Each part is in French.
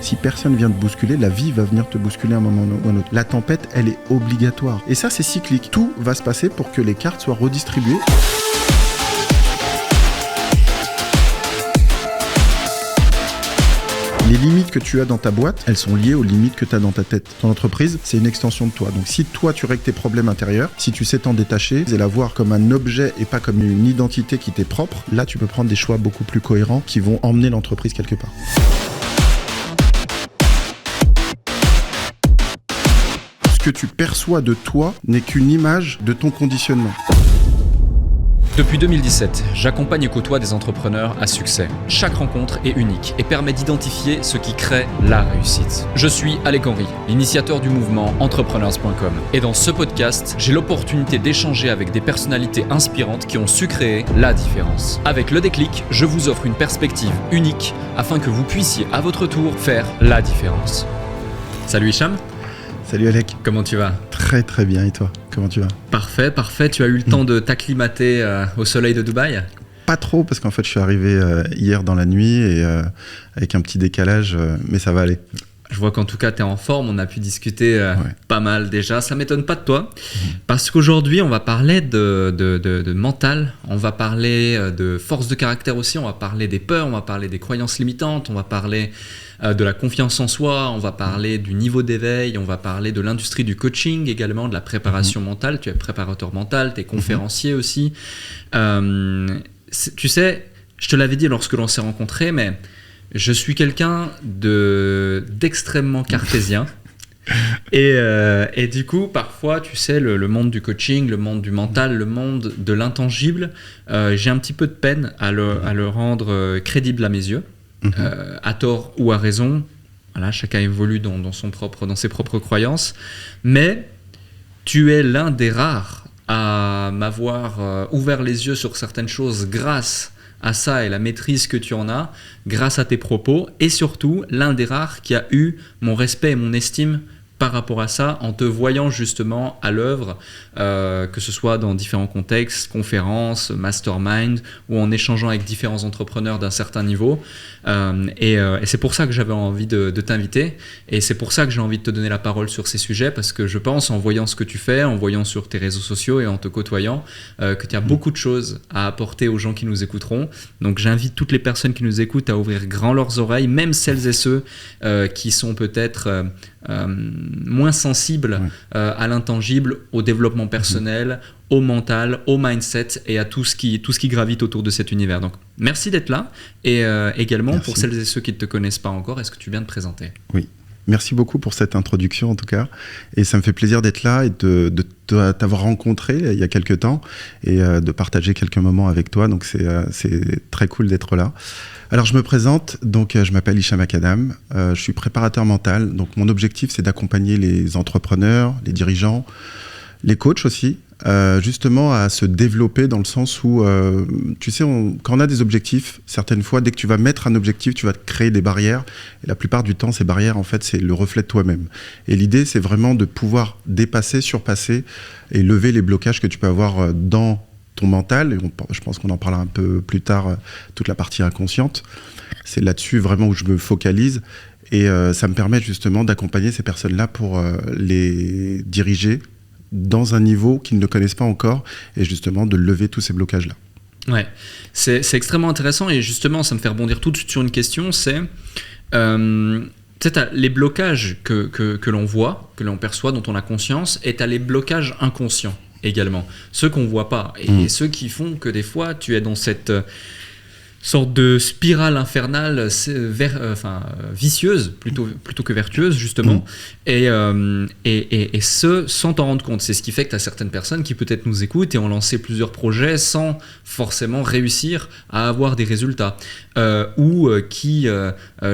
Si personne vient te bousculer, la vie va venir te bousculer à un moment ou à un autre. La tempête, elle est obligatoire. Et ça, c'est cyclique. Tout va se passer pour que les cartes soient redistribuées. Les limites que tu as dans ta boîte, elles sont liées aux limites que tu as dans ta tête. Ton entreprise, c'est une extension de toi. Donc si toi, tu règles tes problèmes intérieurs, si tu sais t'en détacher et la voir comme un objet et pas comme une identité qui t'est propre, là, tu peux prendre des choix beaucoup plus cohérents qui vont emmener l'entreprise quelque part. Ce que tu perçois de toi n'est qu'une image de ton conditionnement. Depuis 2017, j'accompagne et côtoie des entrepreneurs à succès. Chaque rencontre est unique et permet d'identifier ce qui crée la réussite. Je suis Alec Henry, l'initiateur du mouvement Entrepreneurs.com. Et dans ce podcast, j'ai l'opportunité d'échanger avec des personnalités inspirantes qui ont su créer la différence. Avec le déclic, je vous offre une perspective unique afin que vous puissiez à votre tour faire la différence. Salut Hicham. Salut Alec. Comment tu vas ? Très très bien, et toi ? Comment tu vas ? Parfait. Tu as eu le temps de t'acclimater au soleil de Dubaï ? Pas trop, parce qu'en fait je suis arrivé hier dans la nuit et avec un petit décalage, mais ça va aller. Je vois qu'en tout cas tu es en forme, on a pu discuter pas mal déjà, ça m'étonne pas de toi, parce qu'aujourd'hui on va parler de mental, on va parler de force de caractère aussi, on va parler des peurs, on va parler des croyances limitantes, on va parler de la confiance en soi, on va parler du niveau d'éveil, on va parler de l'industrie du coaching également, de la préparation mentale. Tu es préparateur mental, tu es conférencier aussi. Tu sais, je te l'avais dit lorsque l'on s'est rencontrés, mais je suis quelqu'un d'extrêmement cartésien. Et du coup, parfois, tu sais, le monde du coaching, le monde du mental, le monde de l'intangible, j'ai un petit peu de peine à le rendre crédible à mes yeux. À tort ou à raison, voilà, chacun évolue dans ses propres croyances, mais tu es l'un des rares à m'avoir ouvert les yeux sur certaines choses grâce à ça et la maîtrise que tu en as, grâce à tes propos, et surtout l'un des rares qui a eu mon respect et mon estime par rapport à ça, en te voyant justement à l'œuvre, que ce soit dans différents contextes, conférences, mastermind, ou en échangeant avec différents entrepreneurs d'un certain niveau. Et c'est pour ça que j'avais envie de t'inviter, et c'est pour ça que j'ai envie de te donner la parole sur ces sujets, parce que je pense, en voyant ce que tu fais, en voyant sur tes réseaux sociaux et en te côtoyant, que tu as beaucoup de choses à apporter aux gens qui nous écouteront. Donc j'invite toutes les personnes qui nous écoutent à ouvrir grand leurs oreilles, même celles et ceux qui sont peut-être moins sensibles à l'intangible, au développement personnel, au mental, au mindset et à tout ce qui gravite autour de cet univers. Donc merci d'être là, et également merci. Pour celles et ceux qui ne te connaissent pas encore, est-ce que tu viens de te présenter ? Oui, merci beaucoup pour cette introduction en tout cas, et ça me fait plaisir d'être là et de t'avoir rencontré il y a quelques temps et de partager quelques moments avec toi, donc c'est très cool d'être là. Alors je me présente, donc je m'appelle Hicham Akadam, je suis préparateur mental, donc mon objectif c'est d'accompagner les entrepreneurs, les dirigeants, les coachs aussi, justement à se développer dans le sens où, tu sais, quand on a des objectifs, certaines fois, dès que tu vas mettre un objectif, tu vas te créer des barrières, et la plupart du temps, ces barrières, en fait, c'est le reflet de toi-même. Et l'idée, c'est vraiment de pouvoir dépasser, surpasser et lever les blocages que tu peux avoir dans ton mental, et je pense qu'on en parlera un peu plus tard, toute la partie inconsciente. C'est là-dessus vraiment où je me focalise, et ça me permet justement d'accompagner ces personnes-là pour les diriger dans un niveau qu'ils ne connaissent pas encore, et justement de lever tous ces blocages-là. Ouais, c'est extrêmement intéressant, et justement ça me fait rebondir tout de suite sur une question, c'est t'as les blocages que l'on voit, que l'on perçoit, dont on a conscience, et t'as les blocages inconscients également, ceux qu'on voit pas, et ceux qui font que des fois tu es dans cette sorte de spirale infernale vicieuse plutôt que vertueuse justement, et ce sans t'en rendre compte. C'est ce qui fait que tu as certaines personnes qui peut-être nous écoutent et ont lancé plusieurs projets sans forcément réussir à avoir des résultats, ou qui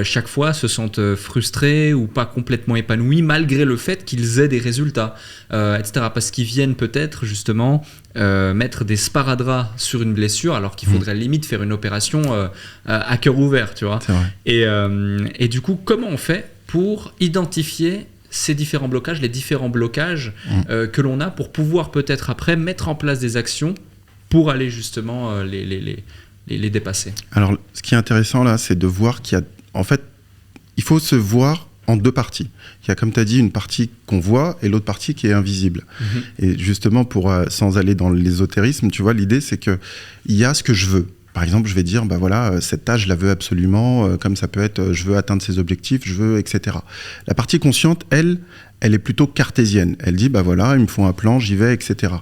chaque fois se sentent frustrés ou pas complètement épanouis malgré le fait qu'ils aient des résultats, etc. Parce qu'ils viennent peut-être justement mettre des sparadraps sur une blessure alors qu'il faudrait limite faire une opération à cœur ouvert, tu vois. C'est vrai. Et du coup, comment on fait pour identifier ces différents blocages, les différents blocages que l'on a, pour pouvoir peut-être après mettre en place des actions pour aller justement les dépasser? Alors, ce qui est intéressant là, c'est de voir qu'il y a, en fait, il faut se voir en deux parties. Il y a, comme tu as dit, une partie qu'on voit et l'autre partie qui est invisible. Et justement, sans aller dans l'ésotérisme, tu vois, l'idée, c'est qu'il y a ce que je veux. Par exemple, je vais dire, bah voilà, cette tâche, je la veux absolument, comme ça peut être, je veux atteindre ses objectifs, je veux, etc. La partie consciente, elle est plutôt cartésienne. Elle dit, bah voilà, il me faut un plan, j'y vais, etc.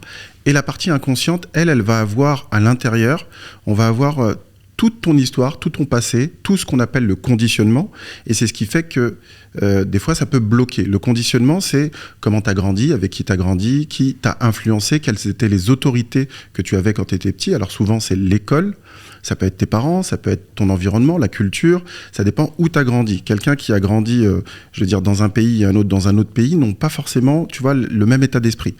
Et la partie inconsciente, elle va avoir à l'intérieur, on va avoir toute ton histoire, tout ton passé, tout ce qu'on appelle le conditionnement. Et c'est ce qui fait que des fois, ça peut bloquer. Le conditionnement, c'est comment tu as grandi, avec qui tu as grandi, qui t'a influencé, quelles étaient les autorités que tu avais quand tu étais petit. Alors souvent, c'est l'école, ça peut être tes parents, ça peut être ton environnement, la culture, ça dépend où tu as grandi. Quelqu'un qui a grandi, je veux dire, dans un pays et un autre dans un autre pays, n'ont pas forcément, tu vois, le même état d'esprit.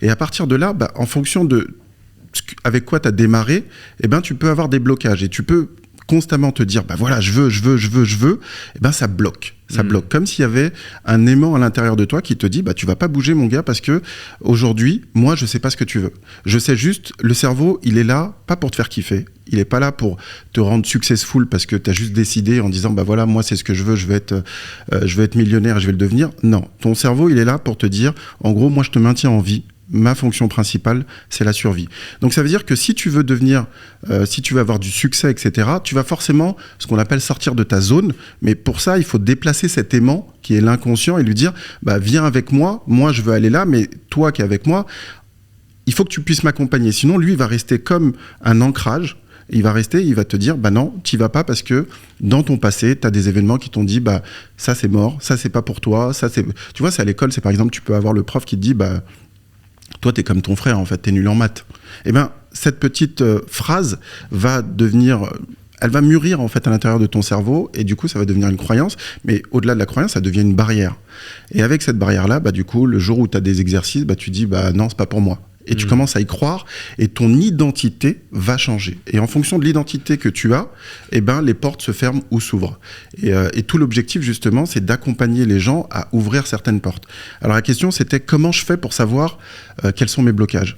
Et à partir de là, en fonction de avec quoi tu as démarré, eh ben, tu peux avoir des blocages et tu peux constamment te dire, bah voilà, je veux, eh ben, ça bloque. Ça bloque. Comme s'il y avait un aimant à l'intérieur de toi qui te dit, bah tu vas pas bouger, mon gars, parce que aujourd'hui, moi, je sais pas ce que tu veux. Je sais juste, le cerveau, il est là, pas pour te faire kiffer. Il est pas là pour te rendre successful parce que tu as juste décidé en disant, bah voilà, moi, c'est ce que je veux, je vais être millionnaire et je vais le devenir. Non. Ton cerveau, il est là pour te dire, en gros, moi, je te maintiens en vie. Ma fonction principale, c'est la survie. Donc ça veut dire que si tu veux si tu veux avoir du succès, etc., tu vas forcément, ce qu'on appelle sortir de ta zone, mais pour ça, il faut déplacer cet aimant qui est l'inconscient et lui dire, bah viens avec moi je veux aller là, mais toi qui es avec moi, il faut que tu puisses m'accompagner. Sinon, lui, il va rester comme un ancrage. Il va te dire, bah non, t'y vas pas parce que dans ton passé, t'as des événements qui t'ont dit, bah ça c'est mort, ça c'est pas pour toi, ça c'est... Tu vois, c'est à l'école, c'est par exemple, tu peux avoir le prof qui te dit, bah toi, t'es comme ton frère, en fait, t'es nul en maths. Eh bien, cette petite phrase va elle va mûrir, en fait, à l'intérieur de ton cerveau, et du coup, ça va devenir une croyance, mais au-delà de la croyance, ça devient une barrière. Et avec cette barrière-là, bah, du coup, le jour où t'as des exercices, bah, tu dis, bah non, c'est pas pour moi. Et tu commences à y croire, et ton identité va changer. Et en fonction de l'identité que tu as, eh ben, les portes se ferment ou s'ouvrent. Et tout l'objectif, justement, c'est d'accompagner les gens à ouvrir certaines portes. Alors la question, c'était comment je fais pour savoir quels sont mes blocages.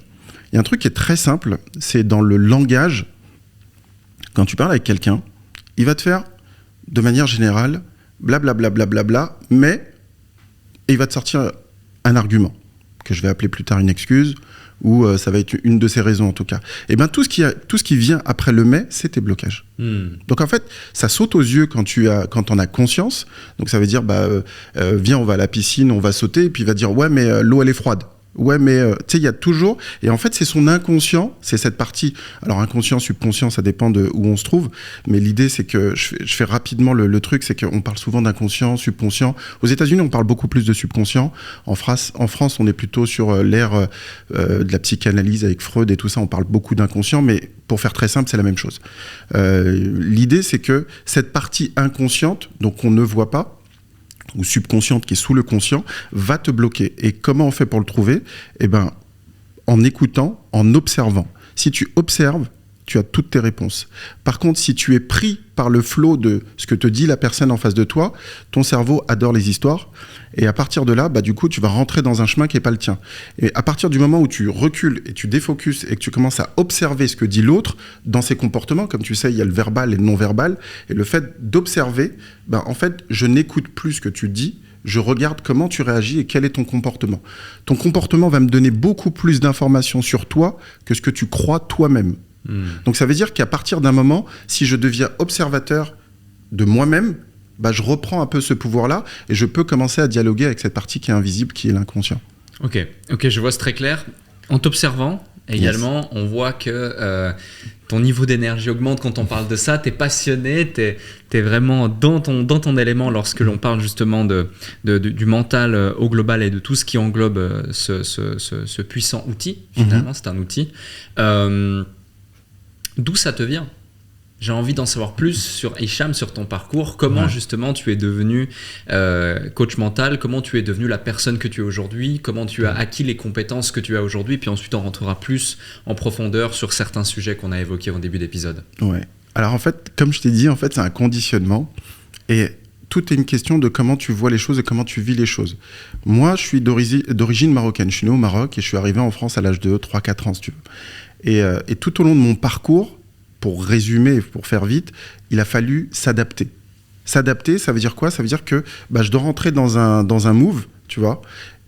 Il y a un truc qui est très simple, c'est dans le langage. Quand tu parles avec quelqu'un, il va te faire, de manière générale, blablabla, mais il va te sortir un argument, que je vais appeler plus tard une excuse, ou ça va être une de ces raisons en tout cas. Et bien tout ce qui vient après le mais, c'est tes blocages. Donc en fait, ça saute aux yeux quand t'en as conscience. Donc ça veut dire, viens, on va à la piscine, on va sauter, et puis il va dire, ouais, mais l'eau elle est froide. Ouais, mais tu sais, il y a toujours... Et en fait, c'est son inconscient, c'est cette partie... Alors, inconscient, subconscient, ça dépend de où on se trouve. Mais l'idée, c'est que... Je fais rapidement le truc, c'est qu'on parle souvent d'inconscient, subconscient. Aux États-Unis, on parle beaucoup plus de subconscient. En France, on est plutôt sur l'ère de la psychanalyse avec Freud et tout ça. On parle beaucoup d'inconscient, mais pour faire très simple, c'est la même chose. L'idée, c'est que cette partie inconsciente, donc on ne voit pas, ou subconsciente qui est sous le conscient, va te bloquer. Et comment on fait pour le trouver ? Eh ben, en écoutant, en observant. Si tu observes, tu as toutes tes réponses. Par contre, si tu es pris par le flot de ce que te dit la personne en face de toi, ton cerveau adore les histoires. Et à partir de là, du coup, tu vas rentrer dans un chemin qui n'est pas le tien. Et à partir du moment où tu recules et tu défocuses et que tu commences à observer ce que dit l'autre dans ses comportements, comme tu sais, il y a le verbal et le non-verbal, et le fait d'observer, en fait, je n'écoute plus ce que tu dis, je regarde comment tu réagis et quel est ton comportement. Ton comportement va me donner beaucoup plus d'informations sur toi que ce que tu crois toi-même. Donc ça veut dire qu'à partir d'un moment, si je deviens observateur de moi-même, je reprends un peu ce pouvoir-là et je peux commencer à dialoguer avec cette partie qui est invisible, qui est l'inconscient. Ok, je vois, c'est très clair. En t'observant également, on voit que ton niveau d'énergie augmente quand on parle de ça. T'es passionné, t'es vraiment dans ton élément lorsque l'on parle justement du mental au global et de tout ce qui englobe ce puissant outil. Finalement, c'est un outil. D'où ça te vient ? J'ai envie d'en savoir plus sur Hicham, sur ton parcours. Comment justement tu es devenu coach mental ? Comment tu es devenu la personne que tu es aujourd'hui ? Comment tu as acquis les compétences que tu as aujourd'hui ? Puis ensuite, on rentrera plus en profondeur sur certains sujets qu'on a évoqués en début d'épisode. Ouais. Alors en fait, comme je t'ai dit, c'est un conditionnement. Et tout est une question de comment tu vois les choses et comment tu vis les choses. Moi, je suis d'origine marocaine. Je suis né au Maroc et je suis arrivé en France à l'âge de 3-4 ans, si tu veux. Et tout au long de mon parcours, pour résumer, pour faire vite, il a fallu s'adapter. S'adapter, ça veut dire quoi? Ça veut dire que je dois rentrer dans un move, tu vois.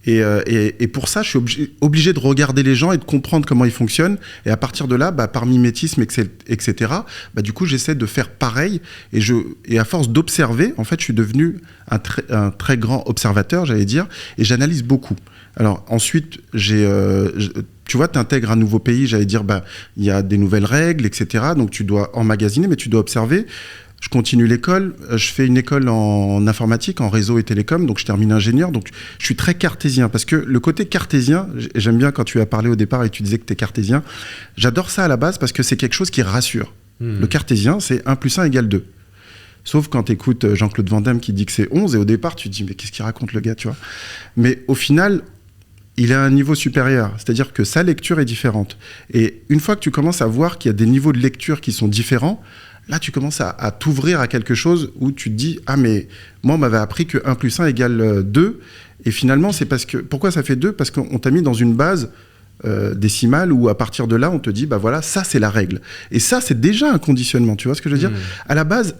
Et pour ça, je suis obligé de regarder les gens et de comprendre comment ils fonctionnent. Et à partir de là, par mimétisme, etc., du coup, j'essaie de faire pareil. Et à force d'observer, en fait, je suis devenu un très grand observateur, j'allais dire, et j'analyse beaucoup. Alors ensuite, tu vois, tu intègres un nouveau pays, j'allais dire, il y a des nouvelles règles, etc. Donc tu dois emmagasiner, mais tu dois observer. Je continue l'école, je fais une école en informatique, en réseau et télécom, donc je termine ingénieur, donc je suis très cartésien, parce que le côté cartésien, j'aime bien quand tu as parlé au départ et tu disais que tu es cartésien, j'adore ça à la base parce que c'est quelque chose qui rassure. Le cartésien, c'est 1 + 1 = 2. Sauf quand tu écoutes Jean-Claude Van Damme qui dit que c'est 11, et au départ tu te dis mais qu'est-ce qu'il raconte le gars, tu vois. Mais au final, il est à un niveau supérieur, c'est-à-dire que sa lecture est différente. Et une fois que tu commences à voir qu'il y a des niveaux de lecture qui sont différents, là, tu commences à t'ouvrir à quelque chose où tu te dis « Ah, mais moi, on m'avait appris que 1 + 1 = 2. » Et finalement, c'est parce que... Pourquoi ça fait 2 ? Parce qu'on t'a mis dans une base décimale où, à partir de là, on te dit « Bah voilà, ça, c'est la règle. » Et ça, c'est déjà un conditionnement. Tu vois ce que je veux dire ? À la base,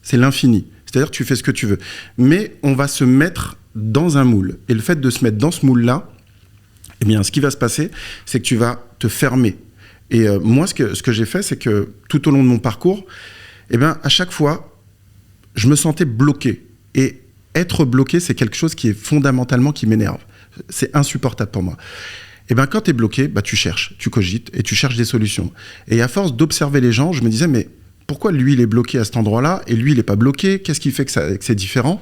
c'est l'infini. C'est-à-dire que tu fais ce que tu veux. Mais on va se mettre dans un moule. Et le fait de se mettre dans ce moule-là, eh bien, ce qui va se passer, c'est que tu vas te fermer. Et moi, ce que j'ai fait, c'est que tout au long de mon parcours, à chaque fois, je me sentais bloqué. Et être bloqué, c'est quelque chose qui est fondamentalement qui m'énerve. C'est insupportable pour moi. Quand tu es bloqué, tu cherches, tu cogites et tu cherches des solutions. Et à force d'observer les gens, je me disais, mais pourquoi lui, il est bloqué à cet endroit-là et lui, il n'est pas bloqué? Qu'est-ce qui fait que c'est différent?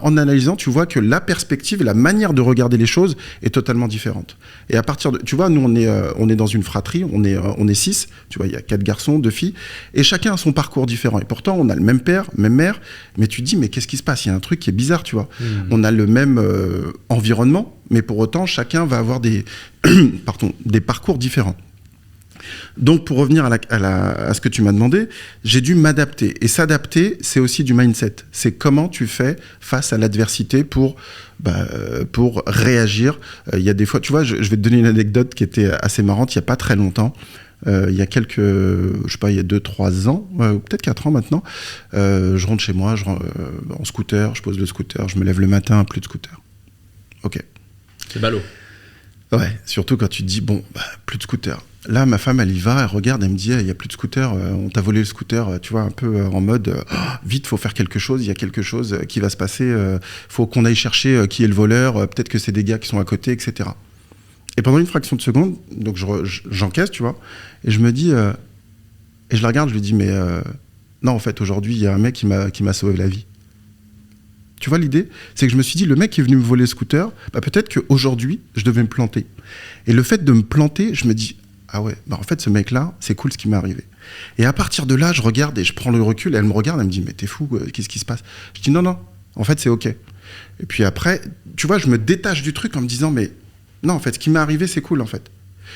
En analysant, tu vois que la perspective, la manière de regarder les choses est totalement différente. Et à partir de... Tu vois, nous, on est dans une fratrie, on est 6. Tu vois, il y a 4 garçons, 2 filles. Et chacun a son parcours différent. Et pourtant, on a le même père, même mère. Mais tu te dis, mais qu'est-ce qui se passe? Il y a un truc qui est bizarre, tu vois. On a le même environnement, mais pour autant, chacun va avoir des parcours différents. Donc, pour revenir à ce que tu m'as demandé, j'ai dû m'adapter. Et s'adapter, c'est aussi du mindset. C'est comment tu fais face à l'adversité pour réagir. Il y a des fois, tu vois, je vais te donner une anecdote qui était assez marrante, il n'y a pas très longtemps. Il y a il y a 2-3 ans, peut-être 4 ans maintenant, je rentre chez moi, en scooter, je pose le scooter, je me lève le matin, plus de scooter. Ok. C'est ballot. Ouais, surtout quand tu te dis, plus de scooter. Là, ma femme, elle y va, elle regarde, elle me dit, il n'y a plus de scooter, on t'a volé le scooter, tu vois, un peu en mode, vite, faut faire quelque chose, il y a quelque chose qui va se passer, faut qu'on aille chercher qui est le voleur, peut-être que c'est des gars qui sont à côté, etc. Et pendant une fraction de seconde, donc j'encaisse, tu vois, et je me dis, et je la regarde, je lui dis, mais non, en fait, aujourd'hui, il y a un mec qui m'a sauvé la vie. Tu vois l'idée? C'est que je me suis dit, le mec qui est venu me voler le scooter, peut-être qu'aujourd'hui, je devais me planter. Et le fait de me planter, je me dis, ah ouais, en fait, ce mec-là, c'est cool ce qui m'est arrivé. Et à partir de là, je regarde et je prends le recul, et elle me regarde, elle me dit, mais t'es fou, qu'est-ce qui se passe? Je dis, non, en fait, c'est ok. Et puis après, tu vois, je me détache du truc en me disant, mais non, en fait, ce qui m'est arrivé, c'est cool, en fait.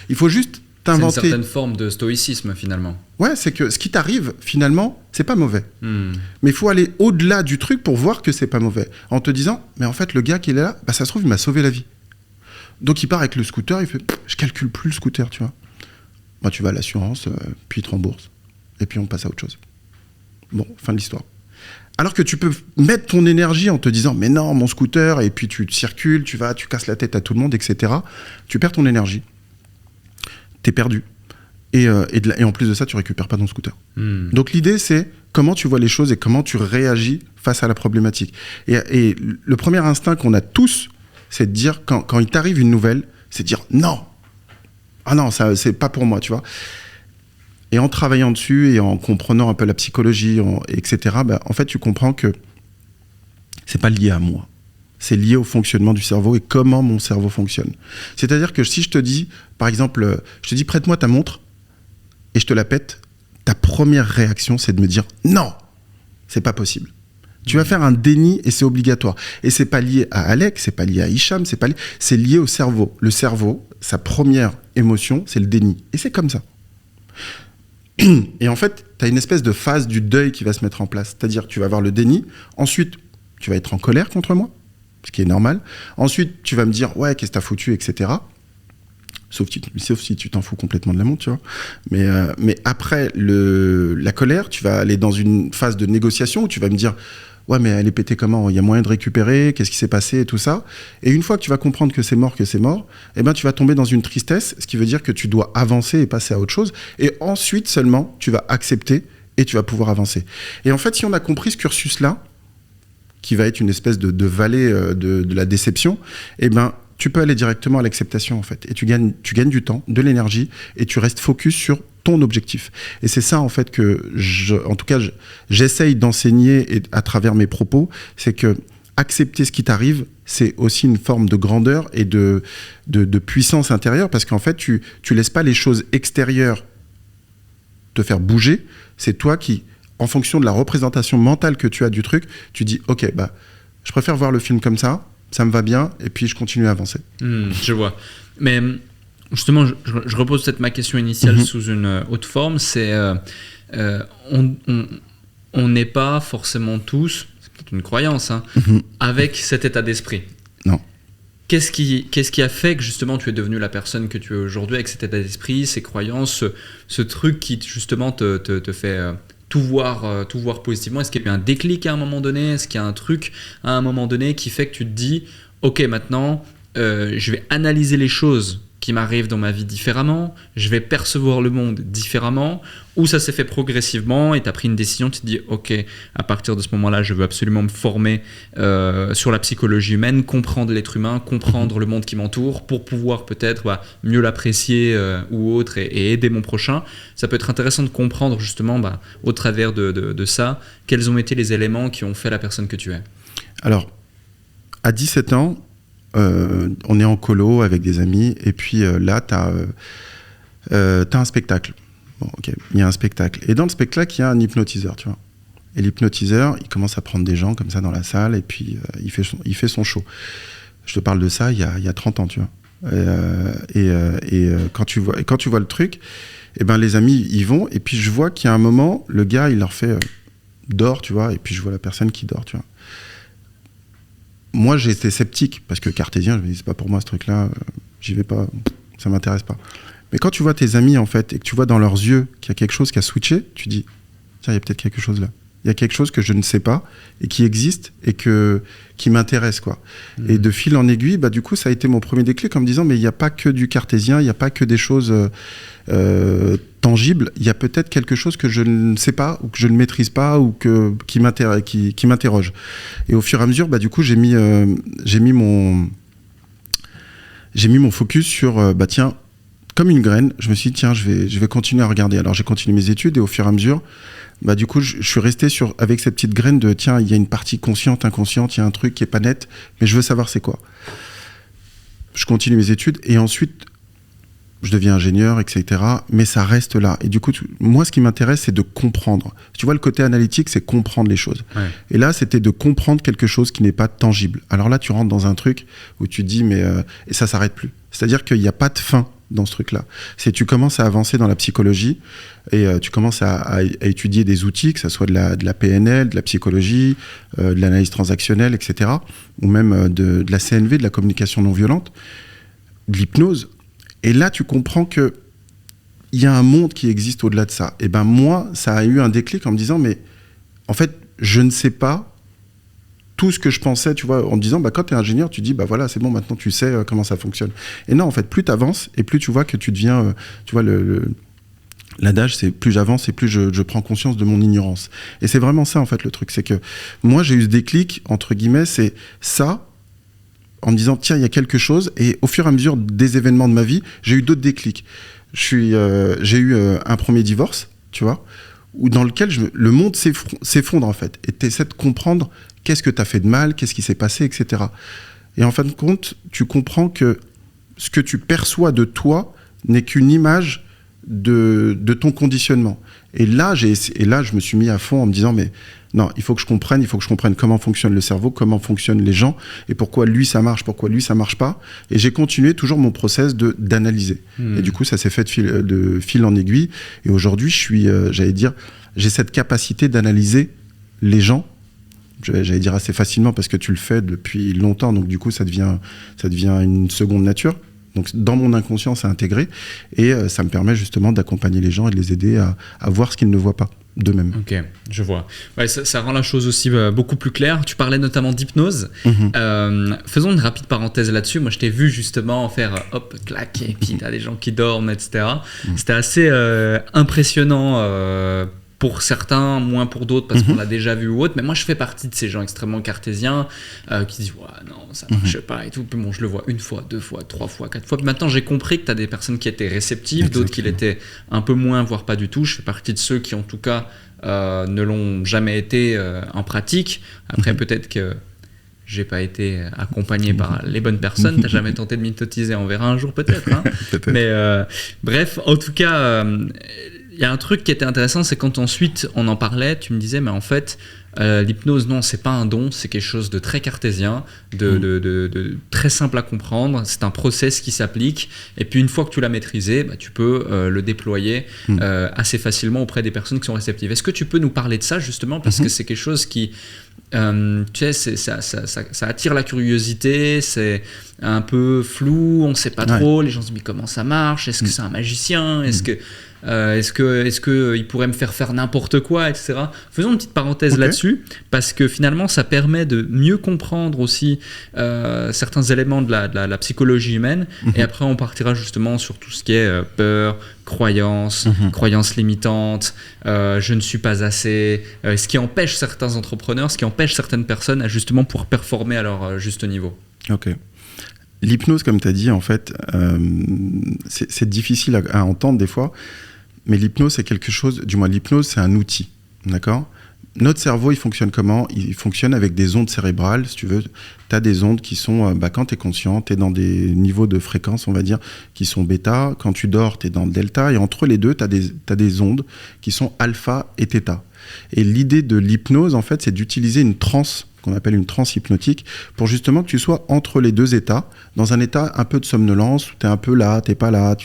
Il faut juste t'inventer... C'est une certaine forme de stoïcisme, finalement. Ouais, c'est que ce qui t'arrive, finalement, c'est pas mauvais. Mais il faut aller au-delà du truc pour voir que c'est pas mauvais. En te disant, mais en fait, le gars qui est là, ça se trouve, il m'a sauvé la vie. Donc il part avec le scooter, il fait, je calcule plus le scooter, tu vois. Tu vas à l'assurance, puis il te rembourse. Et puis on passe à autre chose. Bon, fin de l'histoire. Alors que tu peux mettre ton énergie en te disant, mais non, mon scooter, et puis tu circules, tu casses la tête à tout le monde, etc. Tu perds ton énergie. T'es perdu. Et en plus de ça, tu récupères pas ton scooter. Donc l'idée, c'est comment tu vois les choses et comment tu réagis face à la problématique. Et le premier instinct qu'on a tous, c'est de dire, quand il t'arrive une nouvelle, c'est de dire non. Ah non, ça, c'est pas pour moi, tu vois. Et en travaillant dessus et en comprenant un peu la psychologie, etc., en fait, tu comprends que c'est pas lié à moi. C'est lié au fonctionnement du cerveau et comment mon cerveau fonctionne. C'est-à-dire que si je te dis, par exemple, je te dis prête-moi ta montre et je te la pète, ta première réaction, c'est de me dire non, c'est pas possible. Tu vas faire un déni et c'est obligatoire. Et c'est pas lié à Alec, c'est pas lié à Hicham, c'est lié au cerveau. Le cerveau, sa première émotion, c'est le déni. Et c'est comme ça. Et en fait, tu as une espèce de phase du deuil qui va se mettre en place. C'est-à-dire que tu vas avoir le déni, ensuite, tu vas être en colère contre moi, ce qui est normal. Ensuite, tu vas me dire, ouais, qu'est-ce que t'as foutu, etc. sauf si tu t'en fous complètement de la montre, tu vois. Mais après la colère, tu vas aller dans une phase de négociation où tu vas me dire ouais, mais elle est pétée comment ? Il y a moyen de récupérer, qu'est-ce qui s'est passé et tout ça. Et une fois que tu vas comprendre que c'est mort, eh ben tu vas tomber dans une tristesse, ce qui veut dire que tu dois avancer et passer à autre chose. Et ensuite seulement, tu vas accepter et tu vas pouvoir avancer. Et en fait, si on a compris ce cursus-là, qui va être une espèce de vallée de la déception, eh ben tu peux aller directement à l'acceptation, en fait. Et tu gagnes du temps, de l'énergie, et tu restes focus sur ton objectif. Et c'est ça, en fait, que j'essaye d'enseigner à travers mes propos, c'est que accepter ce qui t'arrive, c'est aussi une forme de grandeur et de puissance intérieure, parce qu'en fait, tu laisses pas les choses extérieures te faire bouger, c'est toi qui, en fonction de la représentation mentale que tu as du truc, tu dis, ok, bah, je préfère voir le film comme ça me va bien, et puis je continue à avancer. Je vois. Mais justement, je repose peut-être ma question initiale sous une autre forme, c'est on n'est pas forcément tous, c'est peut-être une croyance, avec cet état d'esprit. Non. Qu'est-ce qui a fait que justement tu es devenu la personne que tu es aujourd'hui avec cet état d'esprit, ces croyances, ce truc qui justement te fait tout voir positivement? Est-ce qu'il y a eu un déclic à un moment donné? Est-ce qu'il y a un truc à un moment donné qui fait que tu te dis ok, maintenant je vais analyser les choses qui m'arrivent dans ma vie différemment, je vais percevoir le monde différemment, ou ça s'est fait progressivement et tu as pris une décision, tu te dis ok, à partir de ce moment-là je veux absolument me former sur la psychologie humaine, comprendre l'être humain, comprendre le monde qui m'entoure pour pouvoir peut-être mieux l'apprécier ou autre et aider mon prochain. Ça peut être intéressant de comprendre justement au travers de ça, quels ont été les éléments qui ont fait la personne que tu es. Alors, à 17 ans, on est en colo avec des amis, et puis là, t'as un spectacle. Bon, ok, il y a un spectacle. Et dans le spectacle, il y a un hypnotiseur, tu vois. Et l'hypnotiseur, il commence à prendre des gens comme ça dans la salle, et puis il fait son show. Je te parle de ça il y a 30 ans, tu vois. Quand tu vois le truc, eh ben, les amis, ils vont, et puis je vois qu'il y a un moment, le gars, il leur fait dors, tu vois, et puis je vois la personne qui dort, tu vois. Moi, j'étais sceptique, parce que cartésien, je me dis, c'est pas pour moi ce truc-là, j'y vais pas, ça m'intéresse pas. Mais quand tu vois tes amis, en fait, et que tu vois dans leurs yeux qu'il y a quelque chose qui a switché, tu dis, tiens, il y a peut-être quelque chose là. Il y a quelque chose que je ne sais pas, et qui existe, et qui m'intéresse, quoi. Et de fil en aiguille, du coup, ça a été mon premier déclic, en me disant, mais il n'y a pas que du cartésien, il n'y a pas que des choses tangibles, il y a peut-être quelque chose que je ne sais pas, ou que je ne maîtrise pas, ou qui m'interroge. Et au fur et à mesure, du coup, j'ai mis mon focus sur, tiens, comme une graine, je me suis dit, tiens, je vais continuer à regarder. Alors, j'ai continué mes études, et au fur et à mesure, du coup, je suis resté avec cette petite graine de, tiens, il y a une partie consciente, inconsciente, il y a un truc qui est pas net, mais je veux savoir c'est quoi. Je continue mes études, et ensuite, je deviens ingénieur, etc. Mais ça reste là. Et du coup, moi, ce qui m'intéresse, c'est de comprendre. Tu vois, le côté analytique, c'est comprendre les choses. Ouais. Et là, c'était de comprendre quelque chose qui n'est pas tangible. Alors là, tu rentres dans un truc où tu te dis, mais... et ça s'arrête plus. C'est-à-dire qu'il n'y a pas de fin dans ce truc-là. Tu commences à avancer dans la psychologie et tu commences à étudier des outils, que ce soit de la PNL, de la psychologie, de l'analyse transactionnelle, etc. Ou même de la CNV, de la communication non violente, de l'hypnose. Et là, tu comprends qu'il y a un monde qui existe au-delà de ça. Et ben moi, ça a eu un déclic en me disant, mais en fait, je ne sais pas tout ce que je pensais, tu vois, en me disant, quand tu es ingénieur, tu dis, voilà, c'est bon, maintenant tu sais comment ça fonctionne. Et non, en fait, plus tu avances et plus tu vois que tu deviens, tu vois, l'adage, c'est plus j'avance et plus je prends conscience de mon ignorance. Et c'est vraiment ça, en fait, le truc. C'est que moi, j'ai eu ce déclic, entre guillemets, c'est ça, en me disant, tiens, il y a quelque chose. Et au fur et à mesure des événements de ma vie, j'ai eu d'autres déclics. J'ai eu un premier divorce, tu vois, dans lequel le monde s'effondre, en fait. Et tu essaies de comprendre qu'est-ce que tu as fait de mal, qu'est-ce qui s'est passé, etc. Et en fin de compte, tu comprends que ce que tu perçois de toi n'est qu'une image de ton conditionnement. Et là, je me suis mis à fond en me disant, mais non, il faut que je comprenne comment fonctionne le cerveau, comment fonctionnent les gens, et pourquoi lui ça marche, pourquoi lui ça marche pas. Et j'ai continué toujours mon process d'analyser. Et du coup, ça s'est fait de fil en aiguille. Et aujourd'hui, j'ai cette capacité d'analyser les gens, j'allais dire assez facilement, parce que tu le fais depuis longtemps, donc du coup, ça devient une seconde nature. Donc dans mon inconscient, c'est intégré et ça me permet justement d'accompagner les gens et de les aider à voir ce qu'ils ne voient pas d'eux-mêmes. Ok, je vois. Ouais, ça rend la chose aussi beaucoup plus claire. Tu parlais notamment d'hypnose. Faisons une rapide parenthèse là-dessus. Moi, je t'ai vu justement faire hop, clac, et puis t'as des gens qui dorment, etc. C'était assez impressionnant pour certains, moins pour d'autres parce qu'on l'a déjà vu ou autre. Mais moi, je fais partie de ces gens extrêmement cartésiens qui disent ouais, non, ça marche pas et tout. Puis bon, je le vois 1 fois, 2 fois, 3 fois, 4 fois. Puis maintenant, j'ai compris que tu as des personnes qui étaient réceptives, d'autres qui l'étaient un peu moins, voire pas du tout. Je fais partie de ceux qui, en tout cas, ne l'ont jamais été en pratique. Après, peut-être que j'ai pas été accompagné par les bonnes personnes. T'as jamais tenté de m'hypnotiser, on verra un jour peut-être. Hein. Peut-être. Mais bref, en tout cas, il y a un truc qui était intéressant, c'est quand ensuite on en parlait, tu me disais, mais en fait, l'hypnose, non, c'est pas un don, c'est quelque chose de très cartésien, de très simple à comprendre. C'est un process qui s'applique. Et puis une fois que tu l'as maîtrisé, bah, tu peux le déployer assez facilement auprès des personnes qui sont réceptives. Est-ce que tu peux nous parler de ça justement, parce que c'est quelque chose qui tu sais, ça attire la curiosité, c'est un peu flou, on sait pas trop, les gens se disent mais comment ça marche, est-ce que c'est un magicien, est-ce que il pourrait me faire n'importe quoi, etc. Faisons une petite parenthèse là-dessus, parce que finalement ça permet de mieux comprendre aussi certains éléments de la psychologie humaine, et après on partira justement sur tout ce qui est peur, croyances limitantes, je ne suis pas assez, ce qui empêche certains entrepreneurs, ce qui empêche certaines personnes à justement pouvoir performer à leur juste niveau. Ok. L'hypnose, comme tu as dit, en fait, c'est difficile à entendre des fois, mais l'hypnose, c'est quelque chose, du moins l'hypnose, c'est un outil, d'accord ? Notre cerveau, il fonctionne comment ? Il fonctionne avec des ondes cérébrales, si tu veux. Tu as des ondes qui sont, quand tu es conscient, tu es dans des niveaux de fréquence, on va dire, qui sont bêta. Quand tu dors, tu es dans le delta. Et entre les deux, tu as des ondes qui sont alpha et theta. Et l'idée de l'hypnose, en fait, c'est d'utiliser une transe, qu'on appelle une transe hypnotique, pour justement que tu sois entre les deux états, dans un état un peu de somnolence, où tu es un peu là, tu n'es pas là.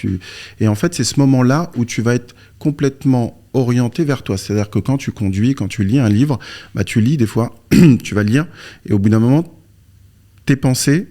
Et en fait, c'est ce moment-là où tu vas être complètement orienté vers toi. C'est-à-dire que quand tu conduis, quand tu lis un livre, bah, tu lis des fois, tu vas lire, et au bout d'un moment, tes pensées,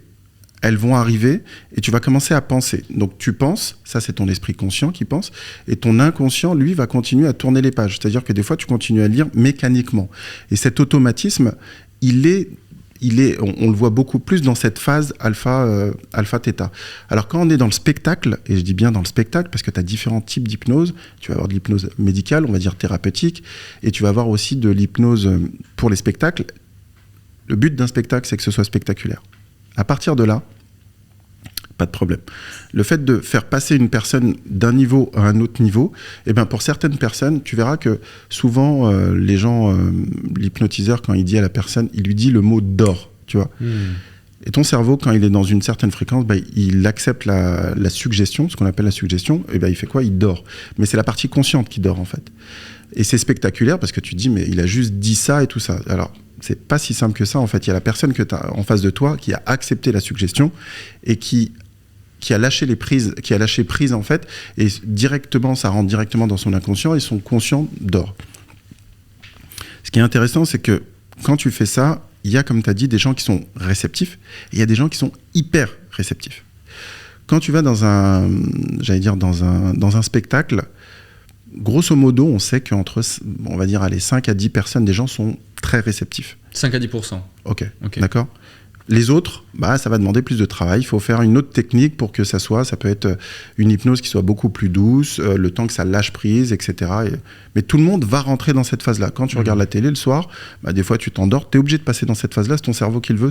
elles vont arriver, et tu vas commencer à penser. Donc tu penses, ça c'est ton esprit conscient qui pense, et ton inconscient, lui, va continuer à tourner les pages. C'est-à-dire que des fois, tu continues à lire mécaniquement. Et cet automatisme, on le voit beaucoup plus dans cette phase alpha-theta. Alors quand on est dans le spectacle, et je dis bien dans le spectacle parce que tu as différents types d'hypnose, tu vas avoir de l'hypnose médicale, on va dire thérapeutique, et tu vas avoir aussi de l'hypnose pour les spectacles. Le but d'un spectacle, c'est que ce soit spectaculaire. À partir de là, pas de problème. Le fait de faire passer une personne d'un niveau à un autre niveau, eh ben pour certaines personnes, tu verras que souvent, les gens, l'hypnotiseur, quand il dit à la personne, il lui dit le mot « dors », tu vois. Et ton cerveau, quand il est dans une certaine fréquence, bah, il accepte la suggestion, ce qu'on appelle la suggestion, et ben il fait quoi ? Il dort. Mais c'est la partie consciente qui dort, en fait. Et c'est spectaculaire parce que tu te dis, mais il a juste dit ça et tout ça. Alors, c'est pas si simple que ça, en fait. Il y a la personne que tu as en face de toi qui a accepté la suggestion et qui a lâché prise en fait, et directement, ça rentre directement dans son inconscient et son conscient dort. Ce qui est intéressant, c'est que quand tu fais ça, il y a, comme tu as dit, des gens qui sont réceptifs et il y a des gens qui sont hyper réceptifs. Quand tu vas dans un spectacle, grosso modo, on sait qu'entre, on va dire, 5 à 10 personnes, des gens sont très réceptifs. 5 à 10%. Ok. D'accord. Les autres, bah, ça va demander plus de travail. Il faut faire une autre technique pour que ça peut être une hypnose qui soit beaucoup plus douce, le temps que ça lâche prise, etc. Mais tout le monde va rentrer dans cette phase-là. Quand tu regardes la télé le soir, bah, des fois tu t'endors, tu es obligé de passer dans cette phase-là. C'est ton cerveau qui le veut,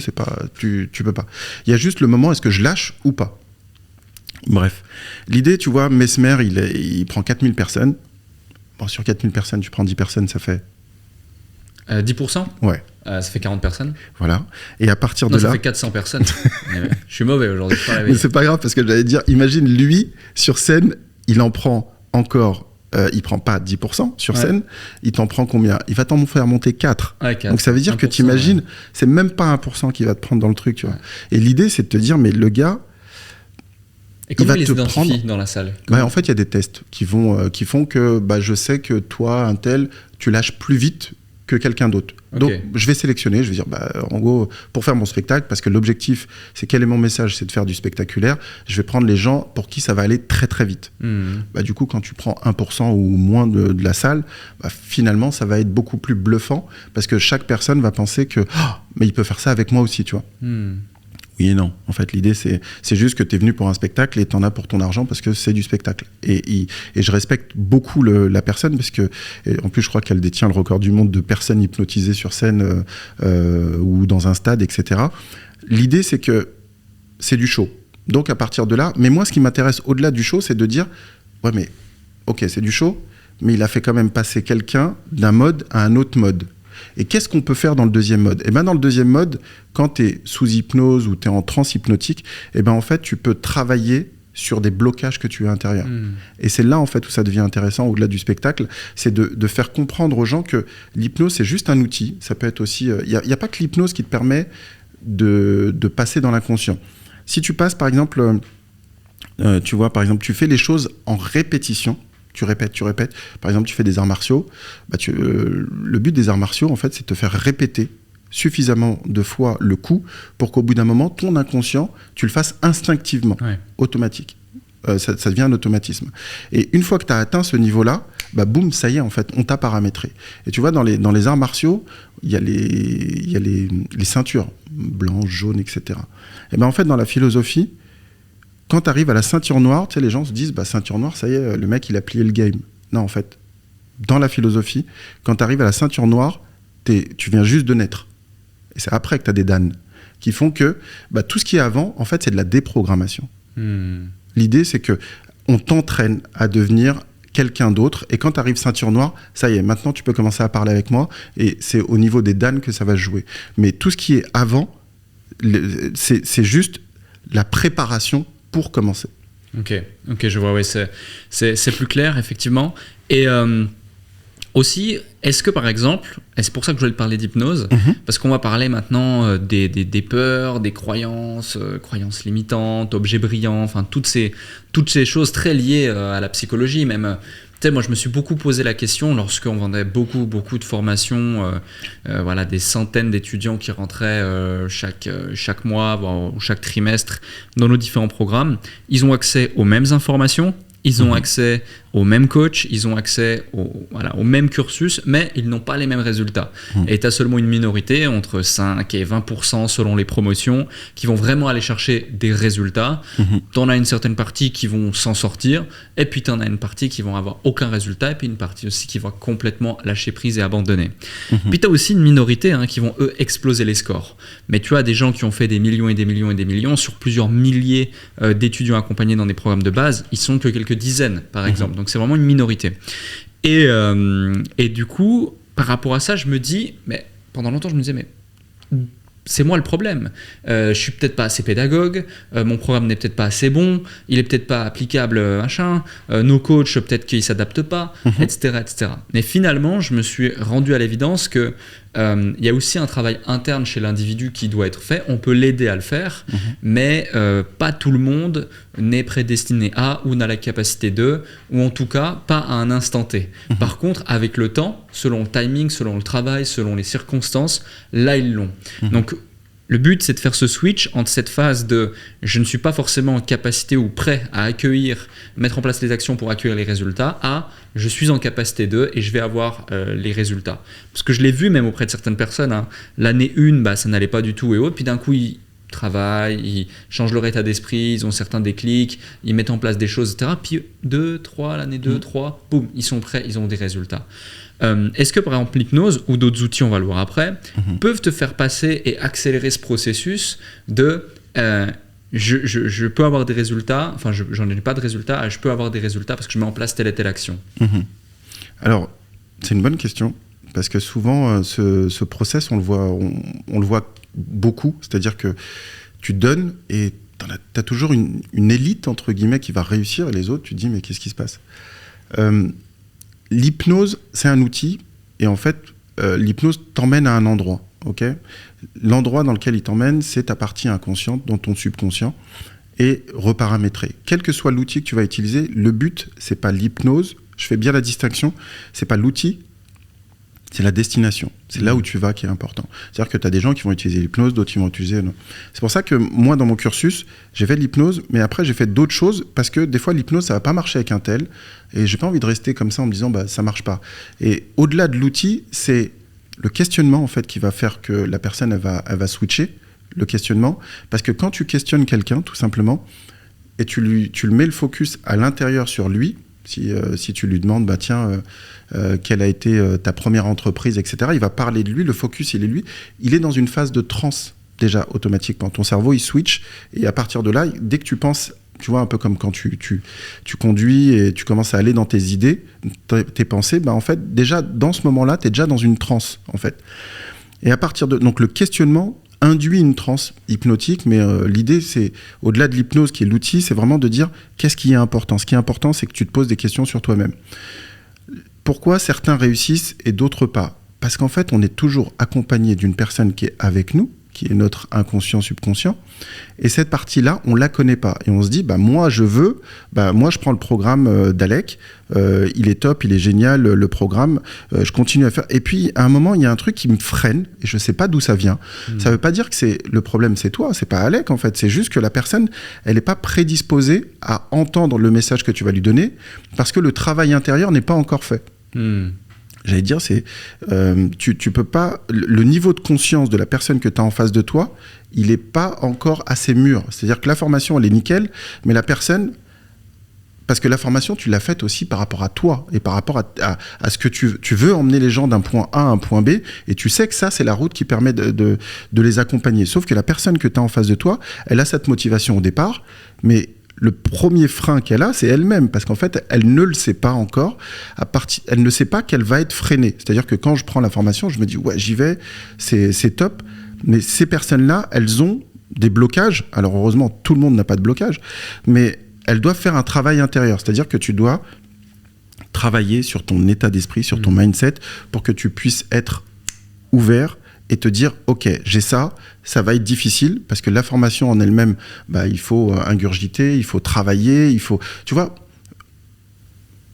tu peux pas. Il y a juste le moment, est-ce que je lâche ou pas ? Bref. L'idée, tu vois, Mesmer, il prend 4000 personnes. Bon, sur 4000 personnes, tu prends 10 personnes, ça fait... 10% ? Ouais. Ça fait 40 personnes. Voilà. Et à partir de là... ça fait 400 personnes. Je suis mauvais aujourd'hui. Mais c'est pas grave, parce que j'allais dire, imagine, lui, sur scène, il en prend encore... il prend pas 10% sur scène, il t'en prend combien ? Il va t'en faire monter 4. Ouais, 4. Donc ça veut dire que tu imagines, c'est même pas 1% qu'il va te prendre dans le truc, tu vois. Et l'idée, c'est de te dire, mais le gars... Et comment il les identifie dans la salle ? En fait, il y a des tests qui font que je sais que toi, un tel, tu lâches plus vite que quelqu'un d'autre. Donc, je vais sélectionner, je vais dire, en gros, pour faire mon spectacle, parce que l'objectif, c'est quel est mon message, c'est de faire du spectaculaire, je vais prendre les gens pour qui ça va aller très très vite. Du coup, quand tu prends 1% ou moins de la salle, finalement, ça va être beaucoup plus bluffant, parce que chaque personne va penser que, mais il peut faire ça avec moi aussi, tu vois. Oui et non. En fait, l'idée, c'est juste que tu es venu pour un spectacle et tu en as pour ton argent parce que c'est du spectacle. Et je respecte beaucoup la personne parce que, en plus, je crois qu'elle détient le record du monde de personnes hypnotisées sur scène ou dans un stade, etc. L'idée, c'est que c'est du show. Donc, à partir de là, mais moi, ce qui m'intéresse au-delà du show, c'est de dire, ouais, mais ok, c'est du show, mais il a fait quand même passer quelqu'un d'un mode à un autre mode. Et qu'est-ce qu'on peut faire dans le deuxième mode ? Et dans le deuxième mode, quand tu es sous hypnose ou tu es en transe hypnotique, en fait, tu peux travailler sur des blocages que tu as à l'intérieur. Et c'est là, en fait, où ça devient intéressant, au-delà du spectacle, c'est de faire comprendre aux gens que l'hypnose, c'est juste un outil. Ça peut être aussi... Il n'y a pas que l'hypnose qui te permet de passer dans l'inconscient. Si tu passes, par exemple... tu vois, par exemple, tu fais les choses en répétition, tu répètes. Par exemple, tu fais des arts martiaux. Le but des arts martiaux, en fait, c'est de te faire répéter suffisamment de fois le coup pour qu'au bout d'un moment, ton inconscient, tu le fasses instinctivement, automatique. Ça devient un automatisme. Et une fois que tu as atteint ce niveau-là, boum, ça y est, en fait, on t'a paramétré. Et tu vois, dans les arts martiaux, il y a les ceintures, blanches, jaunes, etc. Et en fait, dans la philosophie, quand tu arrives à la ceinture noire, tu sais, les gens se disent, ceinture noire, ça y est, le mec, il a plié le game. Non, en fait, dans la philosophie, quand tu arrives à la ceinture noire, tu viens juste de naître. Et c'est après que tu as des danes qui font que tout ce qui est avant, en fait, c'est de la déprogrammation. L'idée, c'est que on t'entraîne à devenir quelqu'un d'autre. Et quand tu arrives ceinture noire, ça y est, maintenant, tu peux commencer à parler avec moi. Et c'est au niveau des danes que ça va se jouer. Mais tout ce qui est avant, c'est juste la préparation pour commencer. Ok, je vois, ouais, c'est plus clair, effectivement. Et aussi, est-ce que par exemple, et c'est pour ça que je voulais te parler d'hypnose, parce qu'on va parler maintenant des peurs, des croyances limitantes, objets brillants, enfin toutes ces choses très liées à la psychologie, même. Tu sais, moi, je me suis beaucoup posé la question lorsqu'on vendait beaucoup de formations, des centaines d'étudiants qui rentraient chaque mois ou chaque trimestre dans nos différents programmes. Ils ont accès aux mêmes informations, ils ont accès aux mêmes coachs, ils ont accès au même cursus, mais ils n'ont pas les mêmes résultats. Et tu as seulement une minorité, entre 5 et 20% selon les promotions, qui vont vraiment aller chercher des résultats. Tu en as une certaine partie qui vont s'en sortir, et puis tu en as une partie qui vont avoir aucun résultat, et puis une partie aussi qui va complètement lâcher prise et abandonner. Puis tu as aussi une minorité qui vont, eux, exploser les scores. Mais tu as des gens qui ont fait des millions et des millions et des millions, sur plusieurs milliers d'étudiants accompagnés dans des programmes de base, ils sont que quelques dizaines, par exemple. Donc c'est vraiment une minorité. Et du coup, par rapport à ça, pendant longtemps, je me disais, mais c'est moi le problème. Je suis peut-être pas assez pédagogue, mon programme n'est peut-être pas assez bon, il est peut-être pas applicable, nos coachs, peut-être qu'ils s'adaptent pas, etc., etc. Mais finalement, je me suis rendu à l'évidence que il y a aussi un travail interne chez l'individu qui doit être fait. On peut l'aider à le faire, mais pas tout le monde n'est prédestiné à ou n'a la capacité de, ou en tout cas pas à un instant T. Par contre, avec le temps, selon le timing, selon le travail, selon les circonstances, là ils l'ont. Donc le but, c'est de faire ce switch entre cette phase de je ne suis pas forcément en capacité ou prêt à mettre en place les actions pour accueillir les résultats, à je suis en capacité de et je vais avoir les résultats. Parce que je l'ai vu même auprès de certaines personnes, l'année 1, ça n'allait pas du tout et autres, puis d'un coup, ils travaillent, ils changent leur état d'esprit, ils ont certains déclics, ils mettent en place des choses, etc. Puis l'année 2, 3, boum, ils sont prêts, ils ont des résultats. Est-ce que par exemple l'hypnose ou d'autres outils, on va le voir après, peuvent te faire passer et accélérer ce processus de je peux avoir des résultats, enfin j'en ai pas de résultats, je peux avoir des résultats parce que je mets en place telle et telle action. Alors c'est une bonne question parce que souvent ce process on le voit beaucoup, c'est-à-dire que tu donnes et tu as toujours une élite entre guillemets qui va réussir et les autres tu te dis mais qu'est-ce qui se passe. L'hypnose, c'est un outil, et en fait, l'hypnose t'emmène à un endroit, ok ? L'endroit dans lequel il t'emmène, c'est ta partie inconsciente, dans ton subconscient, et reparamétrer. Quel que soit l'outil que tu vas utiliser, le but, c'est pas l'hypnose, je fais bien la distinction, c'est pas l'outil, C'est la destination. C'est là où tu vas qui est important. C'est-à-dire que tu as des gens qui vont utiliser l'hypnose, d'autres qui vont utiliser... Non. C'est pour ça que moi, dans mon cursus, j'ai fait de l'hypnose, mais après, j'ai fait d'autres choses parce que des fois, l'hypnose, ça va pas marcher avec un tel. Et j'ai pas envie de rester comme ça en me disant, ça marche pas. Et au-delà de l'outil, c'est le questionnement, en fait, qui va faire que la personne, elle va switcher le questionnement. Parce que quand tu questionnes quelqu'un, tout simplement, et tu le mets le focus à l'intérieur sur lui, si tu lui demandes, quelle a été ta première entreprise, etc., il va parler de lui, le focus, il est lui. Il est dans une phase de transe, déjà, automatiquement. Ton cerveau, il switch, et à partir de là, dès que tu penses, tu vois, un peu comme quand tu conduis et tu commences à aller dans tes idées, tes pensées, en fait, déjà, dans ce moment-là, tu es déjà dans une transe, en fait. Et à partir de... Donc, le questionnement induit une transe hypnotique, mais l'idée, c'est, au-delà de l'hypnose qui est l'outil, c'est vraiment de dire qu'est-ce qui est important. Ce qui est important, c'est que tu te poses des questions sur toi-même. Pourquoi certains réussissent et d'autres pas ? Parce qu'en fait, on est toujours accompagné d'une personne qui est avec nous, qui est notre inconscient subconscient, et cette partie-là, on la connaît pas. Et on se dit, moi je prends le programme d'Alec, il est top, il est génial, le programme, je continue à faire. Et puis, à un moment, il y a un truc qui me freine, et je sais pas d'où ça vient. Ça veut pas dire que le problème, c'est toi, c'est pas Alec, en fait. C'est juste que la personne, elle est pas prédisposée à entendre le message que tu vas lui donner, parce que le travail intérieur n'est pas encore fait. J'allais dire, tu peux pas... Le niveau de conscience de la personne que tu as en face de toi, il n'est pas encore assez mûr. C'est-à-dire que la formation, elle est nickel, mais la personne... Parce que la formation, tu l'as faite aussi par rapport à toi et par rapport à ce que tu veux emmener les gens d'un point A à un point B, et tu sais que ça, c'est la route qui permet de les accompagner. Sauf que la personne que tu as en face de toi, elle a cette motivation au départ, mais... Le premier frein qu'elle a, c'est elle-même, parce qu'en fait, elle ne le sait pas encore. Elle ne sait pas qu'elle va être freinée. C'est-à-dire que quand je prends la formation, je me dis, ouais, j'y vais, c'est top. Mais ces personnes-là, elles ont des blocages. Alors heureusement, tout le monde n'a pas de blocage, mais elles doivent faire un travail intérieur. C'est-à-dire que tu dois travailler sur ton état d'esprit, sur ton mindset, pour que tu puisses être ouvert et te dire, ok, j'ai ça va être difficile, parce que la formation en elle-même, il faut ingurgiter, il faut travailler, il faut... Tu vois,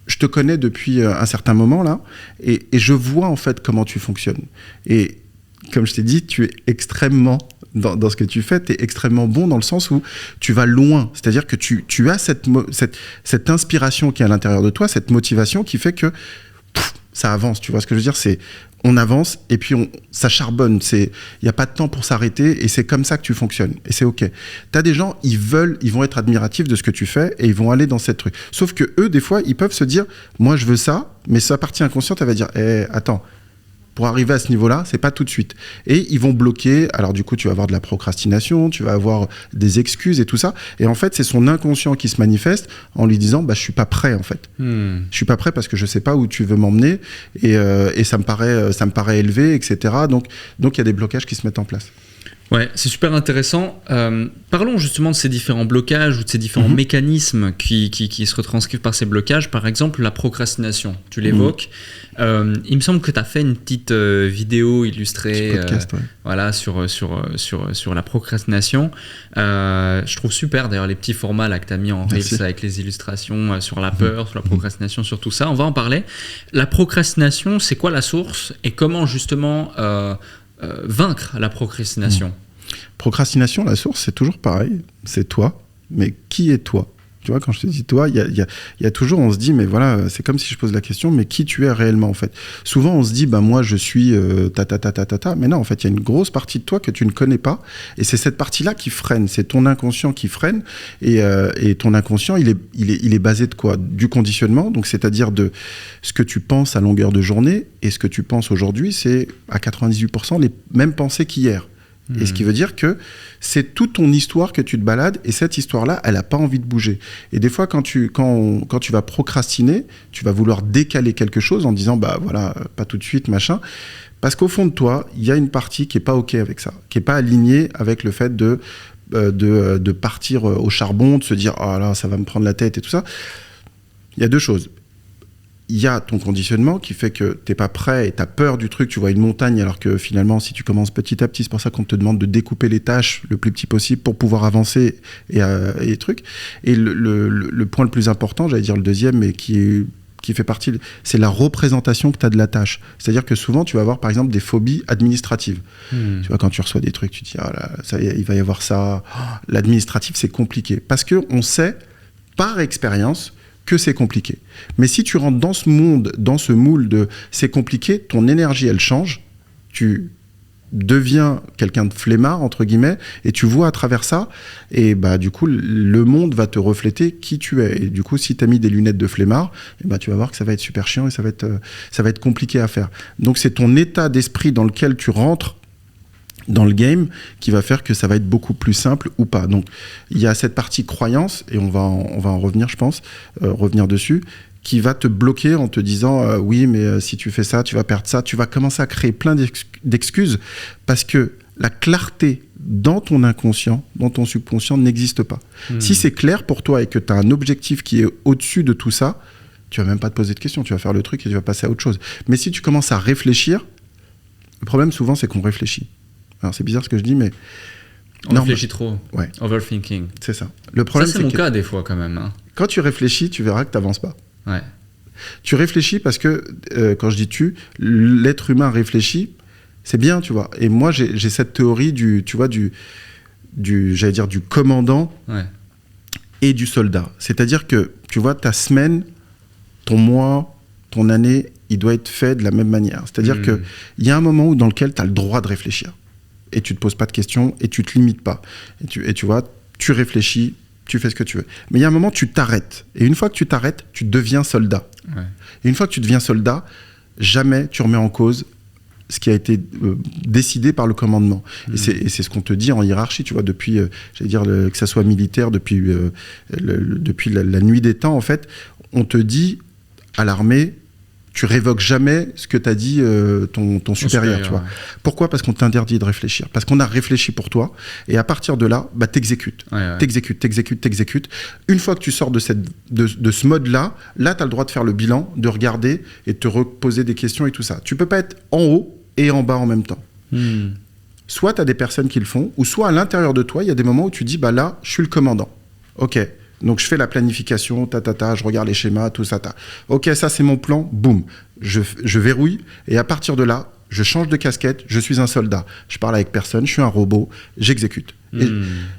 je te connais depuis un certain moment, là, et je vois, en fait, comment tu fonctionnes. Et comme je t'ai dit, tu es extrêmement... Dans ce que tu fais, tu es extrêmement bon dans le sens où tu vas loin. C'est-à-dire que tu as cette inspiration qui est à l'intérieur de toi, cette motivation qui fait que ça avance. Tu vois ce que je veux dire ? On avance et puis ça charbonne. Il n'y a pas de temps pour s'arrêter, et c'est comme ça que tu fonctionnes. Et c'est OK. Tu as des gens, ils vont être admiratifs de ce que tu fais et ils vont aller dans cette truc. Sauf que eux, des fois, ils peuvent se dire, moi, je veux ça, mais sa partie inconsciente, elle va dire, attends, pour arriver à ce niveau-là, c'est pas tout de suite. Et ils vont bloquer. Alors du coup, tu vas avoir de la procrastination, tu vas avoir des excuses et tout ça. Et en fait, c'est son inconscient qui se manifeste en lui disant, je suis pas prêt, en fait. Je suis pas prêt parce que je sais pas où tu veux m'emmener, et ça me paraît élevé, etc. Donc il y a des blocages qui se mettent en place. Ouais, c'est super intéressant. Parlons justement de ces différents blocages ou de ces différents mécanismes qui se retranscrivent par ces blocages. Par exemple, la procrastination, tu l'évoques. Il me semble que tu as fait une petite vidéo illustrée podcast, voilà, sur la procrastination. Je trouve super d'ailleurs les petits formats là, que tu as mis en Reels avec les illustrations sur la peur, sur la procrastination, sur tout ça. On va en parler. La procrastination, c'est quoi la source et comment justement... vaincre la procrastination. Procrastination, la source, c'est toujours pareil, c'est toi, mais qui est toi ? Tu vois, quand je te dis toi, il y a toujours, on se dit, mais voilà, c'est comme si je pose la question, mais qui tu es réellement, en fait ? Souvent, on se dit, moi, je suis mais non, en fait, il y a une grosse partie de toi que tu ne connais pas, et c'est cette partie-là qui freine, c'est ton inconscient qui freine, et ton inconscient, il est basé de quoi ? Du conditionnement, donc c'est-à-dire de ce que tu penses à longueur de journée, et ce que tu penses aujourd'hui, c'est à 98% les mêmes pensées qu'hier. Et ce qui veut dire que c'est toute ton histoire que tu te balades, et cette histoire-là, elle n'a pas envie de bouger. Et des fois, quand tu vas procrastiner, tu vas vouloir décaler quelque chose en disant, voilà, pas tout de suite, machin. Parce qu'au fond de toi, il y a une partie qui n'est pas OK avec ça, qui n'est pas alignée avec le fait de partir au charbon, de se dire, ah là, ça va me prendre la tête et tout ça. Il y a deux choses. Il y a ton conditionnement qui fait que t'es pas prêt et t'as peur du truc, tu vois une montagne, alors que finalement, si tu commences petit à petit, c'est pour ça qu'on te demande de découper les tâches le plus petit possible pour pouvoir avancer et trucs. Et le point le plus important, j'allais dire le deuxième, mais qui est qui fait partie, c'est la représentation que tu as de la tâche. C'est-à-dire que souvent, tu vas avoir, par exemple, des phobies administratives. Tu vois, quand tu reçois des trucs, tu te dis, ah là, ça y est, il va y avoir ça. Oh, l'administratif, c'est compliqué. Parce qu'on sait, par expérience, que c'est compliqué. Mais si tu rentres dans ce monde, dans ce moule de c'est compliqué, ton énergie, elle change. Tu deviens quelqu'un de flemmard, entre guillemets, et tu vois à travers ça, et bah du coup, le monde va te refléter qui tu es. Et du coup, si tu as mis des lunettes de flemmard, et bah, tu vas voir que ça va être super chiant et ça va être compliqué à faire. Donc c'est ton état d'esprit dans lequel tu rentres dans le game qui va faire que ça va être beaucoup plus simple ou pas. Donc il y a cette partie croyance, et on va en revenir, je pense, revenir dessus, qui va te bloquer en te disant oui, mais si tu fais ça, tu vas perdre ça. Tu vas commencer à créer plein d'excuses parce que la clarté dans ton inconscient, dans ton subconscient n'existe pas. Si c'est clair pour toi et que tu as un objectif qui est au-dessus de tout ça, tu vas même pas te poser de questions, tu vas faire le truc et tu vas passer à autre chose. Mais si tu commences à réfléchir, le problème souvent c'est qu'on réfléchit. Alors c'est bizarre ce que je dis, mais... On réfléchit trop. Ouais. Overthinking. C'est ça. Le problème, ça, c'est mon cas des fois quand même. Hein. Quand tu réfléchis, tu verras que tu n'avances pas. Ouais. Tu réfléchis parce que, quand je dis l'être humain réfléchit, c'est bien, tu vois. Et moi, j'ai cette théorie du commandant et du soldat. C'est-à-dire que, tu vois, ta semaine, ton mois, ton année, il doit être fait de la même manière. C'est-à-dire qu'il y a un moment dans lequel tu as le droit de réfléchir. Et tu ne te poses pas de questions et tu ne te limites pas. Et tu vois, tu réfléchis, tu fais ce que tu veux. Mais il y a un moment, tu t'arrêtes. Et une fois que tu t'arrêtes, tu deviens soldat. Ouais. Et une fois que tu deviens soldat, jamais tu remets en cause ce qui a été décidé par le commandement. Et c'est ce qu'on te dit en hiérarchie, tu vois, depuis, que ça soit militaire, depuis la nuit des temps, en fait, on te dit à l'armée, tu révoques jamais ce que t'as dit ton supérieur, tu vois. Ouais. Pourquoi ? Parce qu'on t'interdit de réfléchir. Parce qu'on a réfléchi pour toi. Et à partir de là, bah, t'exécutes. Ouais. T'exécutes. Une fois que tu sors de ce mode-là, là, t'as le droit de faire le bilan, de regarder et de te reposer des questions et tout ça. Tu peux pas être en haut et en bas en même temps. Soit t'as des personnes qui le font, ou soit à l'intérieur de toi, il y a des moments où tu dis, bah là, je suis le commandant. Ok. Donc, je fais la planification, je regarde les schémas, tout ça, Ok, ça, c'est mon plan, boum. Je verrouille, et à partir de là, je change de casquette, je suis un soldat. Je parle avec personne, je suis un robot, j'exécute. Et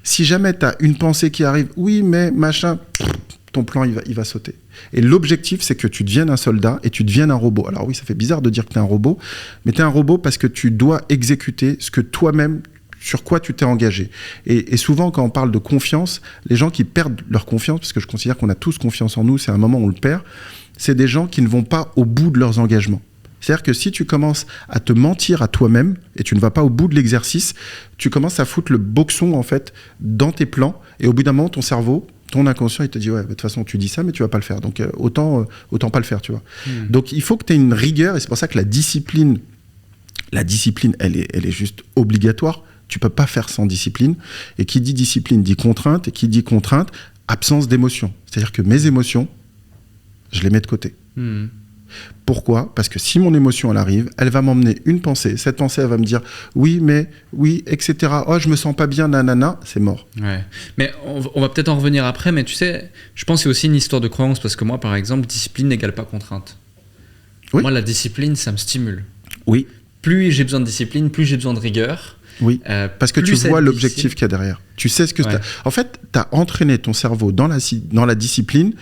si jamais tu as une pensée qui arrive, oui, mais machin, ton plan, il va sauter. Et l'objectif, c'est que tu deviennes un soldat et tu deviennes un robot. Alors oui, ça fait bizarre de dire que tu es un robot, mais tu es un robot parce que tu dois exécuter ce que toi-même, sur quoi tu t'es engagé. Et souvent, quand on parle de confiance, les gens qui perdent leur confiance, parce que je considère qu'on a tous confiance en nous, c'est un moment où on le perd, c'est des gens qui ne vont pas au bout de leurs engagements. C'est-à-dire que si tu commences à te mentir à toi-même et tu ne vas pas au bout de l'exercice, tu commences à foutre le boxon, en fait, dans tes plans, et au bout d'un moment, ton cerveau, ton inconscient, il te dit, ouais, de toute façon, tu dis ça, mais tu vas pas le faire. Donc, autant pas le faire, tu vois. Donc, il faut que tu aies une rigueur, et c'est pour ça que la discipline, elle est juste obligatoire. Tu peux pas faire sans discipline. Et qui dit discipline dit contrainte. Et qui dit contrainte, absence d'émotion. C'est-à-dire que mes émotions, je les mets de côté. Pourquoi ? Parce que si mon émotion, elle arrive, elle va m'emmener une pensée. Cette pensée, elle va me dire oui, etc. Oh, je me sens pas bien, nanana. C'est mort. Ouais. Mais on va peut-être en revenir après. Mais tu sais, je pense que c'est aussi une histoire de croyance. Parce que moi, par exemple, discipline n'égale pas contrainte. Oui. Moi, la discipline, ça me stimule. Oui. Plus j'ai besoin de discipline, plus j'ai besoin de rigueur. Oui, parce que tu vois l'objectif qu'il y a derrière. Tu sais ce que t'as. En fait, tu as entraîné ton cerveau dans la discipline,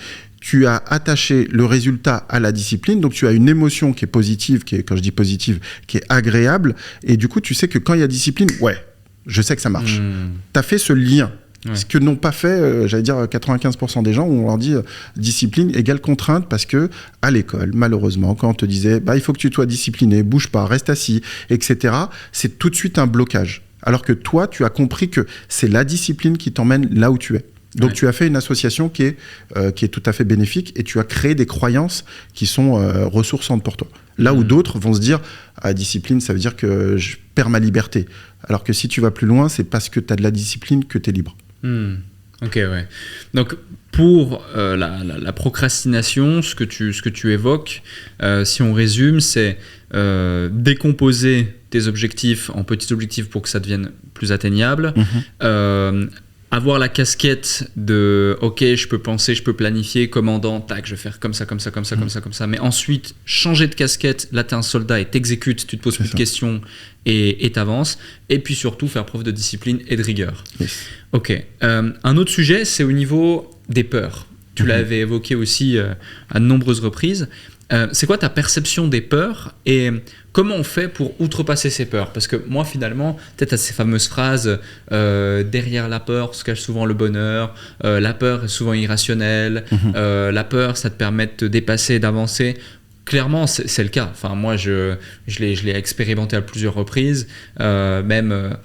tu as attaché le résultat à la discipline, donc tu as une émotion qui est positive, quand je dis positive, qui est agréable, et du coup, tu sais que quand il y a discipline, je sais que ça marche. Tu as fait ce lien. Ce que n'ont pas fait, 95% des gens, où on leur dit discipline égale contrainte, parce que à l'école, malheureusement, quand on te disait il faut que tu sois discipliné, bouge pas, reste assis, etc., c'est tout de suite un blocage. Alors que toi, tu as compris que c'est la discipline qui t'emmène là où tu es. Donc tu as fait une association qui est tout à fait bénéfique, et tu as créé des croyances qui sont ressourçantes pour toi. Là où d'autres vont se dire discipline, ça veut dire que je perds ma liberté. Alors que si tu vas plus loin, c'est parce que tu as de la discipline que tu es libre. Ok, ouais. Donc pour la procrastination, ce que tu évoques, si on résume, c'est décomposer tes objectifs en petits objectifs pour que ça devienne plus atteignable, avoir la casquette de ok, je peux penser, je peux planifier, commandant, tac, je vais faire comme ça, comme ça, comme ça, comme ça, comme ça. Mais ensuite, changer de casquette, là, t'es un soldat et t'exécutes, tu te poses plus de questions et t'avances. Et puis surtout, faire preuve de discipline et de rigueur. Yes. Ok. Un autre sujet, c'est au niveau des peurs. Tu l'avais évoqué aussi à de nombreuses reprises. C'est quoi ta perception des peurs et comment on fait pour outrepasser ces peurs? Parce que moi, finalement, peut-être à ces fameuses phrases derrière la peur se cache souvent le bonheur, la peur est souvent irrationnelle, la peur, ça te permet de te dépasser, d'avancer. Clairement, c'est le cas. Enfin, moi, je l'ai expérimenté à plusieurs reprises. Même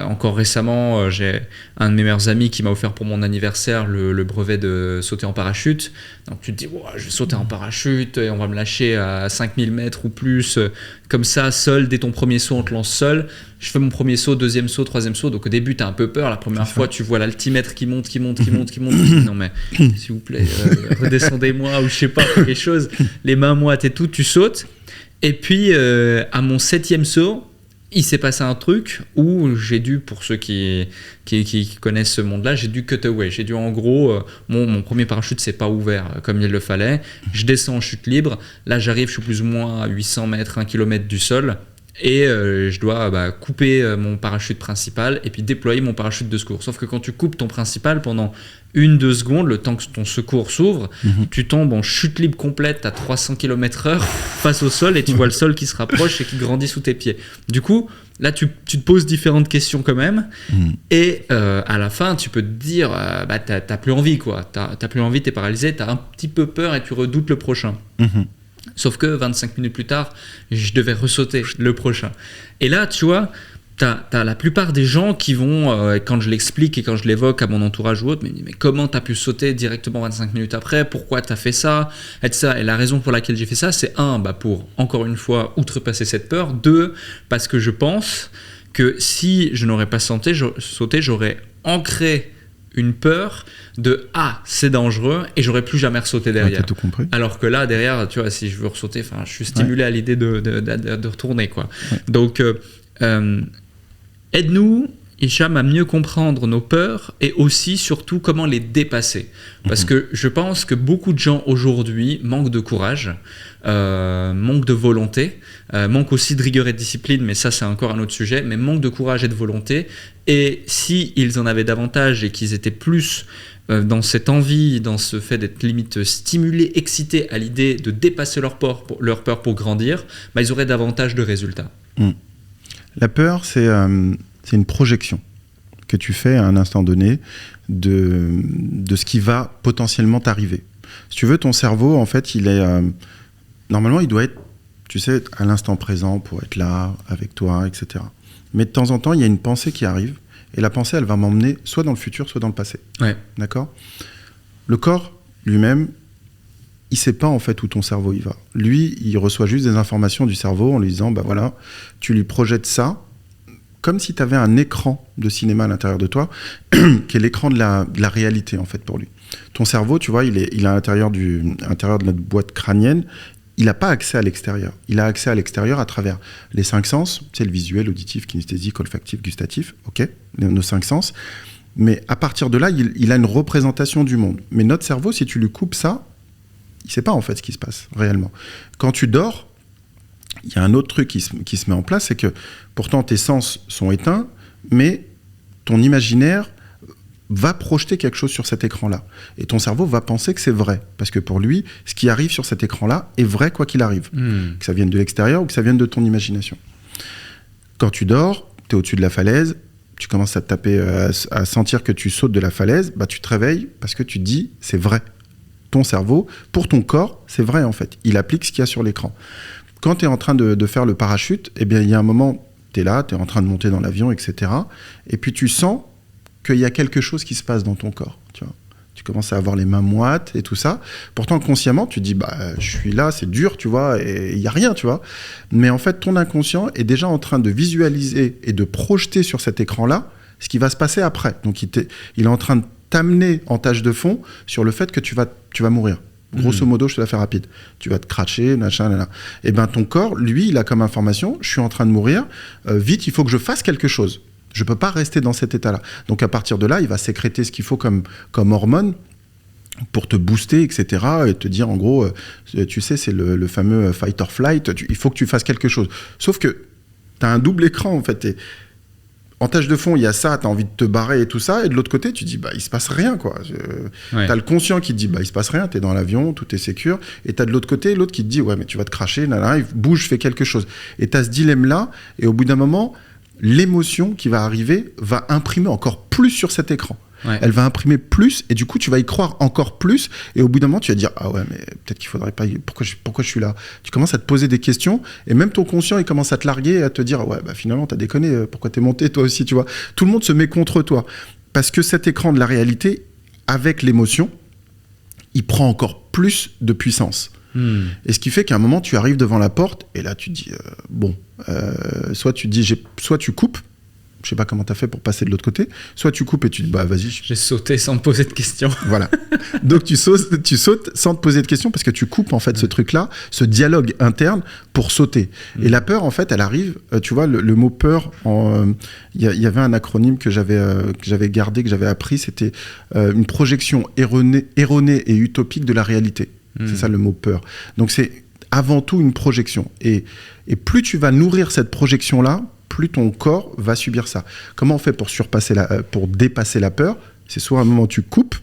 encore récemment, j'ai un de mes meilleurs amis qui m'a offert pour mon anniversaire le brevet de sauter en parachute. Donc, tu te dis, je vais sauter en parachute et on va me lâcher à 5000 mètres ou plus. Comme ça, seul, dès ton premier saut, on te lance seul. Je fais mon premier saut, deuxième saut, troisième saut. Donc, au début, tu as un peu peur. La première fois, tu vois l'altimètre qui monte. Non, mais s'il vous plaît, redescendez-moi ou je sais pas, quelque chose. Les mains moites et tout, tu sautes. Et puis, à mon 7e saut, il s'est passé un truc où j'ai dû, pour ceux qui connaissent ce monde-là, j'ai dû cut away. J'ai dû, en gros, mon premier parachute s'est pas ouvert comme il le fallait. Je descends en chute libre. Là, j'arrive, je suis plus ou moins à 800 mètres, 1 km du sol. Et je dois couper mon parachute principal et puis déployer mon parachute de secours. Sauf que quand tu coupes ton principal pendant 1-2 secondes, le temps que ton secours s'ouvre, tu tombes en chute libre complète à 300 km/h face au sol et tu vois le sol qui se rapproche et qui grandit sous tes pieds. Du coup, là, tu te poses différentes questions quand même. Et à la fin, tu peux te dire, t'as plus envie, quoi. T'as plus envie, t'es paralysé, t'as un petit peu peur et tu redoutes le prochain. Sauf que 25 minutes plus tard, je devais ressauter le prochain. Et là, tu vois, t'as la plupart des gens qui vont, quand je l'explique et quand je l'évoque à mon entourage ou autre, me disent mais comment t'as pu sauter directement 25 minutes après? Pourquoi t'as fait ça? Et la raison pour laquelle j'ai fait ça, c'est pour, encore une fois, outrepasser cette peur. 2, parce que je pense que si je n'aurais pas sauté, j'aurais ancré une peur de c'est dangereux et j'aurais plus jamais ressauté derrière. T'as tout compris. Alors que là derrière, tu vois, si je veux ressauter, je suis stimulé à l'idée de retourner, quoi. Donc aide-nous, Hicham, à mieux comprendre nos peurs et aussi surtout comment les dépasser, parce que je pense que beaucoup de gens aujourd'hui manquent de courage, manquent de volonté, manquent aussi de rigueur et de discipline, mais ça c'est encore un autre sujet, mais manquent de courage et de volonté. Et s'ils en avaient davantage et qu'ils étaient plus dans cette envie, dans ce fait d'être limite stimulés, excités à l'idée de dépasser leur peur pour grandir, ils auraient davantage de résultats. La peur, c'est une projection que tu fais à un instant donné de ce qui va potentiellement t'arriver. Si tu veux, ton cerveau, en fait, il est normalement, il doit être, tu sais, à l'instant présent pour être là, avec toi, etc. Mais de temps en temps, il y a une pensée qui arrive, et la pensée, elle va m'emmener soit dans le futur, soit dans le passé. Ouais. D'accord ? Le corps, lui-même, il ne sait pas en fait où ton cerveau il va. Lui, il reçoit juste des informations du cerveau en lui disant, voilà, tu lui projettes ça, comme si tu avais un écran de cinéma à l'intérieur de toi, qui est l'écran de la réalité, en fait, pour lui. Ton cerveau, tu vois, il est à l'intérieur de notre boîte crânienne. Il n'a pas accès à l'extérieur. Il a accès à l'extérieur à travers les 5 sens, tu sais, le visuel, auditif, kinesthésique, olfactif, gustatif, ok, nos 5 sens. Mais à partir de là, il a une représentation du monde. Mais notre cerveau, si tu lui coupes ça, il ne sait pas en fait ce qui se passe réellement. Quand tu dors, il y a un autre truc qui se met en place, c'est que pourtant tes sens sont éteints, mais ton imaginaire va projeter quelque chose sur cet écran-là. Et ton cerveau va penser que c'est vrai. Parce que pour lui, ce qui arrive sur cet écran-là est vrai quoi qu'il arrive. Que ça vienne de l'extérieur ou que ça vienne de ton imagination. Quand tu dors, tu es au-dessus de la falaise, tu commences à te taper, à sentir que tu sautes de la falaise, tu te réveilles parce que tu te dis c'est vrai. Ton cerveau, pour ton corps, c'est vrai en fait. Il applique ce qu'il y a sur l'écran. Quand tu es en train de faire le parachute, il y a un moment, tu es là, tu es en train de monter dans l'avion, etc. Et puis tu sens qu'il y a quelque chose qui se passe dans ton corps, tu vois. Tu commences à avoir les mains moites et tout ça. Pourtant, consciemment, tu dis, je suis là, c'est dur, tu vois, et il n'y a rien, tu vois. Mais en fait, ton inconscient est déjà en train de visualiser et de projeter sur cet écran-là ce qui va se passer après. Donc, il est en train de t'amener en tâche de fond sur le fait que tu vas mourir. Grosso modo, je te la fais rapide. Tu vas te cracher, machin, là. Et ton corps, lui, il a comme information, je suis en train de mourir, vite, il faut que je fasse quelque chose. Je peux pas rester dans cet état-là. Donc à partir de là, il va sécréter ce qu'il faut comme hormone pour te booster, etc. Et te dire, en gros, tu sais, c'est le fameux fight or flight, il faut que tu fasses quelque chose. Sauf que tu as un double écran, en fait. En tâche de fond, il y a ça, tu as envie de te barrer et tout ça, et de l'autre côté, tu dis, il se passe rien, quoi. Tu as le conscient qui te dit, il se passe rien, tu es dans l'avion, tout est sécure, et tu as de l'autre côté l'autre qui te dit, ouais, mais tu vas te cracher, bouge, fais quelque chose. Et tu as ce dilemme-là, et au bout d'un moment, l'émotion qui va arriver va imprimer encore plus sur cet écran. Ouais. Elle va imprimer plus, et du coup, tu vas y croire encore plus, et au bout d'un moment, tu vas dire, ah ouais, mais peut-être qu'il faudrait pas, pourquoi je suis là? Tu commences à te poser des questions, et même ton conscient, il commence à te larguer, et à te dire, ouais, finalement, t'as déconné, pourquoi t'es monté, toi aussi, tu vois? Tout le monde se met contre toi, parce que cet écran de la réalité, avec l'émotion, il prend encore plus de puissance. Et ce qui fait qu'à un moment, tu arrives devant la porte, et là, tu te dis, soit tu coupes, je sais pas comment t'as fait pour passer de l'autre côté, soit tu coupes et tu dis vas-y. J'ai sauté sans me poser de questions. Voilà. Donc tu sautes sans te poser de questions parce que tu coupes en fait ce truc-là, ce dialogue interne pour sauter. Et la peur en fait, elle arrive, tu vois, le mot peur, il y avait un acronyme que j'avais gardé, que j'avais appris, c'était une projection erronée et utopique de la réalité. C'est ça le mot peur. Donc c'est avant tout une projection. Et plus tu vas nourrir cette projection-là, plus ton corps va subir ça. Comment on fait pour dépasser la peur? C'est soit à un moment tu coupes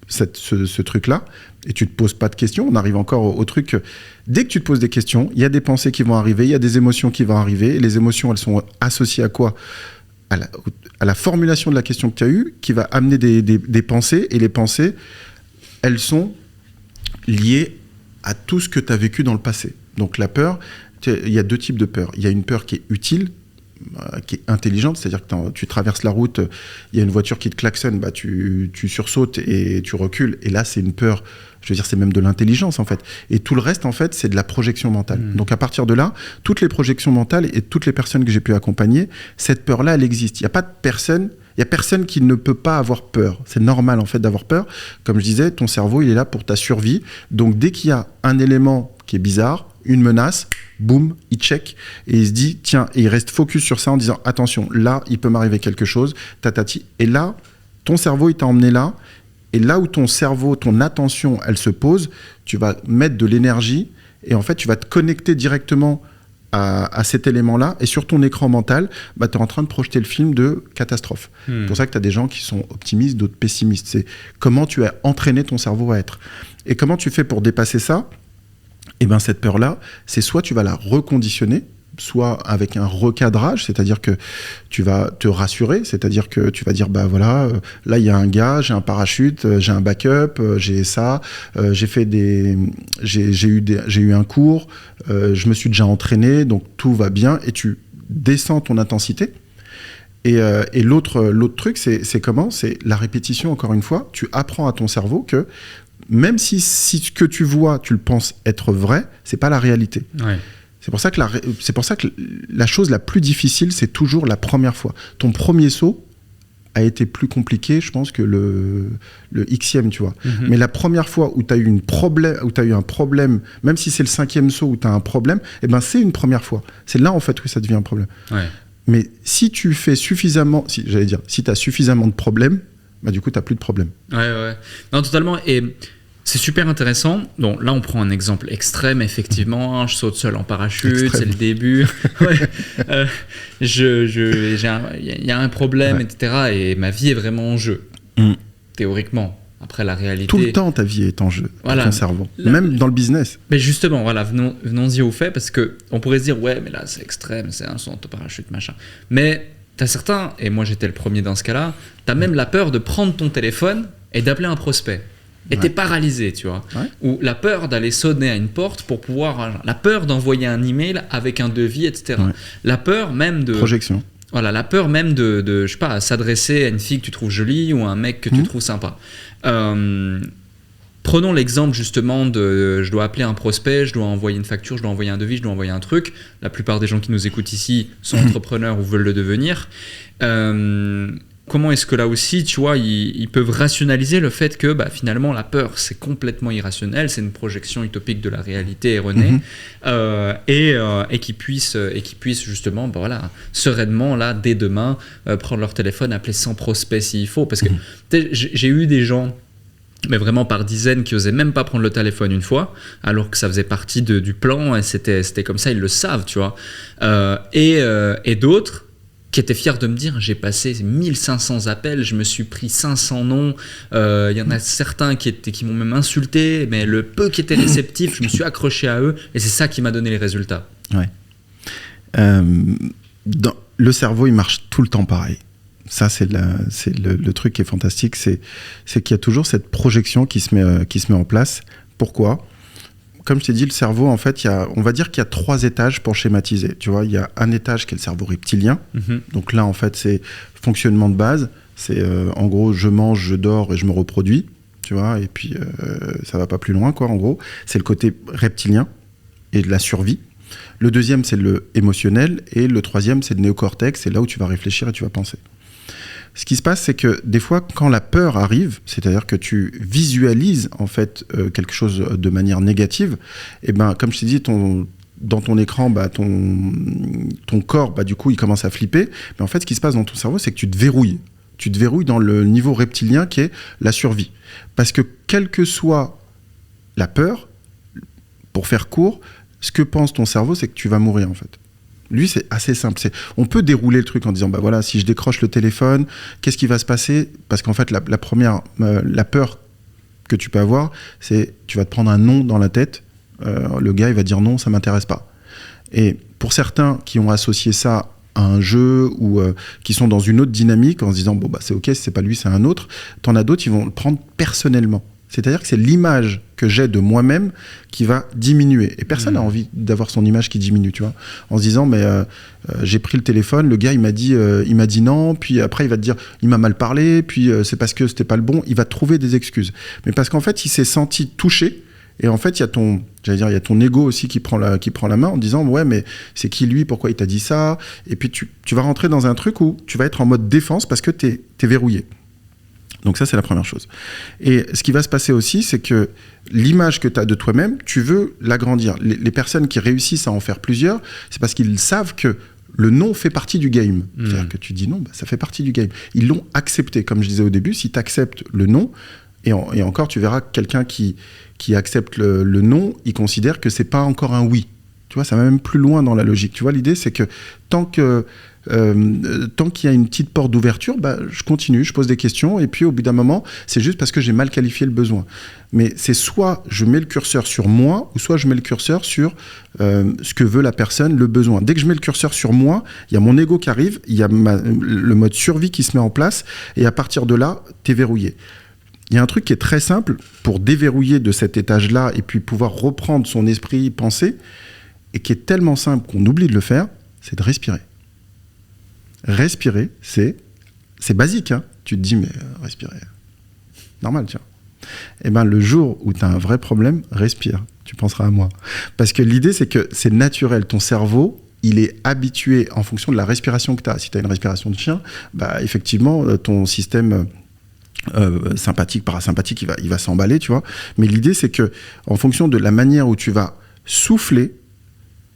ce truc-là et tu te poses pas de questions. On arrive encore au truc que dès que tu te poses des questions, il y a des pensées qui vont arriver, il y a des émotions qui vont arriver. Et les émotions, elles sont associées à quoi? À la formulation de la question que tu as eue, qui va amener des pensées. Et les pensées, elles sont liées à tout ce que tu as vécu dans le passé. Donc la peur, il y a deux types de peur. Il y a une peur qui est utile, qui est intelligente, c'est-à-dire que tu traverses la route, il y a une voiture qui te klaxonne, tu sursautes et tu recules, et là c'est une peur, je veux dire c'est même de l'intelligence en fait, et tout le reste en fait c'est de la projection mentale. Donc à partir de là, toutes les projections mentales et toutes les personnes que j'ai pu accompagner, cette peur-là elle existe, il n'y a pas de personne, il n'y a personne qui ne peut pas avoir peur, c'est normal en fait d'avoir peur, comme je disais, ton cerveau il est là pour ta survie, donc dès qu'il y a un élément qui est bizarre, une menace, boum, il check et il se dit tiens, et il reste focus sur ça en disant attention, là il peut m'arriver quelque chose, tatati, et là ton cerveau il t'a emmené là, et là où ton cerveau, ton attention elle se pose, tu vas mettre de l'énergie et en fait tu vas te connecter directement à cet élément-là, et sur ton écran mental, tu es en train de projeter le film de catastrophe. C'est pour ça que tu as des gens qui sont optimistes, d'autres pessimistes. C'est comment tu as entraîné ton cerveau à être. Et comment tu fais pour dépasser ça? Et bien cette peur-là, c'est soit tu vas la reconditionner, soit avec un recadrage, c'est-à-dire que tu vas te rassurer, c'est-à-dire que tu vas dire là il y a un gars, j'ai un parachute, j'ai un backup, j'ai ça, j'ai eu un cours, je me suis déjà entraîné, donc tout va bien, et tu descends ton intensité. Et l'autre truc, c'est comment? C'est la répétition, encore une fois. Tu apprends à ton cerveau que même si ce que tu vois, tu le penses être vrai, c'est pas la réalité. Ouais. C'est pour ça que la chose la plus difficile, c'est toujours la première fois. Ton premier saut a été plus compliqué, je pense, que le Xème, tu vois. Mm-hmm. Mais la première fois où tu as eu un problème, même si c'est le 5e saut où tu as un problème, c'est une première fois. C'est là, en fait, où ça devient un problème. Ouais. Mais si tu fais suffisamment, si tu as suffisamment de problèmes, du coup, tu n'as plus de problème. Ouais. Non, totalement. Et c'est super intéressant. Donc là, on prend un exemple extrême, effectivement. Je saute seul en parachute, c'est le début. Il y a un problème, etc. Et ma vie est vraiment en jeu, théoriquement. Après, la réalité... Tout le temps, ta vie est en jeu, pour ton cerveau. Même dans le business. Mais justement, venons-y au fait, parce qu'on pourrait se dire, ouais, mais là, c'est extrême, c'est un saut en parachute, machin. Mais t'as certains, et moi j'étais le premier dans ce cas-là, t'as même la peur de prendre ton téléphone et d'appeler un prospect. Et t'es paralysé, tu vois. Ouais. Ou la peur d'aller sonner à une porte pour pouvoir... La peur d'envoyer un email avec un devis, etc. Ouais. La peur même de... Projection. Voilà, la peur même de je sais pas, s'adresser à une fille que tu trouves jolie ou à un mec que tu trouves sympa. Prenons l'exemple justement de je dois appeler un prospect, je dois envoyer une facture, je dois envoyer un devis, je dois envoyer un truc. La plupart des gens qui nous écoutent ici sont entrepreneurs ou veulent le devenir. comment est-ce que là aussi, tu vois, ils peuvent rationaliser le fait que finalement la peur c'est complètement irrationnel, c'est une projection utopique de la réalité erronée, et qu'ils puissent justement sereinement là dès demain prendre leur téléphone, appeler 100 prospects s'il faut, parce que j'ai eu des gens, mais vraiment par dizaines, qui osaient même pas prendre le téléphone une fois, alors que ça faisait partie du plan, et c'était comme ça, ils le savent, tu vois. Et d'autres qui étaient fiers de me dire, j'ai passé 1500 appels, je me suis pris 500 noms, il y en a certains qui m'ont même insulté, mais le peu qui étaient réceptifs, je me suis accroché à eux, et c'est ça qui m'a donné les résultats. Ouais. Le cerveau, il marche tout le temps pareil. Ça, c'est le truc qui est fantastique, c'est qu'il y a toujours cette projection qui se met en place. Pourquoi ? Comme je t'ai dit, le cerveau, en fait, on va dire qu'il y a 3 étages pour schématiser. Tu vois, il y a un étage qui est le cerveau reptilien. Donc là, en fait, c'est fonctionnement de base. C'est en gros, je mange, je dors et je me reproduis. Tu vois, et puis ça va pas plus loin, quoi, en gros. C'est le côté reptilien et de la survie. Le deuxième, c'est le émotionnel. Et le troisième, c'est le néocortex. C'est là où tu vas réfléchir et tu vas penser. Ce qui se passe, c'est que des fois, quand la peur arrive, c'est-à-dire que tu visualises en fait quelque chose de manière négative, et comme je t'ai dit, dans ton écran, ton corps, du coup, il commence à flipper. Mais en fait, ce qui se passe dans ton cerveau, c'est que tu te verrouilles. Tu te verrouilles dans le niveau reptilien qui est la survie. Parce que quelle que soit la peur, pour faire court, ce que pense ton cerveau, c'est que tu vas mourir en fait. Lui, c'est assez simple. On peut dérouler le truc en disant, voilà, si je décroche le téléphone, qu'est-ce qui va se passer ? Parce qu'en fait, la peur que tu peux avoir, c'est tu vas te prendre un non dans la tête. Le gars, il va dire non, ça m'intéresse pas. Et pour certains qui ont associé ça à un jeu ou qui sont dans une autre dynamique en se disant, c'est ok, si c'est pas lui, c'est un autre. T'en as d'autres, ils vont le prendre personnellement. C'est-à-dire que c'est l'image que j'ai de moi-même qui va diminuer. Et personne n'a envie d'avoir son image qui diminue, tu vois. En se disant, j'ai pris le téléphone, le gars, il m'a dit non, puis après, il va te dire, il m'a mal parlé, puis c'est parce que c'était pas le bon. Il va trouver des excuses. Mais parce qu'en fait, il s'est senti touché. Et en fait, il y a ton ego aussi qui prend la main en disant, ouais, mais c'est qui lui, pourquoi il t'a dit ça ? Et puis, tu vas rentrer dans un truc où tu vas être en mode défense parce que t'es verrouillé. Donc ça, c'est la première chose. Et ce qui va se passer aussi, c'est que l'image que tu as de toi-même, tu veux l'agrandir. Les personnes qui réussissent à en faire plusieurs, c'est parce qu'ils savent que le non fait partie du game. C'est-à-dire que tu dis non, ça fait partie du game. Ils l'ont accepté. Comme je disais au début, si tu acceptes le non, et encore, tu verras quelqu'un qui accepte le non, il considère que c'est pas encore un oui. Tu vois, ça va même plus loin dans la logique. Tu vois, l'idée, c'est que tant qu'il y a une petite porte d'ouverture, je continue, je pose des questions, et puis au bout d'un moment, c'est juste parce que j'ai mal qualifié le besoin. Mais c'est soit je mets le curseur sur moi, ou soit je mets le curseur sur ce que veut la personne, le besoin. Dès que je mets le curseur sur moi, il y a mon ego qui arrive, il y a le mode survie qui se met en place, et à partir de là, t'es verrouillé. Il y a un truc qui est très simple pour déverrouiller de cet étage-là, et puis pouvoir reprendre son esprit, penser, et qui est tellement simple qu'on oublie de le faire, c'est de respirer. Respirer, c'est basique, hein. Tu te dis, mais respirer, normal, tu vois. Eh bien, le jour où tu as un vrai problème, respire. Tu penseras à moi. Parce que l'idée, c'est que c'est naturel. Ton cerveau, il est habitué en fonction de la respiration que tu as. Si tu as une respiration de chien, effectivement, ton système sympathique, parasympathique, il va s'emballer, tu vois. Mais l'idée, c'est que en fonction de la manière où tu vas souffler,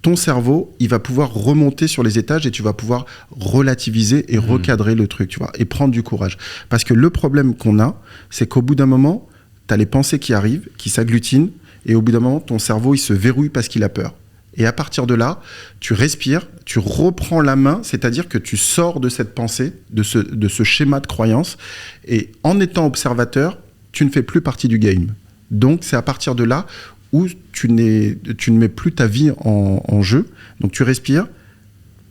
ton cerveau, il va pouvoir remonter sur les étages et tu vas pouvoir relativiser et recadrer le truc, tu vois, et prendre du courage. Parce que le problème qu'on a, c'est qu'au bout d'un moment, tu as les pensées qui arrivent, qui s'agglutinent, et au bout d'un moment, ton cerveau, il se verrouille parce qu'il a peur. Et à partir de là, tu respires, tu reprends la main, c'est-à-dire que tu sors de cette pensée, de ce schéma de croyance, et en étant observateur, tu ne fais plus partie du game. Donc, c'est à partir de là où tu ne mets plus ta vie en jeu. Donc tu respires,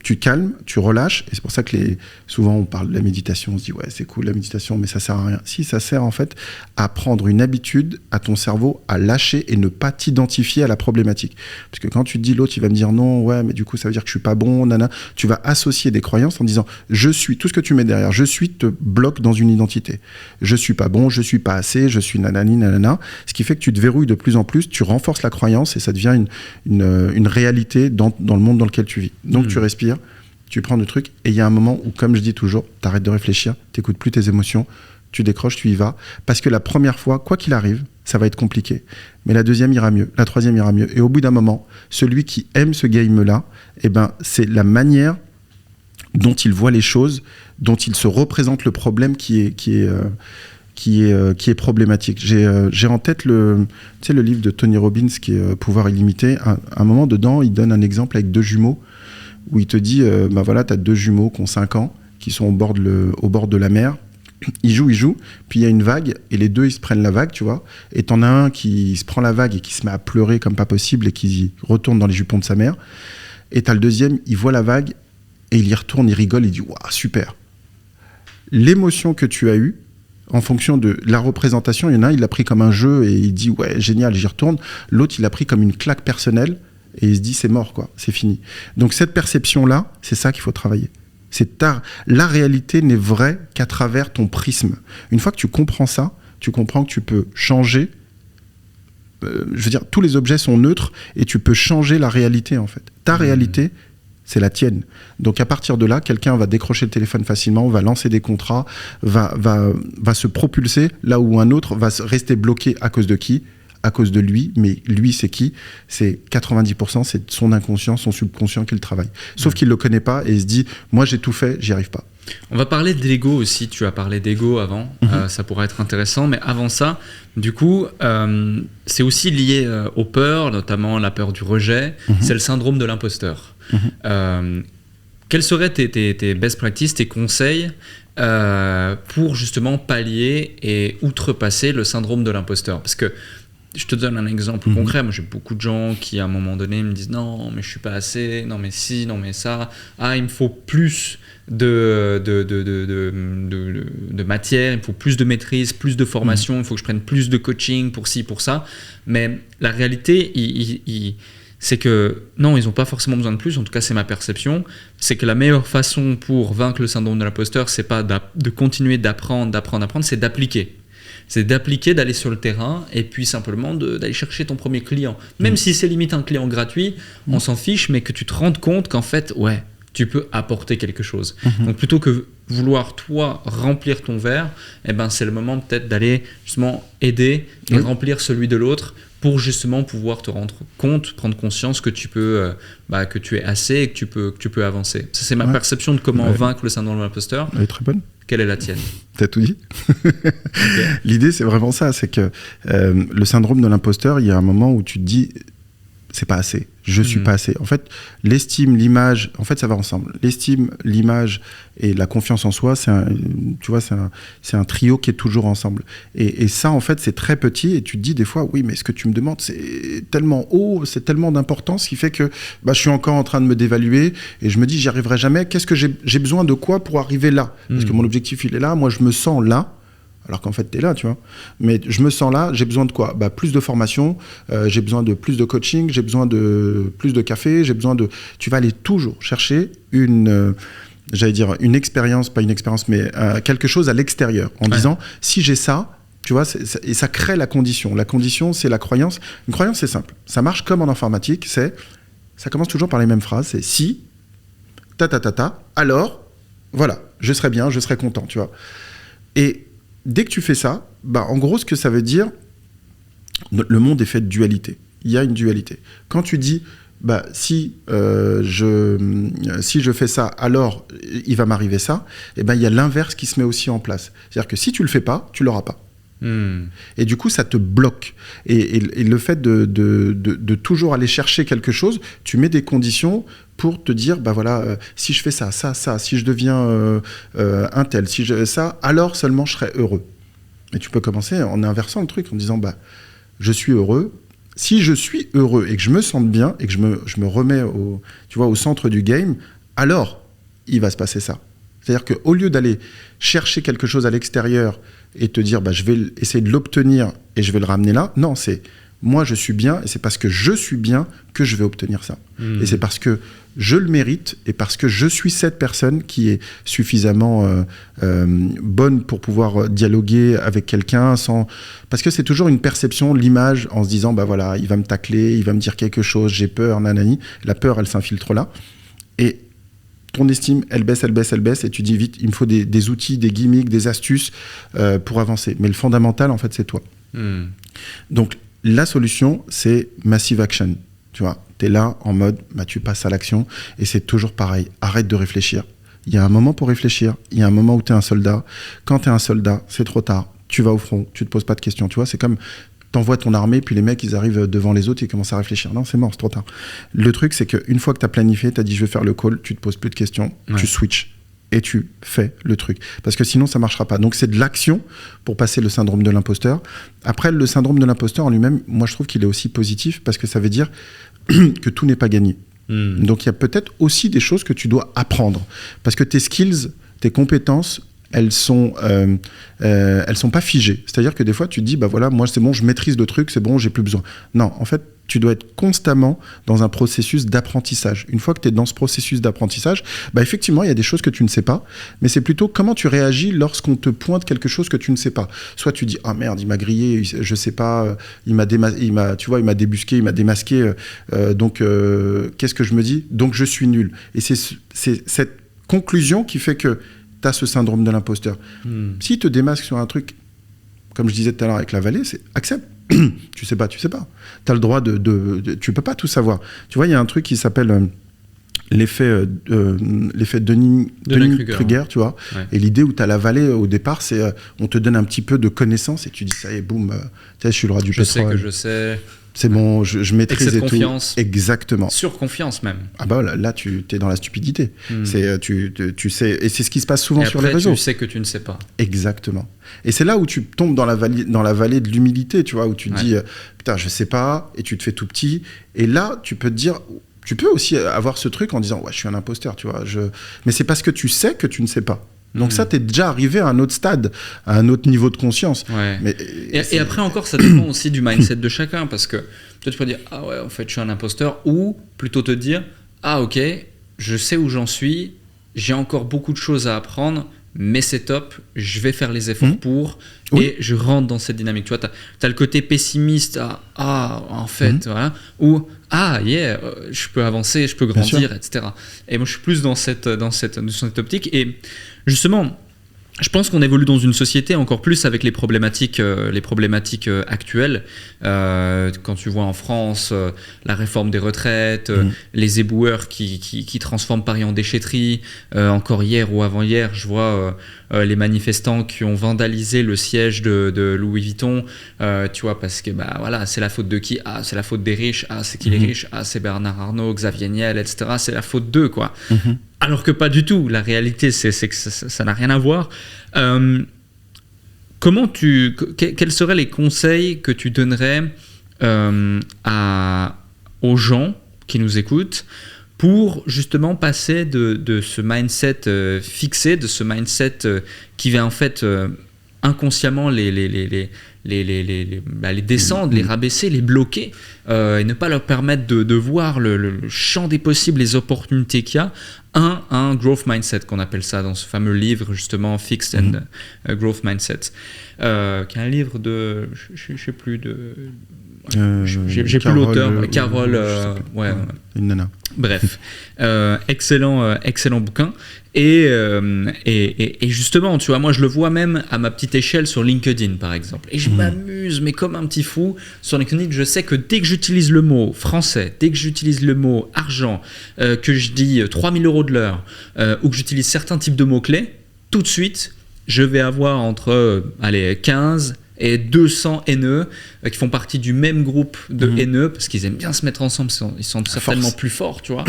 tu calmes, tu relâches. Et c'est pour ça que souvent on parle de la méditation, on se dit ouais c'est cool la méditation, mais ça sert à rien. Si, ça sert en fait à prendre une habitude à ton cerveau, à lâcher et ne pas t'identifier à la problématique. Parce que quand tu te dis l'autre il va me dire non, ouais mais du coup ça veut dire que je suis pas bon, nana, tu vas associer des croyances en disant je suis, tout ce que tu mets derrière, je suis te bloque dans une identité. Je suis pas bon, je suis pas assez, je suis nanani, nanana. Ce qui fait que tu te verrouilles de plus en plus, tu renforces la croyance et ça devient une réalité dans le monde dans lequel tu vis. Donc tu respires, tu prends le truc, et il y a un moment où, comme je dis toujours, t'arrêtes de réfléchir, t'écoutes plus tes émotions, tu décroches, tu y vas, parce que la première fois, quoi qu'il arrive, ça va être compliqué. Mais la deuxième ira mieux, la troisième ira mieux. Et au bout d'un moment, celui qui aime ce game-là, eh ben, c'est la manière dont il voit les choses, dont il se représente le problème qui est problématique. J'ai en tête le livre de Tony Robbins qui est Pouvoir illimité. À un moment dedans, il donne un exemple avec 2 jumeaux où il te dit, bah voilà, tu as 2 jumeaux qui ont 5 ans, qui sont au bord de la mer. Ils jouent, puis il y a une vague, et les 2, ils se prennent la vague, tu vois. Et t'en as un qui se prend la vague et qui se met à pleurer comme pas possible et qui retourne dans les jupons de sa mère. Et t'as le deuxième, il voit la vague et il y retourne, il rigole, il dit « Waouh, super !» L'émotion que tu as eue, en fonction de la représentation, il y en a un, il l'a pris comme un jeu et il dit « Ouais, génial, j'y retourne ». L'autre, il l'a pris comme une claque personnelle et il se dit « C'est mort, quoi, c'est fini ». Donc cette perception-là, c'est ça qu'il faut travailler. La réalité n'est vraie qu'à travers ton prisme. Une fois que tu comprends ça, tu comprends que tu peux changer. Je veux dire, tous les objets sont neutres et tu peux changer la réalité, en fait. Ta réalité, c'est la tienne. Donc à partir de là, quelqu'un va décrocher le téléphone facilement, va lancer des contrats, va se propulser là où un autre va rester bloqué à cause de qui ? À cause de lui, mais lui c'est qui ? C'est 90%, c'est son inconscient, son subconscient qui le travaille. Sauf qu'il ne le connaît pas et il se dit « moi j'ai tout fait, j'y arrive pas ». On va parler de l'ego aussi, tu as parlé d'ego avant, ça pourrait être intéressant, mais avant ça, du coup, c'est aussi lié aux peurs, notamment la peur du rejet, c'est le syndrome de l'imposteur. Quels seraient tes best practices, tes conseils pour justement pallier et outrepasser le syndrome de l'imposteur ? Parce que je te donne un exemple concret. Moi, j'ai beaucoup de gens qui, à un moment donné, me disent « Non, mais je suis pas assez. Non, mais si. Non, mais ça. Ah, il me faut plus de matière. Il me faut plus de maîtrise, plus de formation. Il faut que je prenne plus de coaching pour ci, pour ça. » Mais la réalité, c'est que non, ils n'ont pas forcément besoin de plus. En tout cas, c'est ma perception. C'est que la meilleure façon pour vaincre le syndrome de l'imposteur, c'est pas de continuer d'apprendre, c'est d'appliquer. C'est d'appliquer, d'aller sur le terrain et puis simplement d'aller chercher ton premier client. Même si c'est limite un client gratuit, on s'en fiche, mais que tu te rendes compte qu'en fait, ouais, tu peux apporter quelque chose. Donc plutôt que vouloir, toi, remplir ton verre, eh ben, c'est le moment peut-être d'aller justement aider et remplir celui de l'autre pour justement pouvoir te rendre compte, prendre conscience que tu peux, que tu es assez et que tu peux avancer. Ça, c'est ma perception de comment vaincre le syndrome de l'imposteur. Elle est très bonne. Quelle est la tienne ? T'as tout dit. Okay. L'idée, c'est vraiment ça, c'est que le syndrome de l'imposteur, il y a un moment où tu te dis, c'est pas assez, je suis pas assez. En fait, l'estime, l'image, en fait, ça va ensemble. L'estime, l'image et la confiance en soi, c'est un trio qui est toujours ensemble. Et ça, en fait, c'est très petit et tu te dis des fois, oui, mais ce que tu me demandes, c'est tellement haut, c'est tellement d'importance, ce qui fait que je suis encore en train de me dévaluer et je me dis, j'y arriverai jamais. Qu'est-ce que j'ai besoin de quoi pour arriver là ? Parce que mon objectif, il est là, moi, je me sens là. Alors qu'en fait, tu es là, tu vois. Mais je me sens là, j'ai besoin de quoi ? Plus de formation, j'ai besoin de plus de coaching, j'ai besoin de plus de café, j'ai besoin de... Tu vas aller toujours chercher une expérience, pas une expérience, mais quelque chose à l'extérieur, en disant, si j'ai ça, tu vois, et ça crée la condition. La condition, c'est la croyance. Une croyance, c'est simple. Ça marche comme en informatique, ça commence toujours par les mêmes phrases, c'est si, alors, voilà, je serai bien, je serai content, tu vois. Et dès que tu fais ça, en gros, ce que ça veut dire, le monde est fait de dualité. Il y a une dualité. Quand tu dis, si je fais ça, alors il va m'arriver ça, il y a l'inverse qui se met aussi en place. C'est-à-dire que si tu le fais pas, tu l'auras pas. Et du coup, ça te bloque. Et le fait de toujours aller chercher quelque chose, tu mets des conditions pour te dire, si je fais ça, si je deviens un tel, ça, alors seulement je serai heureux. Et tu peux commencer en inversant le truc, en disant, je suis heureux. Si je suis heureux et que je me sens bien et que je me remets au centre du game, alors il va se passer ça. C'est-à-dire qu'au lieu d'aller chercher quelque chose à l'extérieur et te dire je vais essayer de l'obtenir et je vais le ramener là, non, c'est moi je suis bien et c'est parce que je suis bien que je vais obtenir ça. Et c'est parce que je le mérite et parce que je suis cette personne qui est suffisamment bonne pour pouvoir dialoguer avec quelqu'un parce que c'est toujours une perception, l'image en se disant il va me tacler, il va me dire quelque chose, j'ai peur, nanani. La peur, elle s'infiltre là. Et ton estime, elle baisse, et tu dis vite, il me faut des outils, des gimmicks, des astuces pour avancer. Mais le fondamental, en fait, c'est toi. Donc, la solution, c'est massive action. Tu vois, tu es là en mode, tu passes à l'action, et c'est toujours pareil. Arrête de réfléchir. Il y a un moment pour réfléchir, il y a un moment où tu es un soldat. Quand tu es un soldat, c'est trop tard. Tu vas au front, tu te poses pas de questions. Tu vois, c'est comme... T'envoies ton armée, puis les mecs, ils arrivent devant les autres, ils commencent à réfléchir. Non, c'est mort, c'est trop tard. Le truc, c'est qu'une fois que t'as planifié, t'as dit je vais faire le call, tu te poses plus de questions, tu switches et tu fais le truc. Parce que sinon, ça marchera pas. Donc, c'est de l'action pour passer le syndrome de l'imposteur. Après, le syndrome de l'imposteur en lui-même, moi, je trouve qu'il est aussi positif parce que ça veut dire que tout n'est pas gagné. Donc, il y a peut-être aussi des choses que tu dois apprendre. Parce que tes skills, tes compétences, elles sont pas figées. C'est-à-dire que des fois, tu te dis, bah voilà, moi, c'est bon, je maîtrise le truc, c'est bon, j'ai plus besoin. Non, en fait, tu dois être constamment dans un processus d'apprentissage. Une fois que tu es dans ce processus d'apprentissage, bah effectivement, il y a des choses que tu ne sais pas, mais c'est plutôt comment tu réagis lorsqu'on te pointe quelque chose que tu ne sais pas. Soit tu dis, ah merde, il m'a grillé, je sais pas, il m'a débusqué, il m'a démasqué, donc qu'est-ce que je me dis ? Donc je suis nul. Et c'est cette conclusion qui fait que tu as ce syndrome de l'imposteur. S'il te démasque sur un truc, comme je disais tout à l'heure avec la vallée, c'est accepte. Tu sais pas. Tu as le droit tu peux pas tout savoir. Tu vois, il y a un truc qui s'appelle l'effet Dunning-Kruger, tu vois. Ouais. Et l'idée où tu as la vallée au départ, c'est on te donne un petit peu de connaissances et tu dis ça y est, boum, je suis le roi du pétrole. Je sais que je sais. C'est bon, je maîtrise et tout. Confiance. Exactement. Surconfiance même. Ah bah là tu es dans la stupidité. C'est tu sais, et c'est ce qui se passe souvent sur les réseaux. Tu sais que tu ne sais pas. Exactement. Et c'est là où tu tombes dans la vallée de l'humilité, tu vois, où tu te dis putain je sais pas, et tu te fais tout petit. Et là tu peux te dire, tu peux aussi avoir ce truc en disant ouais je suis un imposteur, tu vois. Mais c'est parce que tu sais que tu ne sais pas. Donc ça, t'es déjà arrivé à un autre stade, à un autre niveau de conscience. Ouais. Mais, et après encore, ça dépend aussi du mindset de chacun, parce que toi tu peux dire ah ouais en fait je suis un imposteur, ou plutôt te dire ah ok je sais où j'en suis, j'ai encore beaucoup de choses à apprendre, mais c'est top, je vais faire les efforts pour, et je rentre dans cette dynamique. Tu vois, t'as le côté pessimiste, en fait, voilà, ou je peux avancer, je peux grandir, etc. Et moi, je suis plus dans cette optique. Et justement, je pense qu'on évolue dans une société encore plus avec les problématiques actuelles. Quand tu vois en France la réforme des retraites, les éboueurs qui transforment Paris en déchetterie. Encore hier ou avant-hier, je vois les manifestants qui ont vandalisé le siège de Louis Vuitton. Tu vois, parce que voilà, c'est la faute de qui ? Ah, c'est la faute des riches. Ah, c'est qui les riches ? Ah, c'est Bernard Arnault, Xavier Niel, etc. C'est la faute d'eux, quoi. Alors que pas du tout. La réalité, c'est que ça n'a rien à voir. Quels seraient les conseils que tu donnerais aux gens qui nous écoutent pour justement passer de ce mindset fixé, de ce mindset qui va en fait inconsciemment les descendre, les rabaisser, les bloquer, et ne pas leur permettre de voir le champ des possibles, les opportunités qu'il y a. Un growth mindset, qu'on appelle ça dans ce fameux livre justement Fixed and Growth Mindset, qui est un livre de je sais plus de j'ai plus l'auteur, Carole, une nana. Bref, excellent bouquin. Et justement, tu vois, moi je le vois même à ma petite échelle sur LinkedIn par exemple. Et je m'amuse, mais comme un petit fou sur LinkedIn. Je sais que dès que j'utilise le mot français, dès que j'utilise le mot argent, que je dis 3000 € de l'heure, ou que j'utilise certains types de mots-clés, tout de suite, je vais avoir entre 15 et 200 haineux qui font partie du même groupe de haineux, parce qu'ils aiment bien se mettre ensemble, ils sont certainement plus forts, tu vois,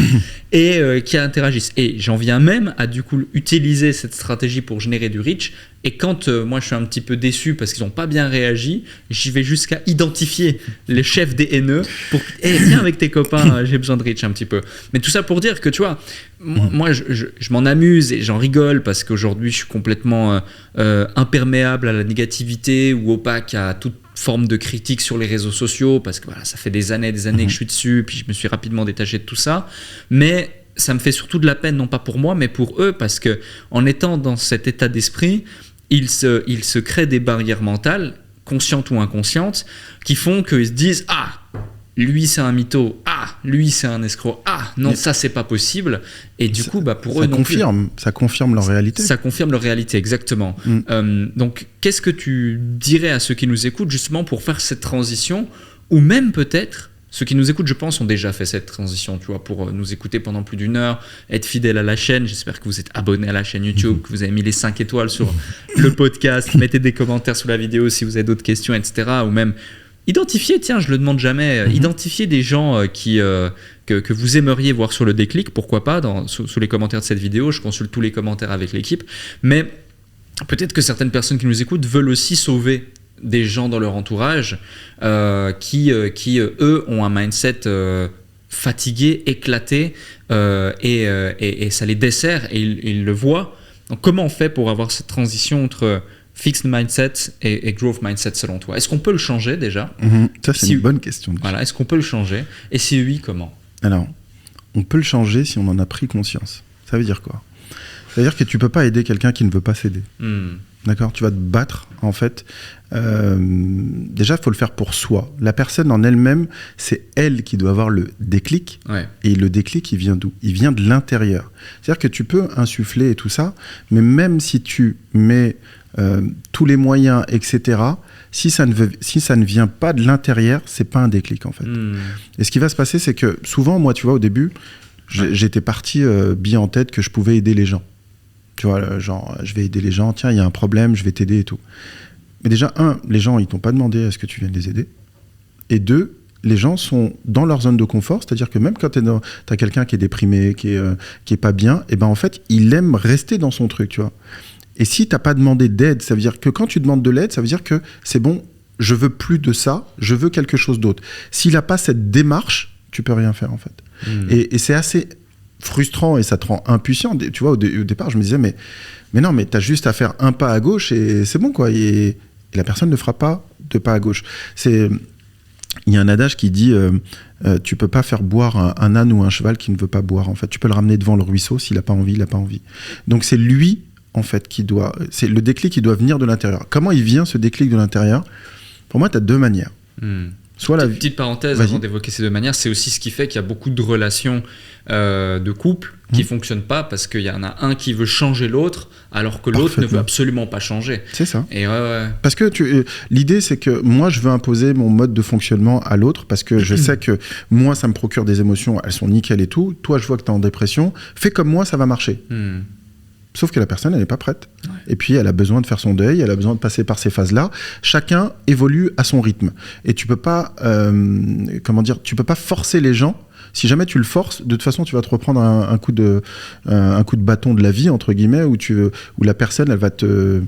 et qui interagissent. Et j'en viens même à du coup utiliser cette stratégie pour générer du reach. Et quand moi je suis un petit peu déçu parce qu'ils n'ont pas bien réagi, j'y vais jusqu'à identifier les chefs des haineux pour viens avec tes copains, j'ai besoin de reach un petit peu. Mais tout ça pour dire que tu vois, moi je m'en amuse et j'en rigole parce qu'aujourd'hui je suis complètement imperméable à la négativité ou opaque à toute forme de critique sur les réseaux sociaux, parce que voilà, ça fait des années que je suis dessus, puis je me suis rapidement détaché de tout ça. Mais ça me fait surtout de la peine, non pas pour moi, mais pour eux, parce que en étant dans cet état d'esprit, ils se créent des barrières mentales, conscientes ou inconscientes, qui font qu'ils se disent « Ah, lui c'est un mytho, ah, lui c'est un escroc, ah, non, ça c'est pas possible. Et du coup, pour eux non plus. Ça confirme leur réalité. Ça confirme leur réalité, exactement. Donc, qu'est-ce que tu dirais à ceux qui nous écoutent justement pour faire cette transition, ou même peut-être ceux qui nous écoutent, je pense, ont déjà fait cette transition, tu vois, pour nous écouter pendant plus d'1 heure, être fidèles à la chaîne. J'espère que vous êtes abonnés à la chaîne YouTube, que vous avez mis les 5 étoiles sur le podcast, mettez des commentaires sous la vidéo si vous avez d'autres questions, etc. Ou même identifier, tiens, je le demande jamais, identifier des gens que vous aimeriez voir sur le déclic, pourquoi pas, sous les commentaires de cette vidéo. Je consulte tous les commentaires avec l'équipe. Mais peut-être que certaines personnes qui nous écoutent veulent aussi sauver des gens dans leur entourage qui eux, ont un mindset fatigué, éclaté, et ça les dessert, et ils le voient. Donc, comment on fait pour avoir cette transition entre fixed mindset et growth mindset selon toi? Est-ce qu'on peut le changer déjà? Ça, c'est une bonne question. Voilà, est-ce qu'on peut le changer? Et si oui, comment? Alors, on peut le changer si on en a pris conscience. Ça veut dire quoi? Ça veut dire que tu peux pas aider quelqu'un qui ne veut pas s'aider. D'accord? Tu vas te battre, en fait. Déjà, il faut le faire pour soi. La personne en elle-même, c'est elle qui doit avoir le déclic. Ouais. Et le déclic, il vient d'où? Il vient de l'intérieur. C'est-à-dire que tu peux insuffler et tout ça, mais même si tu mets tous les moyens, etc., si ça ne vient pas de l'intérieur, c'est pas un déclic, en fait. Et ce qui va se passer, c'est que souvent, moi, tu vois, au début, j'étais parti bien en tête que je pouvais aider les gens. Tu vois, genre, je vais aider les gens, tiens, il y a un problème, je vais t'aider et tout. Mais déjà, les gens, ils t'ont pas demandé à ce que tu viennes les aider. Et 2, les gens sont dans leur zone de confort, c'est-à-dire que même quand t'as quelqu'un qui est déprimé, qui est pas bien, et ben en fait, il aime rester dans son truc, tu vois. Et si t'as pas demandé d'aide, ça veut dire que quand tu demandes de l'aide, ça veut dire que c'est bon, je veux plus de ça, je veux quelque chose d'autre. S'il a pas cette démarche, tu peux rien faire, en fait. Et c'est assez frustrant et ça te rend impuissant. Tu vois, au départ, je me disais, mais non, mais t'as juste à faire un pas à gauche et c'est bon, quoi. Et la personne ne fera pas de pas à gauche. Il y a un adage qui dit, tu peux pas faire boire un âne ou un cheval qui ne veut pas boire. En fait, tu peux le ramener devant le ruisseau, s'il a pas envie, il a pas envie. Donc c'est lui, en fait, c'est le déclic qui doit venir de l'intérieur. Comment il vient, ce déclic de l'intérieur? Pour moi, tu as 2 manières. Petite parenthèse avant d'évoquer ces 2 manières, c'est aussi ce qui fait qu'il y a beaucoup de relations de couple qui fonctionnent pas parce qu'il y en a un qui veut changer l'autre alors que l'autre ne veut absolument pas changer. C'est ça. Et ouais. Parce que l'idée, c'est que moi, je veux imposer mon mode de fonctionnement à l'autre parce que je sais que moi, ça me procure des émotions, elles sont nickel et tout. Toi, je vois que tu es en dépression. Fais comme moi, ça va marcher. Sauf que la personne, elle n'est pas prête. Ouais. Et puis, elle a besoin de faire son deuil, elle a besoin de passer par ces phases-là. Chacun évolue à son rythme. Et tu peux pas, tu peux pas forcer les gens. Si jamais tu le forces, de toute façon, tu vas te reprendre un coup de bâton de la vie, entre guillemets, où la personne, elle va te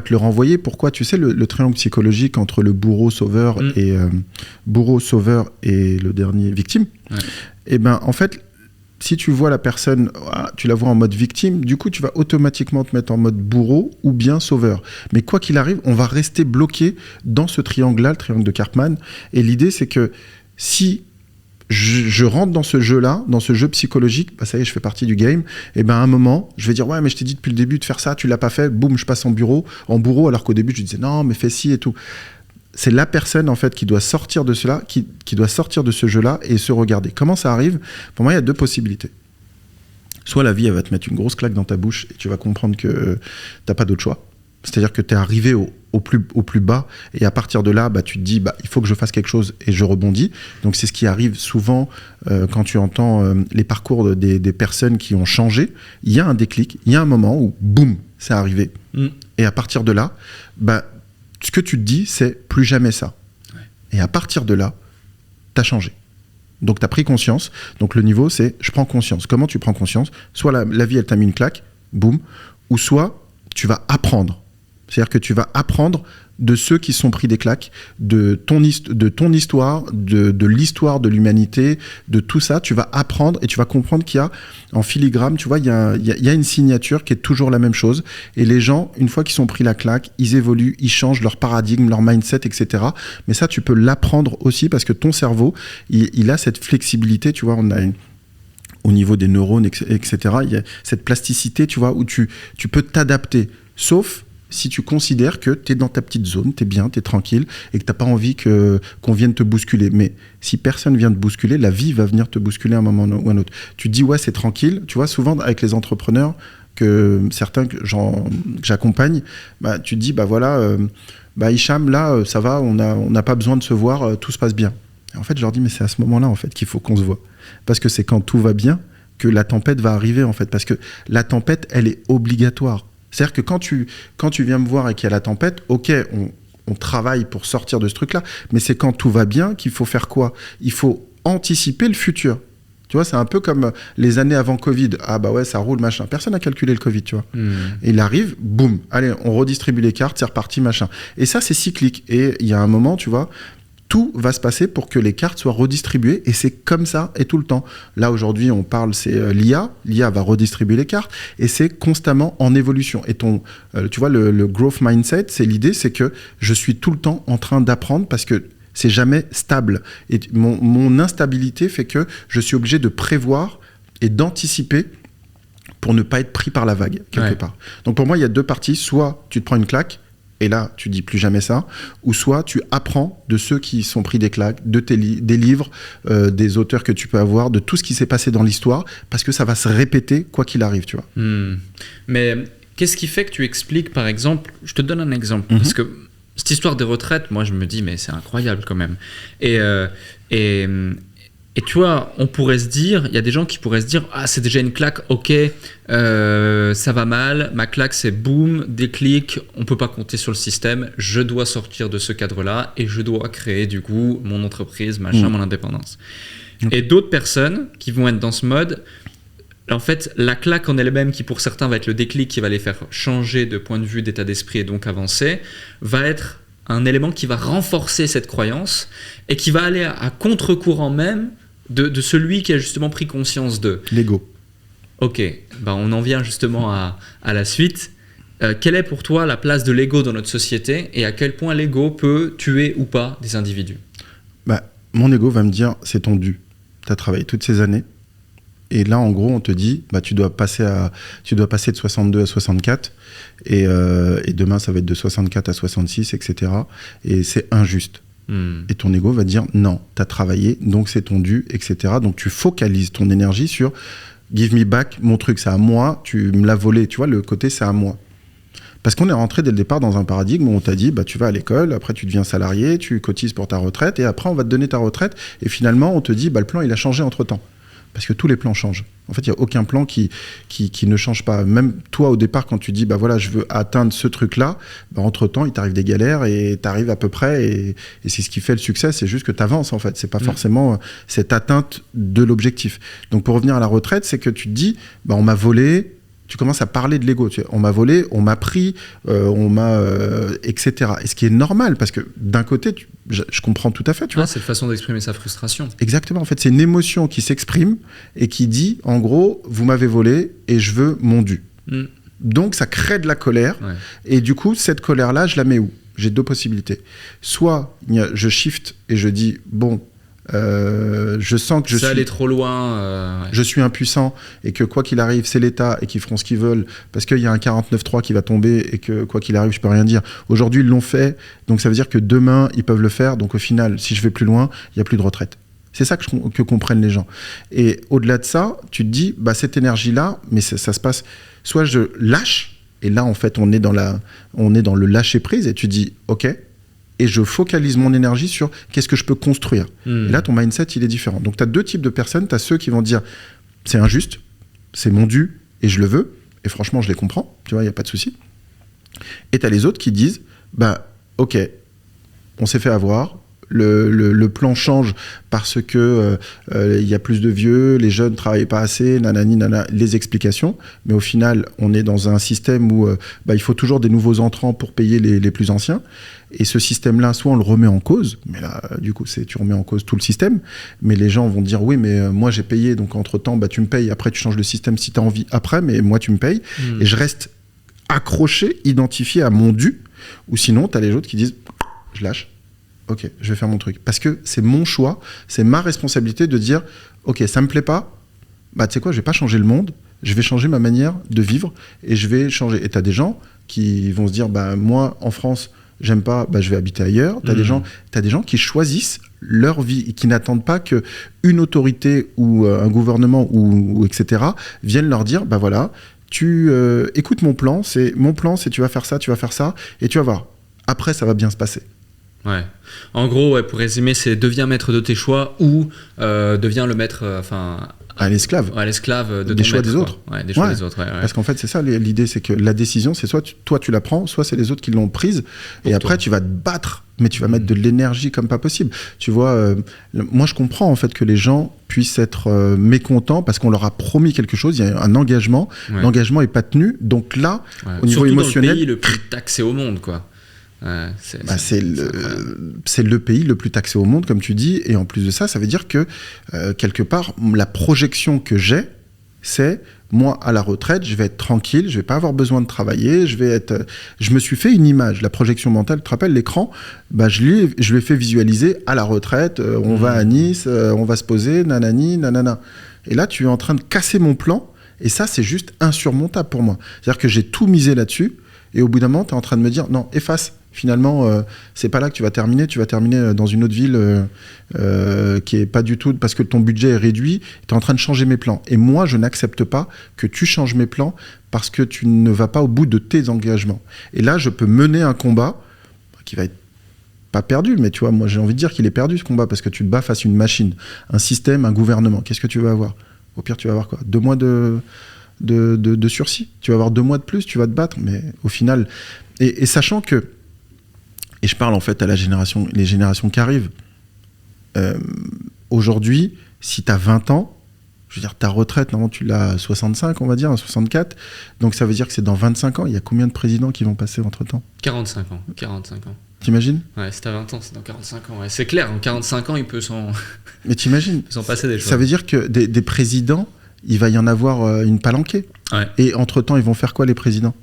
le renvoyer. Pourquoi? Tu sais, le triangle psychologique entre le bourreau, sauveur et le dernier, victime. Ouais. Et ben, en fait, si tu vois la personne, tu la vois en mode victime, du coup, tu vas automatiquement te mettre en mode bourreau ou bien sauveur. Mais quoi qu'il arrive, on va rester bloqué dans ce triangle-là, le triangle de Karpman. Et l'idée, c'est que si je rentre dans ce jeu-là, dans ce jeu psychologique, ça y est, je fais partie du game, et ben à un moment, je vais dire, ouais, mais je t'ai dit depuis le début de faire ça, tu l'as pas fait, boum, je passe en bourreau, alors qu'au début, je disais, non, mais fais ci et tout. C'est la personne, en fait, qui doit sortir de cela, qui doit sortir de ce jeu-là et se regarder. Comment ça arrive? Pour moi, il y a 2 possibilités. Soit la vie, elle va te mettre une grosse claque dans ta bouche et tu vas comprendre que t'as pas d'autre choix. C'est-à-dire que tu es arrivé au plus bas et à partir de là, tu te dis, il faut que je fasse quelque chose et je rebondis. Donc, c'est ce qui arrive souvent quand tu entends les parcours des personnes qui ont changé. Il y a un déclic, il y a un moment où, boum, c'est arrivé. Et à partir de là, ce que tu te dis, c'est plus jamais ça. Ouais. Et à partir de là, tu as changé. Donc, tu as pris conscience. Donc, le niveau, c'est je prends conscience. Comment tu prends conscience? Soit la vie, elle t'a mis une claque, boum, ou soit tu vas apprendre. C'est-à-dire que tu vas apprendre de ceux qui sont pris des claques, de ton histoire, de l'histoire de l'humanité, de tout ça. Tu vas apprendre et tu vas comprendre qu'il y a, en filigrane, tu vois, il y a une signature qui est toujours la même chose. Et les gens, une fois qu'ils sont pris la claque, ils évoluent, ils changent leur paradigme, leur mindset, etc. Mais ça, tu peux l'apprendre aussi parce que ton cerveau, il a cette flexibilité, tu vois, au niveau des neurones, etc. Il y a cette plasticité, tu vois, où tu peux t'adapter. Sauf si tu considères que tu es dans ta petite zone, tu es bien, tu es tranquille et que tu n'as pas envie qu'on vienne te bousculer. Mais si personne vient te bousculer, la vie va venir te bousculer à un moment ou un autre. Tu te dis, ouais, c'est tranquille. Tu vois, souvent avec les entrepreneurs, certains que j'accompagne, bah, tu te dis, bah voilà, Hicham, là, ça va, on n'a pas besoin de se voir, tout se passe bien. Et en fait, je leur dis, mais c'est à ce moment-là en fait, qu'il faut qu'on se voit. Parce que c'est quand tout va bien que la tempête va arriver, en fait. Parce que la tempête, elle est obligatoire. C'est-à-dire que quand tu viens me voir et qu'il y a la tempête, ok, on travaille pour sortir de ce truc-là, mais c'est quand tout va bien qu'il faut faire quoi ? Il faut anticiper le futur. Tu vois, c'est un peu comme les années avant Covid. Ah bah ouais, ça roule, machin. Personne n'a calculé le Covid, tu vois. Et il arrive, boum, allez, on redistribue les cartes, c'est reparti, machin. Et ça, c'est cyclique. Et il y a un moment, tu vois, tout va se passer pour que les cartes soient redistribuées. Et c'est comme ça, et tout le temps. Là, aujourd'hui, on parle, c'est l'IA. L'IA va redistribuer les cartes. Et c'est constamment en évolution. Et tu vois, le growth mindset, c'est l'idée, c'est que je suis tout le temps en train d'apprendre parce que c'est jamais stable. Et mon instabilité fait que je suis obligé de prévoir et d'anticiper pour ne pas être pris par la vague, quelque part. Donc pour moi, il y a deux parties. Soit tu te prends une claque, et là, tu dis plus jamais ça. Ou soit tu apprends de ceux qui sont pris des claques, des livres, des auteurs que tu peux avoir, de tout ce qui s'est passé dans l'histoire, parce que ça va se répéter quoi qu'il arrive, tu vois. Mais qu'est-ce qui fait que tu expliques, par exemple, je te donne un exemple, parce que cette histoire des retraites, moi je me dis, mais c'est incroyable quand même. Et tu vois, on pourrait se dire, il y a des gens qui pourraient se dire, ah c'est déjà une claque, ok, ça va mal, ma claque c'est boum, déclic, on peut pas compter sur le système, je dois sortir de ce cadre-là et je dois créer du coup mon entreprise, machin, mon indépendance. Et d'autres personnes qui vont être dans ce mode, en fait, la claque en elle-même, qui pour certains va être le déclic qui va les faire changer de point de vue, d'état d'esprit et donc avancer, va être un élément qui va renforcer cette croyance et qui va aller à contre-courant même de celui qui a justement pris conscience de... L'ego. Ok, on en vient justement à la suite. Quelle est pour toi la place de l'ego dans notre société et à quel point l'ego peut tuer ou pas des individus ? Mon ego va me dire, c'est ton dû. Tu as travaillé toutes ces années. Et là, en gros, on te dit, tu dois passer de 62 à 64, et demain, ça va être de 64 à 66, etc. Et c'est injuste. Et ton ego va dire, non, tu as travaillé, donc c'est ton dû, etc. Donc tu focalises ton énergie sur, give me back, mon truc, c'est à moi, tu me l'as volé, tu vois, le côté, c'est à moi. Parce qu'on est rentré dès le départ dans un paradigme où on t'a dit, tu vas à l'école, après tu deviens salarié, tu cotises pour ta retraite, et après on va te donner ta retraite, et finalement on te dit, le plan il a changé entre-temps. Parce que tous les plans changent. En fait, il n'y a aucun plan qui ne change pas. Même toi, au départ, quand tu dis, voilà, je veux atteindre ce truc-là, entre-temps, il t'arrive des galères et tu arrives à peu près. Et c'est ce qui fait le succès, c'est juste que tu avances, en fait. C'est pas forcément cette atteinte de l'objectif. Donc, pour revenir à la retraite, c'est que tu te dis, on m'a volé. Tu commences à parler de l'ego. On m'a volé, on m'a pris, etc. Et ce qui est normal, parce que d'un côté, je comprends tout à fait. Tu vois. C'est une façon d'exprimer sa frustration. Exactement. En fait, c'est une émotion qui s'exprime et qui dit, en gros, vous m'avez volé et je veux mon dû. Donc, ça crée de la colère. Ouais. Et du coup, cette colère-là, je la mets où ? J'ai deux possibilités. Soit je shift et je dis, je sens que ça allait trop loin. Je suis impuissant et que quoi qu'il arrive, c'est l'État et qu'ils feront ce qu'ils veulent parce qu'il y a un 49.3 qui va tomber et que quoi qu'il arrive, je peux rien dire. Aujourd'hui, ils l'ont fait, donc ça veut dire que demain, ils peuvent le faire. Donc au final, si je vais plus loin, il n'y a plus de retraite. C'est ça que comprennent les gens. Et au-delà de ça, tu te dis, cette énergie-là, mais ça se passe, soit je lâche, et là, en fait, on est dans le lâcher-prise et tu dis, ok, et je focalise mon énergie sur qu'est-ce que je peux construire. Et là, ton mindset, il est différent. Donc, tu as deux types de personnes. Tu as ceux qui vont dire, c'est injuste, c'est mon dû, et je le veux. Et franchement, je les comprends. Tu vois, il n'y a pas de souci. Et tu as les autres qui disent, ok, on s'est fait avoir. Le plan change parce que y a plus de vieux, les jeunes ne travaillent pas assez, nanani, nanana, les explications. Mais au final, on est dans un système où il faut toujours des nouveaux entrants pour payer les plus anciens. Et ce système-là, soit on le remet en cause, mais là, du coup, tu remets en cause tout le système, mais les gens vont dire, oui, mais moi, j'ai payé, donc entre-temps, tu me payes, après, tu changes le système si tu as envie, après, mais moi, tu me payes. Et je reste accroché, identifié à mon dû, ou sinon, tu as les autres qui disent, je lâche. Ok, je vais faire mon truc. Parce que c'est mon choix, c'est ma responsabilité de dire, ok, ça me plaît pas, tu sais quoi, je vais pas changer le monde, je vais changer ma manière de vivre et je vais changer. Et tu as des gens qui vont se dire, moi, en France, j'aime pas, je vais habiter ailleurs. T'as des gens qui choisissent leur vie et qui n'attendent pas qu'une autorité ou un gouvernement ou etc. viennent leur dire, voilà, tu écoute mon plan, c'est tu vas faire ça, et tu vas voir. Après, ça va bien se passer. Ouais. En gros, pour résumer, c'est deviens maître de tes choix ou deviens le maître, à l'esclave. À l'esclave de des ton choix maître, des autres. Ouais, des choix des autres. Ouais. Parce qu'en fait, c'est ça l'idée, c'est que la décision, c'est soit toi tu la prends, soit c'est les autres qui l'ont prise. Et après, tu vas te battre, mais tu vas mettre de l'énergie comme pas possible. Tu vois, moi je comprends en fait que les gens puissent être mécontents parce qu'on leur a promis quelque chose, il y a un engagement, l'engagement est pas tenu. Donc là, au niveau surtout émotionnel, dans le pays le plus taxé au monde, quoi. C'est le pays le plus taxé au monde, comme tu dis, et en plus de ça, ça veut dire que quelque part, la projection que j'ai, c'est moi à la retraite, je vais être tranquille, je vais pas avoir besoin de travailler, je me suis fait une image, la projection mentale. Tu te rappelles l'écran, je l'ai fait visualiser à la retraite, on va à Nice, on va se poser, nanani, nanana. Et là, tu es en train de casser mon plan, et ça, c'est juste insurmontable pour moi. C'est-à-dire que j'ai tout misé là-dessus, et au bout d'un moment, tu es en train de me dire, non, efface. Finalement, c'est pas là que tu vas terminer dans une autre ville qui est pas du tout, parce que ton budget est réduit, tu es en train de changer mes plans. Et moi, je n'accepte pas que tu changes mes plans parce que tu ne vas pas au bout de tes engagements. Et là, je peux mener un combat qui va être pas perdu, mais tu vois, moi j'ai envie de dire qu'il est perdu ce combat, parce que tu te bats face à une machine, un système, un gouvernement. Qu'est-ce que tu vas avoir ? Au pire, tu vas avoir quoi ? 2 mois de sursis. Tu vas avoir 2 mois de plus, tu vas te battre, mais au final... Et sachant que... Et je parle en fait à les générations qui arrivent. Aujourd'hui, si tu as 20 ans, je veux dire, ta retraite, normalement, tu l'as à 65, on va dire, à 64. Donc ça veut dire que c'est dans 25 ans. Il y a combien de présidents qui vont passer entre-temps ? 45 ans. T'imagines ? Ouais, si t'as 20 ans, c'est dans 45 ans. Ouais. C'est clair, en 45 ans, il peut s'en... Mais t'imagines ? S'en passer des choses. Ça veut dire que des présidents, il va y en avoir une palanquée. Ouais. Et entre-temps, ils vont faire quoi, les présidents ?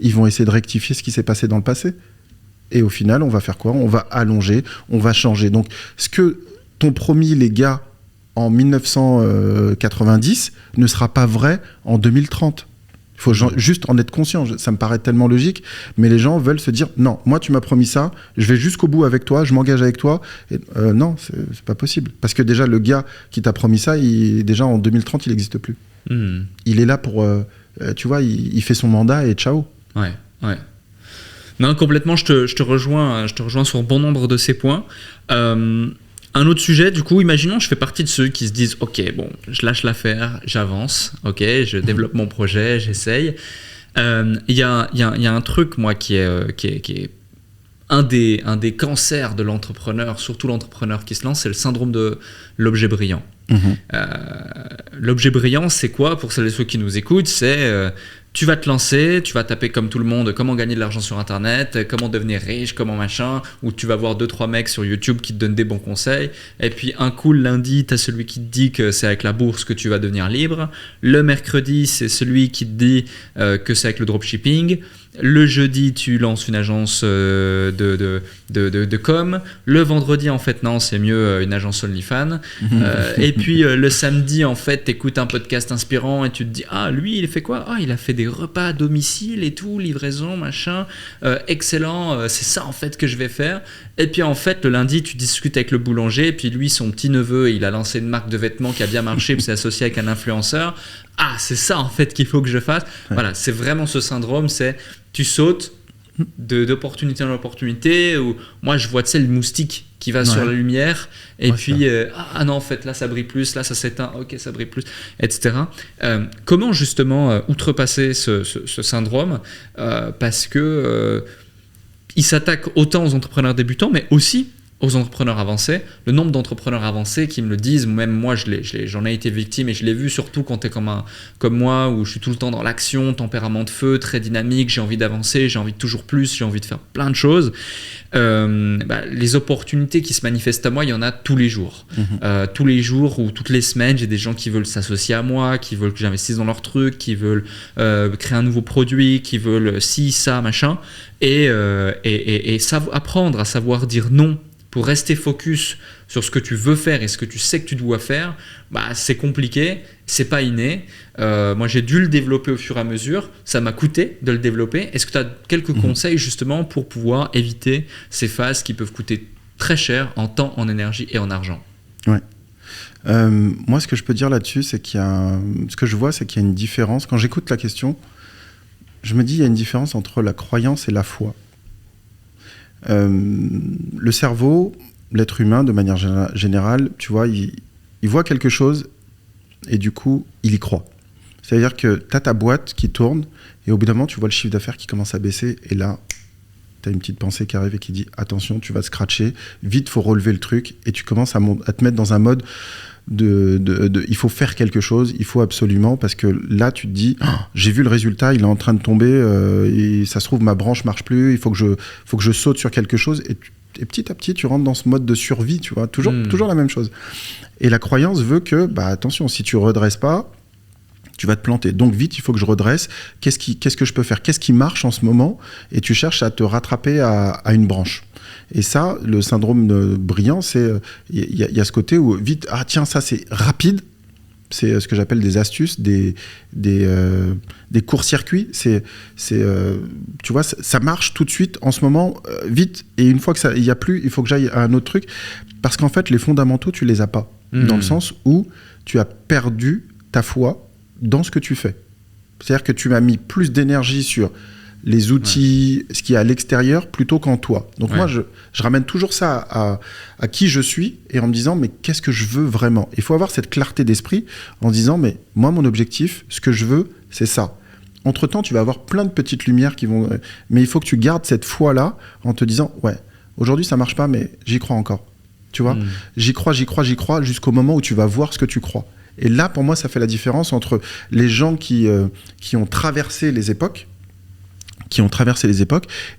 Ils vont essayer de rectifier ce qui s'est passé dans le passé. Et au final, on va faire quoi ? On va allonger, on va changer. Donc, ce que t'ont promis les gars en 1990 ne sera pas vrai en 2030. Il faut juste en être conscient. Ça me paraît tellement logique, mais les gens veulent se dire « Non, moi, tu m'as promis ça, je vais jusqu'au bout avec toi, je m'engage avec toi. » Non, c'est pas possible. Parce que déjà, le gars qui t'a promis ça, déjà en 2030, il n'existe plus. Il est là pour... tu vois, il fait son mandat et ciao. Ouais. Non, complètement, je te rejoins sur bon nombre de ces points. Un autre sujet, du coup, imaginons, je fais partie de ceux qui se disent « Ok, bon, je lâche l'affaire, j'avance, ok, je développe mon projet, j'essaye. » Il y a un truc, moi, qui est un des cancers de l'entrepreneur, surtout l'entrepreneur qui se lance, c'est le syndrome de l'objet brillant. L'objet brillant, c'est quoi, pour celles et ceux qui nous écoutent ? C'est... tu vas te lancer, tu vas taper comme tout le monde comment gagner de l'argent sur internet, comment devenir riche, comment machin, ou tu vas voir 2-3 mecs sur YouTube qui te donnent des bons conseils, et puis un coup le lundi t'as celui qui te dit que c'est avec la bourse que tu vas devenir libre, le mercredi c'est celui qui te dit que c'est avec le dropshipping, le jeudi tu lances une agence de com, le vendredi en fait non c'est mieux une agence OnlyFans, et puis le samedi en fait t'écoutes un podcast inspirant et tu te dis ah lui il fait quoi, ah il a fait des repas à domicile et tout, livraison machin, excellent, c'est ça en fait que je vais faire. Et puis en fait le lundi tu discutes avec le boulanger et puis lui son petit neveu il a lancé une marque de vêtements qui a bien marché puis c'est associé avec un influenceur, ah c'est ça en fait qu'il faut que je fasse. Voilà, c'est vraiment ce syndrome, c'est tu sautes d'opportunité en opportunité, où moi je vois, tu sais, le moustique qui va sur la lumière, et puis ah non en fait là ça brille plus, là ça s'éteint, ok ça brille plus, etc. Comment justement outrepasser ce syndrome, parce que il s'attaque autant aux entrepreneurs débutants mais aussi aux entrepreneurs avancés. Le nombre d'entrepreneurs avancés qui me le disent, même moi j'en ai été victime et je l'ai vu surtout quand tu es comme moi, où je suis tout le temps dans l'action, tempérament de feu, très dynamique, j'ai envie d'avancer, j'ai envie de toujours plus, j'ai envie de faire plein de choses. Les opportunités qui se manifestent à moi, il y en a tous les jours. Tous les jours ou toutes les semaines, j'ai des gens qui veulent s'associer à moi, qui veulent que j'investisse dans leur truc, qui veulent créer un nouveau produit, qui veulent ci, ça, machin. Et apprendre à savoir dire non pour rester focus sur ce que tu veux faire et ce que tu sais que tu dois faire, c'est compliqué, c'est pas inné. Moi, j'ai dû le développer au fur et à mesure. Ça m'a coûté de le développer. Est-ce que tu as quelques conseils justement pour pouvoir éviter ces phases qui peuvent coûter très cher en temps, en énergie et en argent? Ouais. Moi, ce que je peux dire là-dessus, c'est ce que je vois, c'est qu'il y a une différence. Quand j'écoute la question, je me dis il y a une différence entre la croyance et la foi. Le cerveau, l'être humain, de manière générale, tu vois, il voit quelque chose et du coup, il y croit. C'est-à-dire que tu as ta boîte qui tourne et au bout d'un moment, tu vois le chiffre d'affaires qui commence à baisser et là, tu as une petite pensée qui arrive et qui dit « Attention, tu vas scratcher, vite, faut relever le truc » et tu commences à te mettre dans un mode il faut faire quelque chose, il faut absolument, parce que là tu te dis j'ai vu le résultat, il est en train de tomber et ça se trouve ma branche marche plus, il faut que je saute sur quelque chose et petit à petit tu rentres dans ce mode de survie, tu vois, toujours la même chose. Et la croyance veut que attention, si tu redresses pas, tu vas te planter. Donc vite, il faut que je redresse. Qu'est-ce que je peux faire? Qu'est-ce qui marche en ce moment? Et tu cherches à te rattraper à une branche. Et ça, le syndrome brillant, c'est il y a ce côté où vite, tiens, ça c'est rapide. C'est ce que j'appelle des astuces, des courts-circuits. Tu vois, ça marche tout de suite en ce moment, vite. Et une fois que ça, il y a plus, il faut que j'aille à un autre truc. Parce qu'en fait, les fondamentaux, tu les as pas. Dans le sens où tu as perdu ta foi dans ce que tu fais. C'est-à-dire que tu as mis plus d'énergie sur les outils, ce qui est à l'extérieur, plutôt qu'en toi. Donc moi, je ramène toujours ça à qui je suis, et en me disant, mais qu'est-ce que je veux vraiment? Il faut avoir cette clarté d'esprit en se disant, mais moi, mon objectif, ce que je veux, c'est ça. Entre-temps, tu vas avoir plein de petites lumières qui vont... Mais il faut que tu gardes cette foi-là en te disant, ouais, aujourd'hui, ça marche pas, mais j'y crois encore. Tu vois, j'y crois, jusqu'au moment où tu vas voir ce que tu crois. Et là, pour moi, ça fait la différence entre les gens qui ont traversé les époques,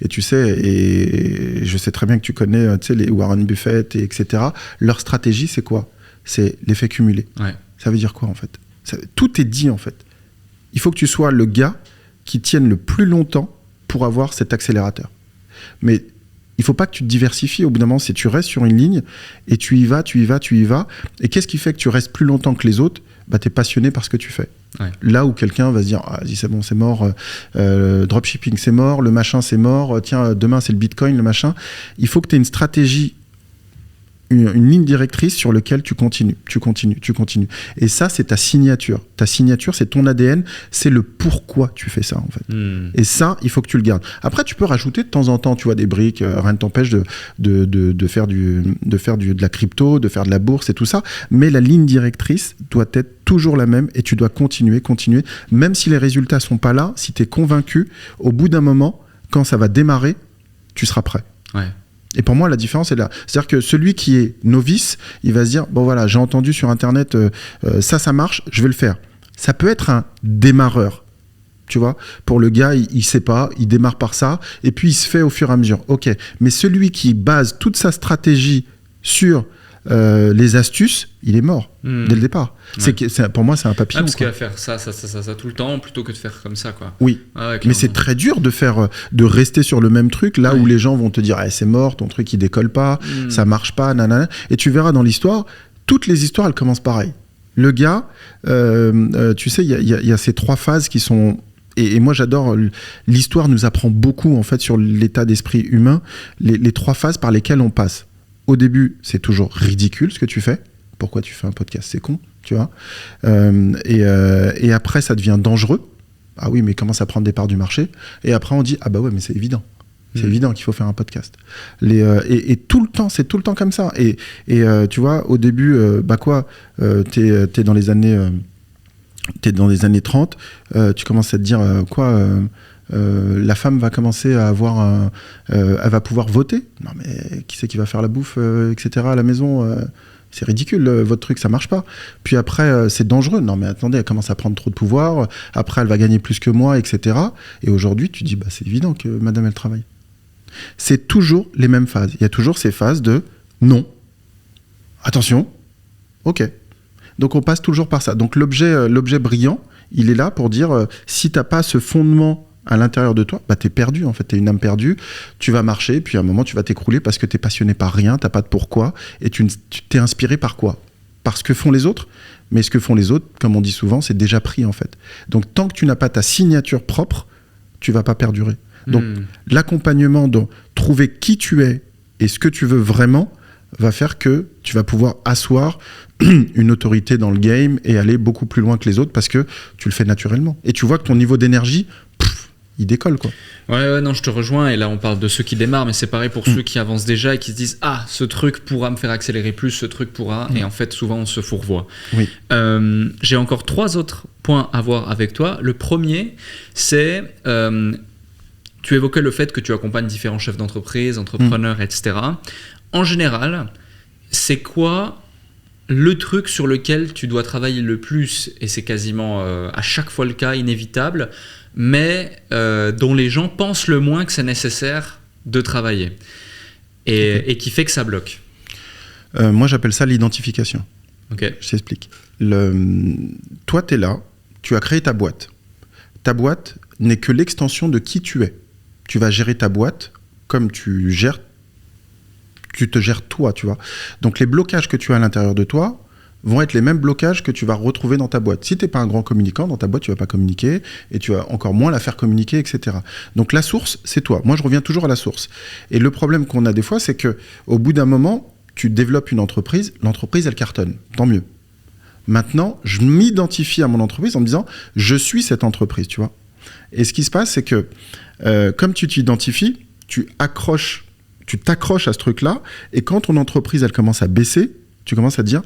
et tu sais, et je sais très bien que tu connais, tu sais, les Warren Buffett, etc. Leur stratégie, c'est quoi? C'est l'effet cumulé. Ouais. Ça veut dire quoi, en fait? Tout est dit, en fait. Il faut que tu sois le gars qui tienne le plus longtemps pour avoir cet accélérateur. Mais il faut pas que tu te diversifies. Au bout d'un moment, c'est tu restes sur une ligne et tu y vas. Et qu'est-ce qui fait que tu restes plus longtemps que les autres? Tu es passionné par ce que tu fais. Ouais. Là où quelqu'un va se dire vas-y, c'est bon, c'est mort, dropshipping c'est mort, le machin c'est mort, tiens, demain c'est le bitcoin, le machin. Il faut que tu aies une stratégie, une ligne directrice sur laquelle tu continues. Et ça, c'est ta signature. Ta signature, c'est ton ADN, c'est le pourquoi tu fais ça, en fait. Et ça, il faut que tu le gardes. Après, tu peux rajouter de temps en temps, tu vois, des briques, rien ne t'empêche de faire de la crypto, de faire de la bourse et tout ça. Mais la ligne directrice doit être toujours la même et tu dois continuer. Même si les résultats sont pas là, si tu es convaincu, au bout d'un moment, quand ça va démarrer, tu seras prêt. Ouais. Et pour moi, la différence est là. C'est-à-dire que celui qui est novice, il va se dire, bon voilà, j'ai entendu sur Internet, ça marche, je vais le faire. Ça peut être un démarreur, tu vois. Pour le gars, il sait pas, il démarre par ça, et puis il se fait au fur et à mesure. Ok, mais celui qui base toute sa stratégie sur les astuces, il est mort dès le départ. Ouais. Pour moi, c'est un papillon. Parce qu'il va faire ça tout le temps plutôt que de faire comme ça, quoi. Oui, mais c'est très dur de rester sur le même truc là où les gens vont te dire c'est mort, ton truc il décolle pas, ça marche pas, nanana. Et tu verras dans l'histoire, toutes les histoires elles commencent pareil. Le gars, tu sais, il y a ces 3 phases qui sont... Et moi j'adore, l'histoire nous apprend beaucoup en fait sur l'état d'esprit humain, les 3 phases par lesquelles on passe. Au début, c'est toujours ridicule ce que tu fais. Pourquoi tu fais un podcast? C'est con, tu vois. Et après, ça devient dangereux. Ah oui, mais commence à prendre des parts du marché. Et après, on dit ah bah ouais, mais c'est évident. C'est évident qu'il faut faire un podcast. Et tout le temps, c'est tout le temps comme ça. Et tu vois, au début, t'es dans les années 30. Tu commences à te dire la femme va commencer à avoir elle va pouvoir voter. Non mais qui c'est qui va faire la bouffe, etc. à la maison, c'est ridicule, votre truc ça marche pas. Puis après c'est dangereux. Non mais attendez, elle commence à prendre trop de pouvoir. Après elle va gagner plus que moi, etc. Et aujourd'hui tu dis c'est évident que madame elle travaille. C'est toujours les mêmes phases. Il y a toujours ces phases de non, attention, ok. Donc on passe toujours par ça. Donc l'objet brillant, il est là pour dire si t'as pas ce fondement à l'intérieur de toi, bah, t'es perdu en fait, t'es une âme perdue, tu vas marcher, puis à un moment tu vas t'écrouler parce que t'es passionné par rien, t'as pas de pourquoi, et tu t'es inspiré par quoi? Par ce que font les autres, mais ce que font les autres, comme on dit souvent, c'est déjà pris en fait. Donc tant que tu n'as pas ta signature propre, tu vas pas perdurer. Donc l'accompagnement de trouver qui tu es et ce que tu veux vraiment va faire que tu vas pouvoir asseoir une autorité dans le game et aller beaucoup plus loin que les autres parce que tu le fais naturellement. Et tu vois que ton niveau d'énergie, il décolle quoi. Ouais, non, je te rejoins. Et là, on parle de ceux qui démarrent, mais c'est pareil pour ceux qui avancent déjà et qui se disent ah, ce truc pourra me faire accélérer plus, ce truc pourra. Et en fait, souvent, on se fourvoie. Oui. J'ai encore 3 autres points à voir avec toi. Le premier, c'est tu évoquais le fait que tu accompagnes différents chefs d'entreprise, entrepreneurs, etc. En général, c'est quoi le truc sur lequel tu dois travailler le plus, et c'est quasiment à chaque fois le cas, inévitable, mais dont les gens pensent le moins que c'est nécessaire de travailler, et qui fait que ça bloque? Moi, j'appelle ça l'identification. Okay. Je t'explique. Toi, tu es là, tu as créé ta boîte. Ta boîte n'est que l'extension de qui tu es. Tu vas gérer ta boîte comme tu te gères toi, tu vois. Donc les blocages que tu as à l'intérieur de toi vont être les mêmes blocages que tu vas retrouver dans ta boîte. Si tu n'es pas un grand communicant, dans ta boîte, tu ne vas pas communiquer et tu vas encore moins la faire communiquer, etc. Donc la source, c'est toi. Moi, je reviens toujours à la source. Et le problème qu'on a des fois, c'est qu'au bout d'un moment, tu développes une entreprise, l'entreprise, elle cartonne. Tant mieux. Maintenant, je m'identifie à mon entreprise en me disant, je suis cette entreprise, tu vois. Et ce qui se passe, c'est que comme tu t'identifies, tu t'accroches à ce truc-là, et quand ton entreprise, elle commence à baisser, tu commences à te dire,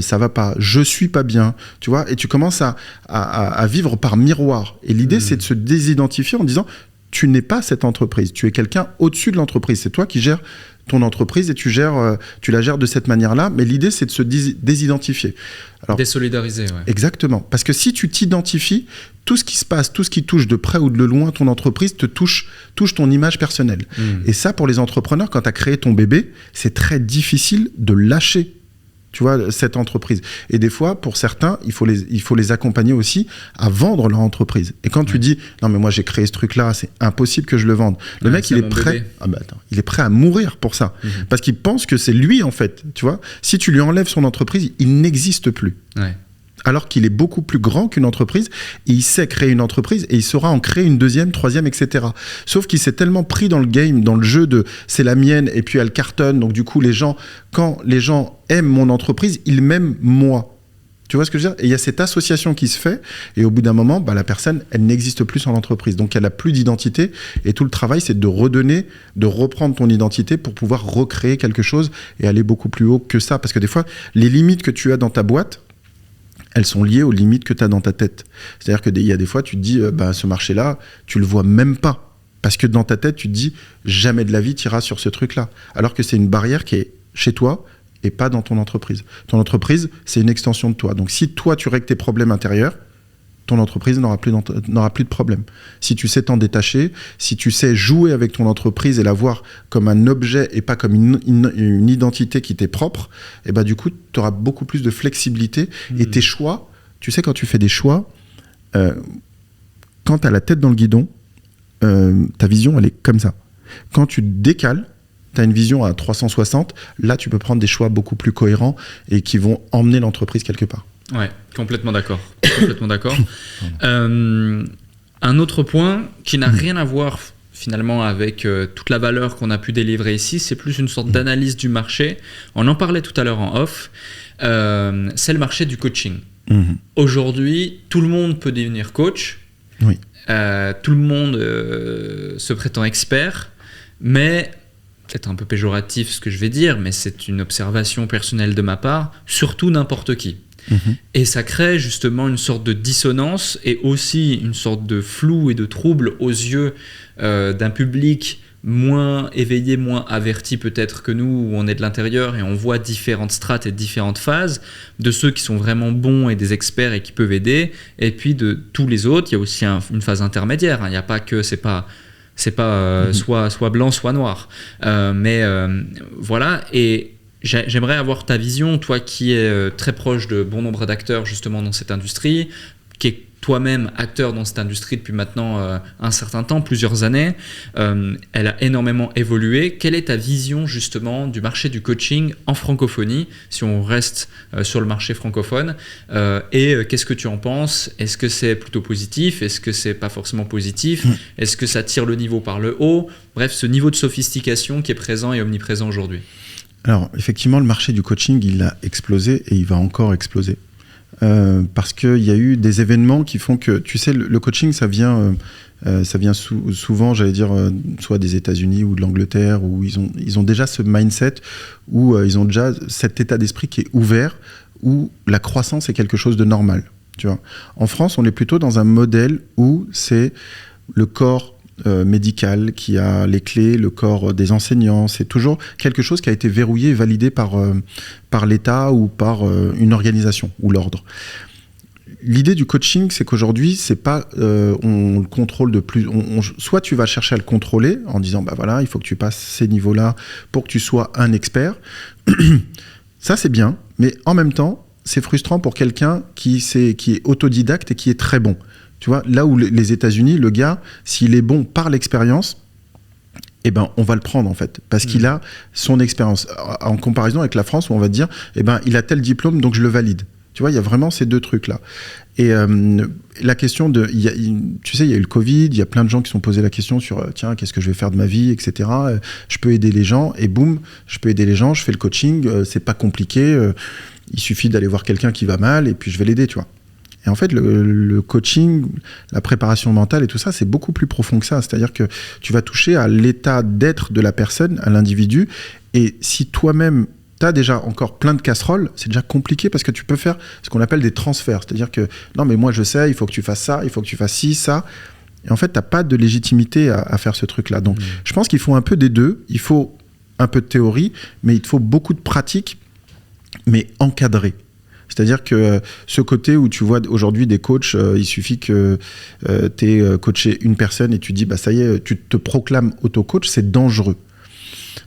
ça va pas, je suis pas bien, tu vois, et tu commences à vivre par miroir. Et l'idée, c'est de se désidentifier en disant, tu n'es pas cette entreprise, tu es quelqu'un au-dessus de l'entreprise, c'est toi qui gères ton entreprise et tu la gères de cette manière-là, mais l'idée, c'est de se désidentifier. Alors, désolidariser, ouais. Exactement, parce que si tu t'identifies, tout ce qui se passe, tout ce qui touche de près ou de loin ton entreprise te touche ton image personnelle. Et ça, pour les entrepreneurs, quand tu as créé ton bébé, c'est très difficile de lâcher, tu vois, cette entreprise. Et des fois, pour certains, il faut les accompagner aussi à vendre leur entreprise. Et quand tu dis, non mais moi j'ai créé ce truc-là, c'est impossible que je le vende. Le mec, il est prêt. Il est prêt à mourir pour ça, parce qu'il pense que c'est lui en fait. Tu vois, si tu lui enlèves son entreprise, il n'existe plus. Ouais. Alors qu'il est beaucoup plus grand qu'une entreprise, et il sait créer une entreprise et il saura en créer une deuxième, troisième, etc. Sauf qu'il s'est tellement pris dans le game, dans le jeu de c'est la mienne et puis elle cartonne, donc du coup quand les gens aiment mon entreprise, ils m'aiment moi. Tu vois ce que je veux dire? Et il y a cette association qui se fait, et au bout d'un moment, la personne, elle n'existe plus sans l'entreprise, donc elle n'a plus d'identité, et tout le travail, c'est de reprendre ton identité pour pouvoir recréer quelque chose et aller beaucoup plus haut que ça, parce que des fois, les limites que tu as dans ta boîte, elles sont liées aux limites que tu as dans ta tête. C'est-à-dire qu'il y a des fois, tu te dis, ce marché-là, tu le vois même pas. Parce que dans ta tête, tu te dis, jamais de la vie, tu iras sur ce truc-là. Alors que c'est une barrière qui est chez toi et pas dans ton entreprise. Ton entreprise, c'est une extension de toi. Donc si toi, tu règles tes problèmes intérieurs, ton entreprise n'aura plus de problème. Si tu sais t'en détacher, si tu sais jouer avec ton entreprise et la voir comme un objet et pas comme une identité qui t'est propre, et du coup, tu auras beaucoup plus de flexibilité. Et tes choix, tu sais, quand tu fais des choix, quand tu as la tête dans le guidon, ta vision, elle est comme ça. Quand tu décales, tu as une vision à 360, là, tu peux prendre des choix beaucoup plus cohérents et qui vont emmener l'entreprise quelque part. Ouais, complètement d'accord. Un autre point qui n'a rien à voir finalement avec toute la valeur qu'on a pu délivrer ici, c'est plus une sorte d'analyse du marché. On en parlait tout à l'heure en off. C'est le marché du coaching. Aujourd'hui, tout le monde peut devenir coach. Oui. Tout le monde se prétend expert, mais peut-être un peu péjoratif ce que je vais dire, mais c'est une observation personnelle de ma part, surtout n'importe qui. Et ça crée justement une sorte de dissonance et aussi une sorte de flou et de trouble aux yeux d'un public moins éveillé, moins averti peut-être que nous, où on est de l'intérieur et on voit différentes strates et différentes phases de ceux qui sont vraiment bons et des experts et qui peuvent aider, et puis de tous les autres. Il y a aussi une phase intermédiaire, hein. Il n'y a pas que c'est pas soit blanc soit noir, mais voilà. Et j'aimerais avoir ta vision, toi qui es très proche de bon nombre d'acteurs justement dans cette industrie, qui est toi-même acteur dans cette industrie depuis maintenant un certain temps, plusieurs années. Elle a énormément évolué. Quelle est ta vision justement du marché du coaching en francophonie, si on reste sur le marché francophone, et qu'est-ce que tu en penses? Est-ce que c'est plutôt positif? Est-ce que c'est pas forcément positif? Est-ce que ça tire le niveau par le haut? Bref, ce niveau de sophistication qui est présent et omniprésent aujourd'hui. Alors, effectivement, le marché du coaching, il a explosé et il va encore exploser. Parce qu'il y a eu des événements qui font que, tu sais, le coaching, ça vient souvent, j'allais dire, soit des États-Unis ou de l'Angleterre, où ils ont déjà ce mindset, où ils ont déjà cet état d'esprit qui est ouvert, où la croissance est quelque chose de normal. Tu vois. En France, on est plutôt dans un modèle où c'est le corps médical qui a les clés, le corps des enseignants. C'est toujours quelque chose qui a été verrouillé et validé par l'État ou par une organisation ou l'ordre. L'idée du coaching, c'est qu'aujourd'hui, c'est pas on le contrôle de plus. Soit tu vas chercher à le contrôler en disant bah voilà, il faut que tu passes ces niveaux-là pour que tu sois un expert. Ça, c'est bien, mais en même temps, c'est frustrant pour quelqu'un qui est autodidacte et qui est très bon. Tu vois, là où les États-Unis, le gars, s'il est bon par l'expérience, eh ben, on va le prendre en fait, parce qu'il a son expérience. En comparaison avec la France, où on va dire, eh ben, il a tel diplôme, donc je le valide. Tu vois, il y a vraiment ces deux trucs-là. Et la question de... tu sais, il y a eu le Covid, il y a plein de gens qui se sont posés la question sur, tiens, qu'est-ce que je vais faire de ma vie, etc. Je peux aider les gens, et boum, je peux aider les gens, je fais le coaching, c'est pas compliqué, il suffit d'aller voir quelqu'un qui va mal, et puis je vais l'aider, tu vois. Et en fait, le coaching, la préparation mentale et tout ça, c'est beaucoup plus profond que ça. C'est-à-dire que tu vas toucher à l'état d'être de la personne, à l'individu. Et si toi-même, tu as déjà encore plein de casseroles, c'est déjà compliqué parce que tu peux faire ce qu'on appelle des transferts. C'est-à-dire que, non, mais moi, je sais, il faut que tu fasses ça, il faut que tu fasses ci, ça. Et en fait, tu n'as pas de légitimité à faire ce truc-là. Donc, je pense qu'il faut un peu des deux. Il faut un peu de théorie, mais il faut beaucoup de pratique, mais encadré. C'est-à-dire que ce côté où tu vois aujourd'hui des coachs, il suffit que tu aies coaché une personne et tu dis, bah ça y est, tu te proclames auto-coach, c'est dangereux.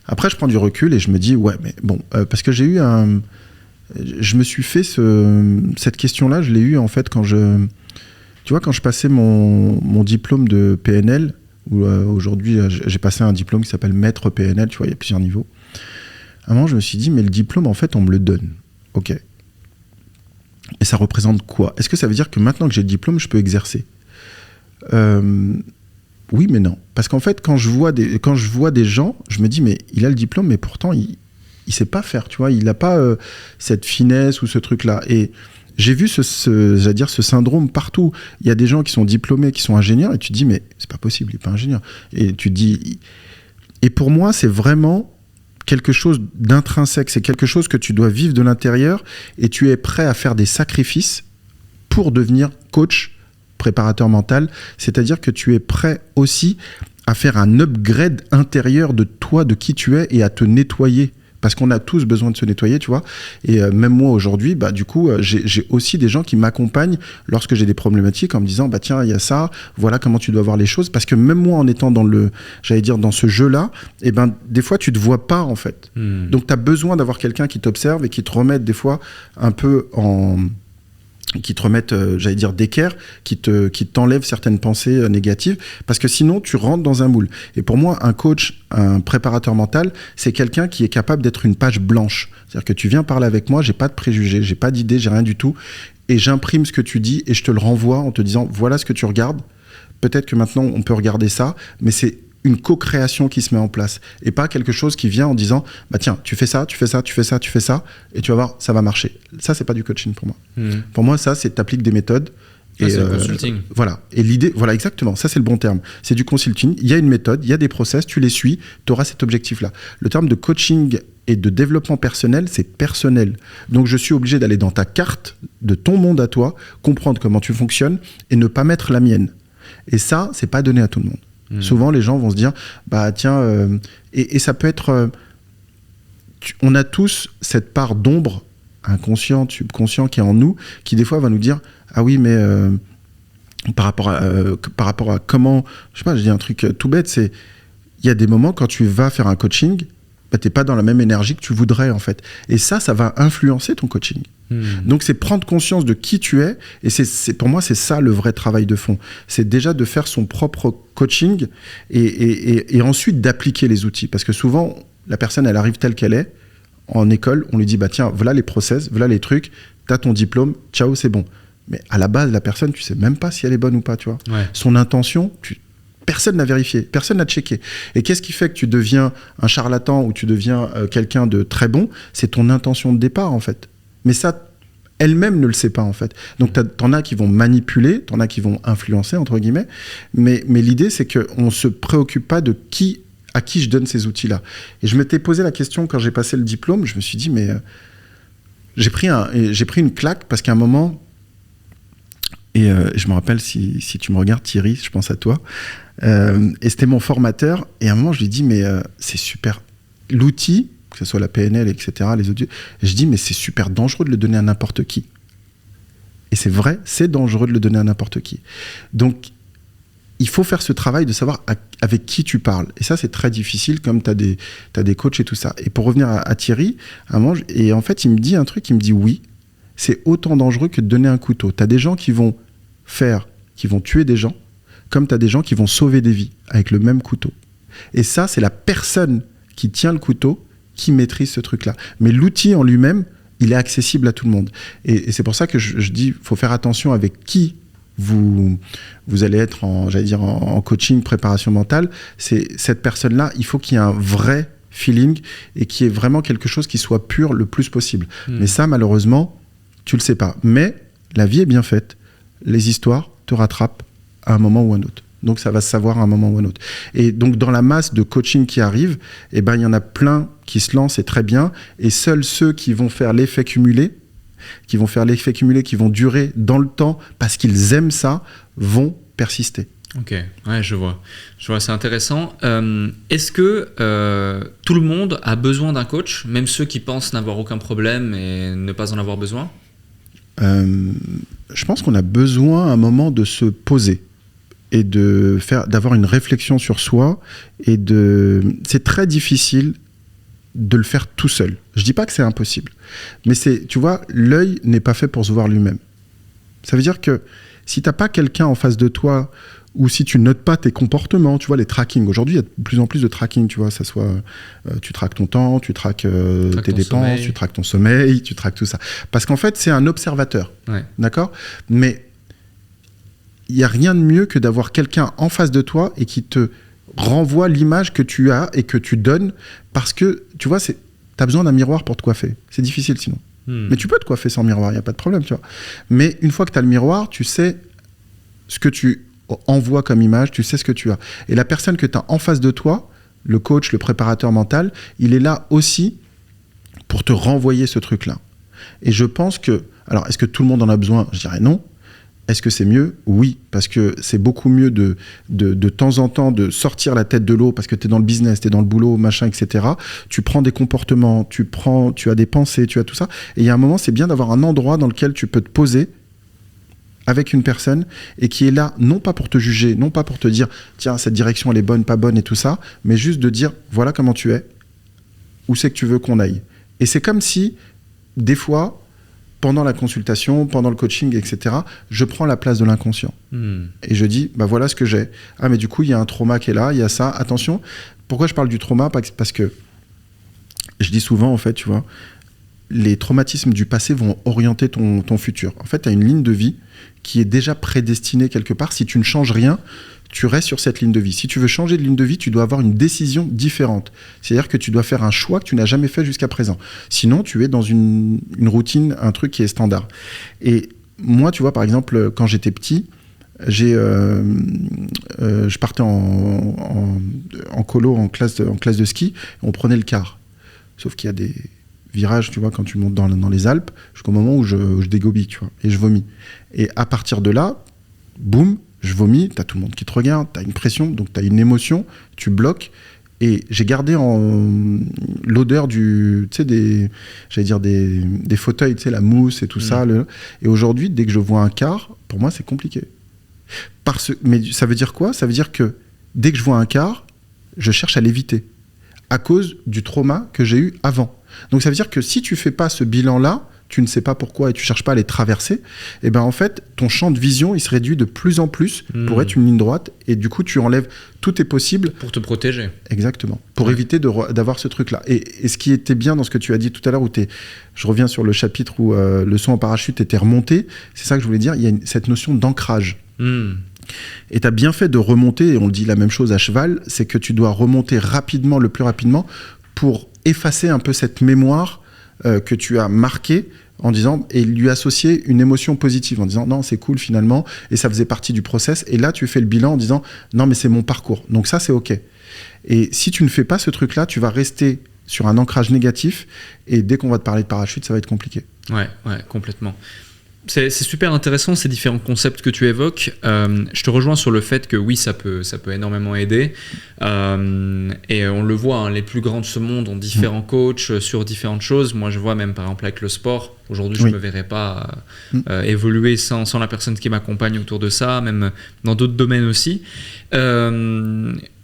Après, je prends du recul et je me dis, ouais, mais bon, parce que je me suis fait cette question-là, je l'ai eue en fait quand je passais mon diplôme de PNL, où aujourd'hui j'ai passé un diplôme qui s'appelle maître PNL, tu vois, il y a plusieurs niveaux. À un moment, je me suis dit, mais le diplôme, en fait, on me le donne. Ok. Et ça représente quoi? Est-ce que ça veut dire que maintenant que j'ai le diplôme, je peux exercer? Oui, mais non. Parce qu'en fait, quand je vois des gens, je me dis, mais il a le diplôme, mais pourtant, il sait pas faire, tu vois. Il n'a pas cette finesse ou ce truc-là. Et j'ai vu ce syndrome partout. Il y a des gens qui sont diplômés, qui sont ingénieurs, et tu te dis, mais c'est pas possible, il n'est pas ingénieur. Et tu te dis... Et pour moi, c'est vraiment... quelque chose d'intrinsèque, c'est quelque chose que tu dois vivre de l'intérieur et tu es prêt à faire des sacrifices pour devenir coach, préparateur mental, c'est-à-dire que tu es prêt aussi à faire un upgrade intérieur de toi, de qui tu es et à te nettoyer. Parce qu'on a tous besoin de se nettoyer, tu vois. Et même moi aujourd'hui, bah, du coup, j'ai aussi des gens qui m'accompagnent lorsque j'ai des problématiques en me disant, bah tiens, il y a ça, voilà comment tu dois voir les choses. Parce que même moi, en étant dans ce jeu-là, eh ben, des fois, tu te vois pas, en fait. Donc, tu as besoin d'avoir quelqu'un qui t'observe et qui te remette des fois un peu qui te remettent, d'équerre, qui t'enlèvent certaines pensées négatives, parce que sinon, tu rentres dans un moule. Et pour moi, un coach, un préparateur mental, c'est quelqu'un qui est capable d'être une page blanche. C'est-à-dire que tu viens parler avec moi, j'ai pas de préjugés, j'ai pas d'idées, j'ai rien du tout, et j'imprime ce que tu dis, et je te le renvoie en te disant, voilà ce que tu regardes, peut-être que maintenant, on peut regarder ça, mais c'est une co-création qui se met en place et pas quelque chose qui vient en disant bah tiens, tu fais ça, tu fais ça, tu fais ça, tu fais ça et tu vas voir, ça va marcher. Ça, c'est pas du coaching pour moi. Pour moi, ça, c'est t'appliques des méthodes. Et c'est le consulting. Voilà. Et l'idée, voilà, exactement. Ça, c'est le bon terme. C'est du consulting. Il y a une méthode, il y a des process, tu les suis, tu auras cet objectif-là. Le terme de coaching et de développement personnel, c'est personnel. Donc, je suis obligé d'aller dans ta carte de ton monde à toi, comprendre comment tu fonctionnes et ne pas mettre la mienne. Et ça, c'est pas donné à tout le monde. Souvent, les gens vont se dire, bah tiens, et ça peut être... on a tous cette part d'ombre, inconscient, subconscient, qui est en nous, qui des fois va nous dire, ah oui, mais par rapport à comment... Je sais pas, je dis un truc tout bête, c'est... Il y a des moments, quand tu vas faire un coaching, t'es pas dans la même énergie que tu voudrais, en fait. Et ça va influencer ton coaching. Donc, c'est prendre conscience de qui tu es. Et pour moi, c'est ça le vrai travail de fond. C'est déjà de faire son propre coaching et ensuite d'appliquer les outils. Parce que souvent, la personne, elle arrive telle qu'elle est. En école, on lui dit, bah tiens, voilà les process, voilà les trucs, t'as ton diplôme, ciao, c'est bon. Mais à la base, la personne, tu sais même pas si elle est bonne ou pas, tu vois. Ouais. Son intention, personne n'a vérifié, personne n'a checké. Et qu'est-ce qui fait que tu deviens un charlatan ou tu deviens quelqu'un de très bon? C'est ton intention de départ, en fait. Mais ça, elle-même ne le sait pas, en fait. Donc, t'en as qui vont manipuler, t'en as qui vont influencer, entre guillemets. Mais l'idée, c'est qu'on ne se préoccupe pas de à qui je donne ces outils-là. Et je m'étais posé la question quand j'ai passé le diplôme, je me suis dit, mais j'ai pris une claque parce qu'à un moment, et je me rappelle, si tu me regardes, Thierry, je pense à toi, et c'était mon formateur, et à un moment, je lui dis, mais c'est super. L'outil, que ce soit la PNL, etc., les autres, je dis, mais c'est super dangereux de le donner à n'importe qui. Et c'est vrai, c'est dangereux de le donner à n'importe qui. Donc, il faut faire ce travail de savoir avec qui tu parles. Et ça, c'est très difficile, comme tu as des coachs et tout ça. Et pour revenir à Thierry, et en fait, il me dit un truc, il me dit oui, c'est autant dangereux que de donner un couteau. Tu as des gens qui vont tuer des gens, comme tu as des gens qui vont sauver des vies avec le même couteau. Et ça, c'est la personne qui tient le couteau qui maîtrise ce truc-là. Mais l'outil en lui-même, il est accessible à tout le monde. Et c'est pour ça que je dis, il faut faire attention avec qui vous allez être en coaching, préparation mentale. C'est cette personne-là, il faut qu'il y ait un vrai feeling et qu'il y ait vraiment quelque chose qui soit pur le plus possible. Mais ça, malheureusement, tu le sais pas. Mais la vie est bien faite. Les histoires te rattrapent à un moment ou un autre. Donc, ça va se savoir à un moment ou un autre. Et donc, dans la masse de coaching qui arrive, il y en a plein qui se lancent, et très bien. Et seuls ceux qui vont faire l'effet cumulé, qui vont durer dans le temps parce qu'ils aiment ça, vont persister. Ok, ouais, je vois, c'est intéressant. Est-ce que tout le monde a besoin d'un coach, même ceux qui pensent n'avoir aucun problème et ne pas en avoir besoin? Je pense qu'on a besoin à un moment de se poser et d'avoir une réflexion sur soi. C'est très difficile de le faire tout seul. Je dis pas que c'est impossible, mais tu vois, l'œil n'est pas fait pour se voir lui-même. Ça veut dire que si t'as pas quelqu'un en face de toi, ou si tu notes pas tes comportements, tu vois, les tracking. Aujourd'hui, il y a de plus en plus de tracking, tu vois, ça soit tu traques ton temps, tu traques tes dépenses, sommeil. Tu traques ton sommeil, tu traques tout ça. Parce qu'en fait, c'est un observateur, ouais. D'accord ? Mais il y a rien de mieux que d'avoir quelqu'un en face de toi et qui te renvoie l'image que tu as et que tu donnes, parce que, tu vois, t'as besoin d'un miroir pour te coiffer. C'est difficile sinon. Mais tu peux te coiffer sans miroir, il n'y a pas de problème, tu vois. Mais une fois que tu as le miroir, tu sais ce que tu envoies comme image, tu sais ce que tu as. Et la personne que tu as en face de toi, le coach, le préparateur mental, il est là aussi pour te renvoyer ce truc-là. Et je pense que... Alors, est-ce que tout le monde en a besoin ? Je dirais non. Est-ce que c'est mieux ? Oui, parce que c'est beaucoup mieux de temps en temps de sortir la tête de l'eau parce que tu es dans le business, tu es dans le boulot, machin, etc. Tu prends des comportements, tu as des pensées, tu as tout ça. Et il y a un moment, c'est bien d'avoir un endroit dans lequel tu peux te poser avec une personne et qui est là, non pas pour te juger, non pas pour te dire « Tiens, cette direction, elle est bonne, pas bonne et tout ça », mais juste de dire « Voilà comment tu es, où c'est que tu veux qu'on aille ». Et c'est comme si, des fois... pendant la consultation, pendant le coaching, etc., je prends la place de l'inconscient. Et je dis, bah voilà ce que j'ai. Ah, mais du coup, il y a un trauma qui est là, il y a ça. Attention, pourquoi je parle du trauma ? Parce que je dis souvent, en fait, tu vois, les traumatismes du passé vont orienter ton futur. En fait, tu as une ligne de vie qui est déjà prédestinée quelque part. Si tu ne changes rien, tu restes sur cette ligne de vie. Si tu veux changer de ligne de vie, tu dois avoir une décision différente. C'est-à-dire que tu dois faire un choix que tu n'as jamais fait jusqu'à présent. Sinon, tu es dans une routine, un truc qui est standard. Et moi, tu vois, par exemple, quand j'étais petit, je partais en colo, en classe de ski, on prenait le car. Sauf qu'il y a des virages, tu vois, quand tu montes dans les Alpes, jusqu'au moment où je dégobille, tu vois, et je vomis. Et à partir de là, boum, je vomis, t'as tout le monde qui te regarde, t'as une pression, donc t'as une émotion, tu bloques. Et j'ai gardé l'odeur des fauteuils, tu sais, la mousse et tout ça. Et aujourd'hui, dès que je vois un car, pour moi, c'est compliqué. Mais ça veut dire quoi ? Ça veut dire que dès que je vois un car, je cherche à l'éviter. à cause du trauma que j'ai eu avant. Donc ça veut dire que si tu fais pas ce bilan-là, tu ne sais pas pourquoi et tu cherches pas à les traverser, et ben en fait, ton champ de vision, il se réduit de plus en plus pour être une ligne droite, et du coup, tu enlèves tout est possible. Pour te protéger. Exactement. Pour éviter d'avoir ce truc-là. Et ce qui était bien dans ce que tu as dit tout à l'heure, je reviens sur le chapitre où le saut en parachute était remonté, c'est ça que je voulais dire, il y a cette notion d'ancrage. Et tu as bien fait de remonter, et on dit la même chose à cheval, c'est que tu dois remonter rapidement, le plus rapidement, pour effacer un peu cette mémoire que tu as marquée en disant, et lui associer une émotion positive en disant non, c'est cool finalement, et ça faisait partie du process, et là tu fais le bilan en disant non, mais c'est mon parcours, donc ça c'est ok. Et si tu ne fais pas ce truc là, tu vas rester sur un ancrage négatif, et dès qu'on va te parler de parachute, ça va être compliqué. Ouais, complètement. C'est super intéressant ces différents concepts que tu évoques. Je te rejoins sur le fait que oui, ça peut énormément aider. Et on le voit, hein, les plus grands de ce monde ont différents coachs sur différentes choses. Moi, je vois même par exemple avec le sport. Aujourd'hui, je ne me verrais pas évoluer sans la personne qui m'accompagne autour de ça, même dans d'autres domaines aussi.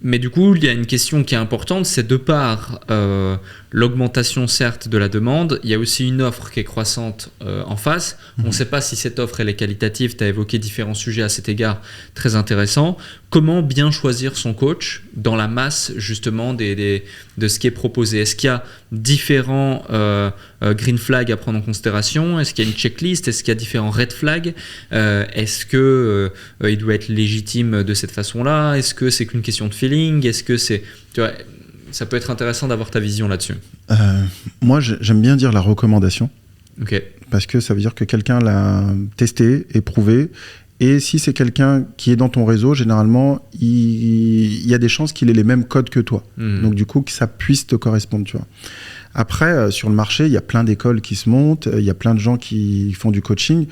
Mais du coup, il y a une question qui est importante, c'est de par l'augmentation certes de la demande, il y a aussi une offre qui est croissante en face. On ne sait pas si cette offre elle est qualitative, tu as évoqué différents sujets à cet égard très intéressants. Comment bien choisir son coach dans la masse justement de ce qui est proposé? Est-ce qu'il y a différents green flags à prendre en considération? Est-ce qu'il y a une checklist? Est-ce qu'il y a différents red flags? Est-ce qu'il doit être légitime de cette façon-là? Est-ce que c'est qu'une question de feeling? Est-ce que c'est... Tu vois, ça peut être intéressant d'avoir ta vision là-dessus. Moi, j'aime bien dire la recommandation. Ok. Parce que ça veut dire que quelqu'un l'a testé, éprouvé. Et si c'est quelqu'un qui est dans ton réseau, généralement, il y a des chances qu'il ait les mêmes codes que toi. Donc du coup, que ça puisse te correspondre, tu vois. Après, sur le marché, il y a plein d'écoles qui se montent, il y a plein de gens qui font du coaching.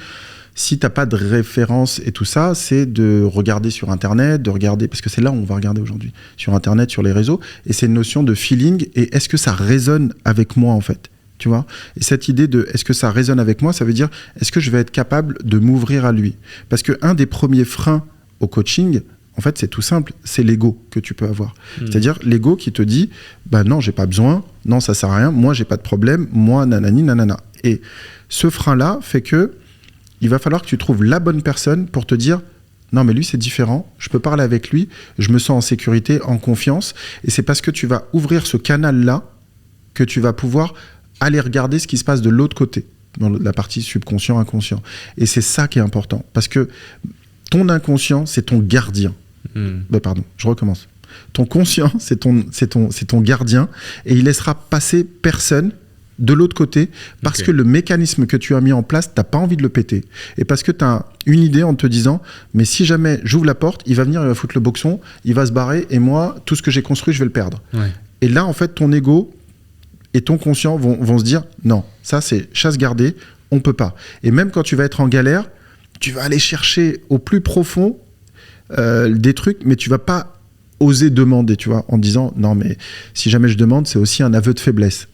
Si tu n'as pas de référence et tout ça, c'est de regarder sur Internet, parce que c'est là où on va regarder aujourd'hui, sur Internet, sur les réseaux. Et c'est une notion de feeling, et est-ce que ça résonne avec moi, en fait? Tu vois, et cette idée de est-ce que ça résonne avec moi, ça veut dire est-ce que je vais être capable de m'ouvrir à lui? Parce qu'un des premiers freins au coaching, en fait, c'est tout simple, c'est l'ego que tu peux avoir. C'est-à-dire l'ego qui te dit bah non, j'ai pas besoin, non, ça sert à rien, moi j'ai pas de problème, moi nanani nanana. Et ce frein-là fait que il va falloir que tu trouves la bonne personne pour te dire non, mais lui c'est différent, je peux parler avec lui, je me sens en sécurité, en confiance, et c'est parce que tu vas ouvrir ce canal-là que tu vas pouvoir aller regarder ce qui se passe de l'autre côté, dans la partie subconscient, inconscient. Et c'est ça qui est important, parce que ton inconscient, c'est ton gardien. Pardon, je recommence. Ton conscient, c'est ton gardien, et il laissera passer personne de l'autre côté, parce que le mécanisme que tu as mis en place, t'as pas envie de le péter. Et parce que tu as une idée en te disant, mais si jamais j'ouvre la porte, il va venir, il va foutre le boxon, il va se barrer, et moi, tout ce que j'ai construit, je vais le perdre. Ouais. Et là, en fait, ton ego et ton conscient vont se dire non, ça c'est chasse gardée, on peut pas. Et même quand tu vas être en galère, tu vas aller chercher au plus profond des trucs, mais tu vas pas oser demander, tu vois, en disant non, mais si jamais je demande, c'est aussi un aveu de faiblesse.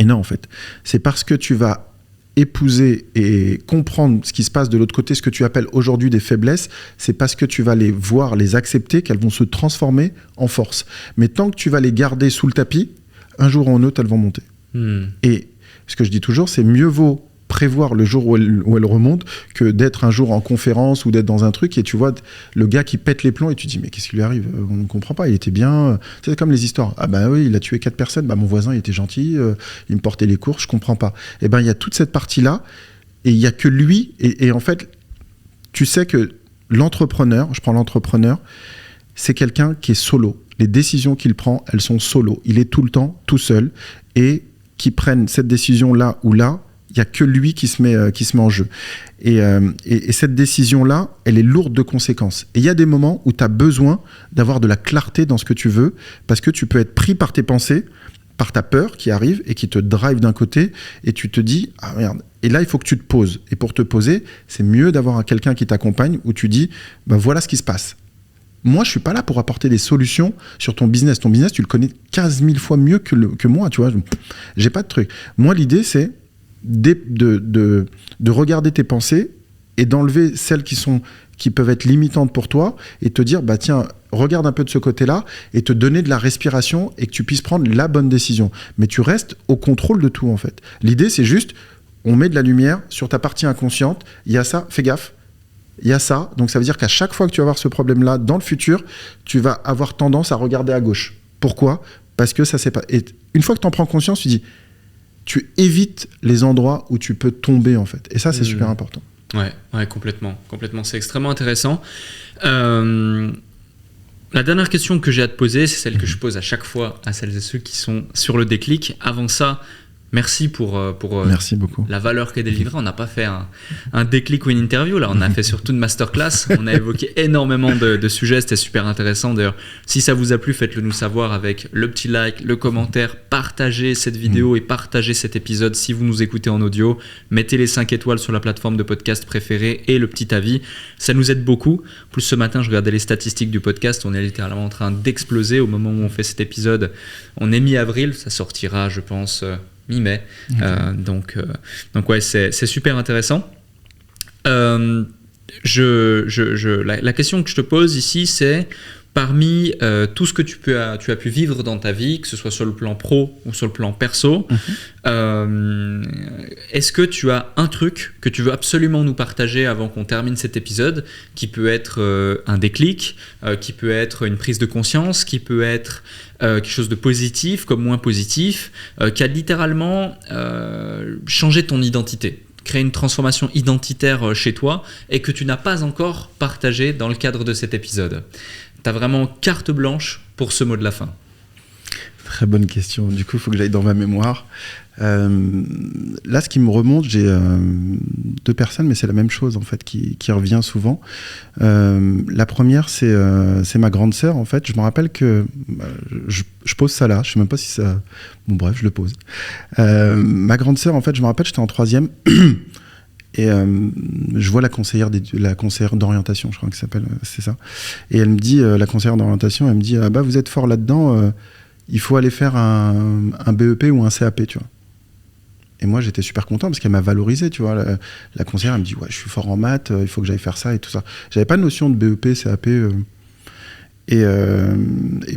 Et non, en fait, c'est parce que tu vas épouser et comprendre ce qui se passe de l'autre côté, ce que tu appelles aujourd'hui des faiblesses, c'est parce que tu vas les voir, les accepter, qu'elles vont se transformer en force. Mais tant que tu vas les garder sous le tapis, un jour ou un autre, elles vont monter. Et ce que je dis toujours, c'est mieux vaut prévoir le jour où elles remontent que d'être un jour en conférence ou d'être dans un truc et tu vois le gars qui pète les plombs et tu te dis mais qu'est-ce qui lui arrive? On ne comprend pas, il était bien. C'est comme les histoires. Ah bah oui, il a tué 4 personnes, bah mon voisin il était gentil, il me portait les courses, je comprends pas. Et ben il y a toute cette partie-là et il y a que lui et en fait, tu sais que l'entrepreneur, je prends l'entrepreneur, c'est quelqu'un qui est solo. Les décisions qu'il prend, elles sont solo. Il est tout le temps tout seul et qui prenne cette décision là ou là, il n'y a que lui qui se met en jeu. Et cette décision-là, elle est lourde de conséquences. Et il y a des moments où tu as besoin d'avoir de la clarté dans ce que tu veux, parce que tu peux être pris par tes pensées, par ta peur qui arrive et qui te drive d'un côté, et tu te dis « Ah merde !» Et là, il faut que tu te poses. Et pour te poser, c'est mieux d'avoir quelqu'un qui t'accompagne, où tu dis « Ben voilà ce qui se passe ». Moi, je ne suis pas là pour apporter des solutions sur ton business. Ton business, tu le connais 15 000 fois mieux que moi, tu vois. J'ai pas de truc. Moi, l'idée, c'est de regarder tes pensées et d'enlever celles qui peuvent être limitantes pour toi et te dire, bah tiens, regarde un peu de ce côté-là et te donner de la respiration et que tu puisses prendre la bonne décision. Mais tu restes au contrôle de tout, en fait. L'idée, c'est juste, on met de la lumière sur ta partie inconsciente. Il y a ça, fais gaffe. Il y a ça. Donc, ça veut dire qu'à chaque fois que tu vas avoir ce problème-là, dans le futur, tu vas avoir tendance à regarder à gauche. Pourquoi ? Parce que ça, c'est pas... Et une fois que tu en prends conscience, tu dis, tu évites les endroits où tu peux tomber, en fait. Et ça, c'est super important. Ouais, complètement. C'est extrêmement intéressant. La dernière question que j'ai à te poser, c'est celle que je pose à chaque fois à celles et ceux qui sont sur le déclic. Avant ça, merci pour merci beaucoup. La valeur qu'est délivrée. On n'a pas fait un déclic ou une interview, là. On a fait surtout une masterclass. On a évoqué énormément de sujets. C'était super intéressant. D'ailleurs, si ça vous a plu, faites-le nous savoir avec le petit like, le commentaire. Partagez cette vidéo et partagez cet épisode si vous nous écoutez en audio. Mettez les 5 étoiles sur la plateforme de podcast préférée et le petit avis. Ça nous aide beaucoup. En plus, ce matin, je regardais les statistiques du podcast. On est littéralement en train d'exploser. Au moment où on fait cet épisode, on est mi-avril. Ça sortira, je pense... mi-mai. Okay. Donc ouais, c'est super intéressant. La question que je te pose ici, c'est parmi tout ce que tu as pu vivre dans ta vie, que ce soit sur le plan pro ou sur le plan perso, est-ce que tu as un truc que tu veux absolument nous partager avant qu'on termine cet épisode, qui peut être un déclic, qui peut être une prise de conscience, qui peut être quelque chose de positif comme moins positif, qui a littéralement changé ton identité, créé une transformation identitaire chez toi et que tu n'as pas encore partagé dans le cadre de cet épisode? Tu as vraiment carte blanche pour ce mot de la fin. Très bonne question. Du coup, il faut que j'aille dans ma mémoire. Là, ce qui me remonte, j'ai 2 personnes, mais c'est la même chose en fait qui revient souvent. La première, c'est ma grande sœur. En fait, je me rappelle que je pose ça là. Je sais même pas si ça. Bon, bref, je le pose. Ma grande sœur, en fait, je me rappelle, j'étais en 3e. Et je vois la conseillère d'orientation, je crois que ça s'appelle, c'est ça. Et elle me dit, la conseillère d'orientation, elle me dit, bah vous êtes fort là-dedans, il faut aller faire un BEP ou un CAP, tu vois. Et moi, j'étais super content parce qu'elle m'a valorisé, tu vois. La conseillère, elle me dit, ouais, je suis fort en maths, il faut que j'aille faire ça et tout ça. J'avais pas de notion de BEP, CAP. Et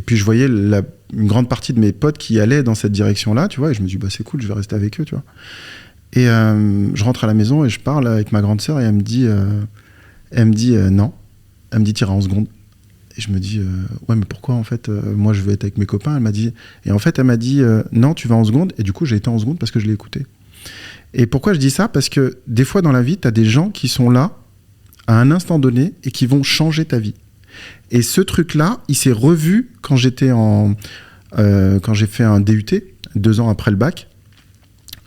puis, je voyais une grande partie de mes potes qui allaient dans cette direction-là, tu vois. Et je me dis, bah c'est cool, je vais rester avec eux, tu vois. Et je rentre à la maison et je parle avec ma grande sœur et elle me dit non. Elle me dit, t'iras en seconde. Et je me dis, ouais, mais pourquoi en fait moi je veux être avec mes copains. Elle m'a dit, et en fait elle m'a dit, non, tu vas en seconde. Et du coup j'ai été en seconde parce que je l'ai écouté. Et pourquoi je dis ça? Parce que des fois dans la vie, t'as des gens qui sont là à un instant donné et qui vont changer ta vie. Et ce truc-là, il s'est revu quand j'étais quand j'ai fait un DUT, 2 ans après le bac.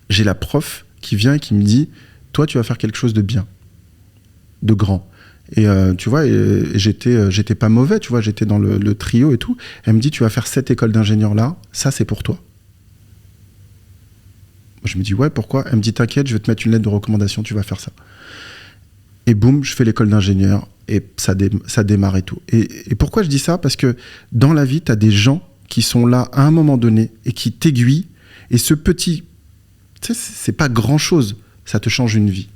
J'ai la prof qui vient et qui me dit, toi tu vas faire quelque chose de bien, de grand. Et tu vois, j'étais pas mauvais, tu vois, j'étais dans le trio et tout. Elle me dit, tu vas faire cette école d'ingénieur là, ça c'est pour toi. Je me dis, ouais, pourquoi? Elle me dit, t'inquiète, je vais te mettre une lettre de recommandation, tu vas faire ça. Et boum, je fais l'école d'ingénieur et ça démarre et tout. Et pourquoi je dis ça? Parce que dans la vie, t'as des gens qui sont là à un moment donné et qui t'aiguillent. Et ce petit, tu sais, c'est pas grand chose, ça te change une vie.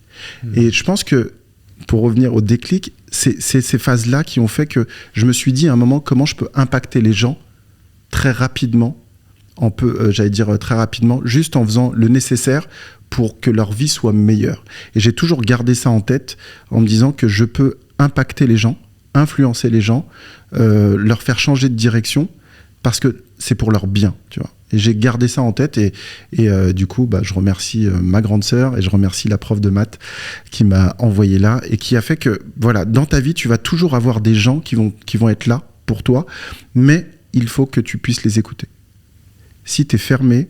Et je pense que, pour revenir au déclic, c'est ces phases-là qui ont fait que je me suis dit à un moment comment je peux impacter les gens très rapidement, très rapidement, juste en faisant le nécessaire pour que leur vie soit meilleure. Et j'ai toujours gardé ça en tête en me disant que je peux impacter les gens, influencer les gens, leur faire changer de direction parce que c'est pour leur bien, tu vois. Et j'ai gardé ça en tête et du coup, je remercie ma grande sœur et je remercie la prof de maths qui m'a envoyé là et qui a fait que, voilà, dans ta vie, tu vas toujours avoir des gens qui vont être là pour toi, mais il faut que tu puisses les écouter. Si tu es fermé,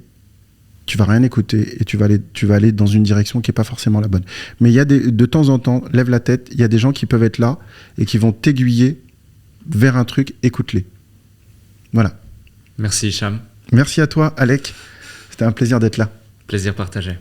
tu vas rien écouter et tu vas aller dans une direction qui n'est pas forcément la bonne. Mais il y a de temps en temps, lève la tête, il y a des gens qui peuvent être là et qui vont t'aiguiller vers un truc, écoute-les. Voilà. Merci Hicham. Merci à toi, Alec. C'était un plaisir d'être là. Plaisir partagé.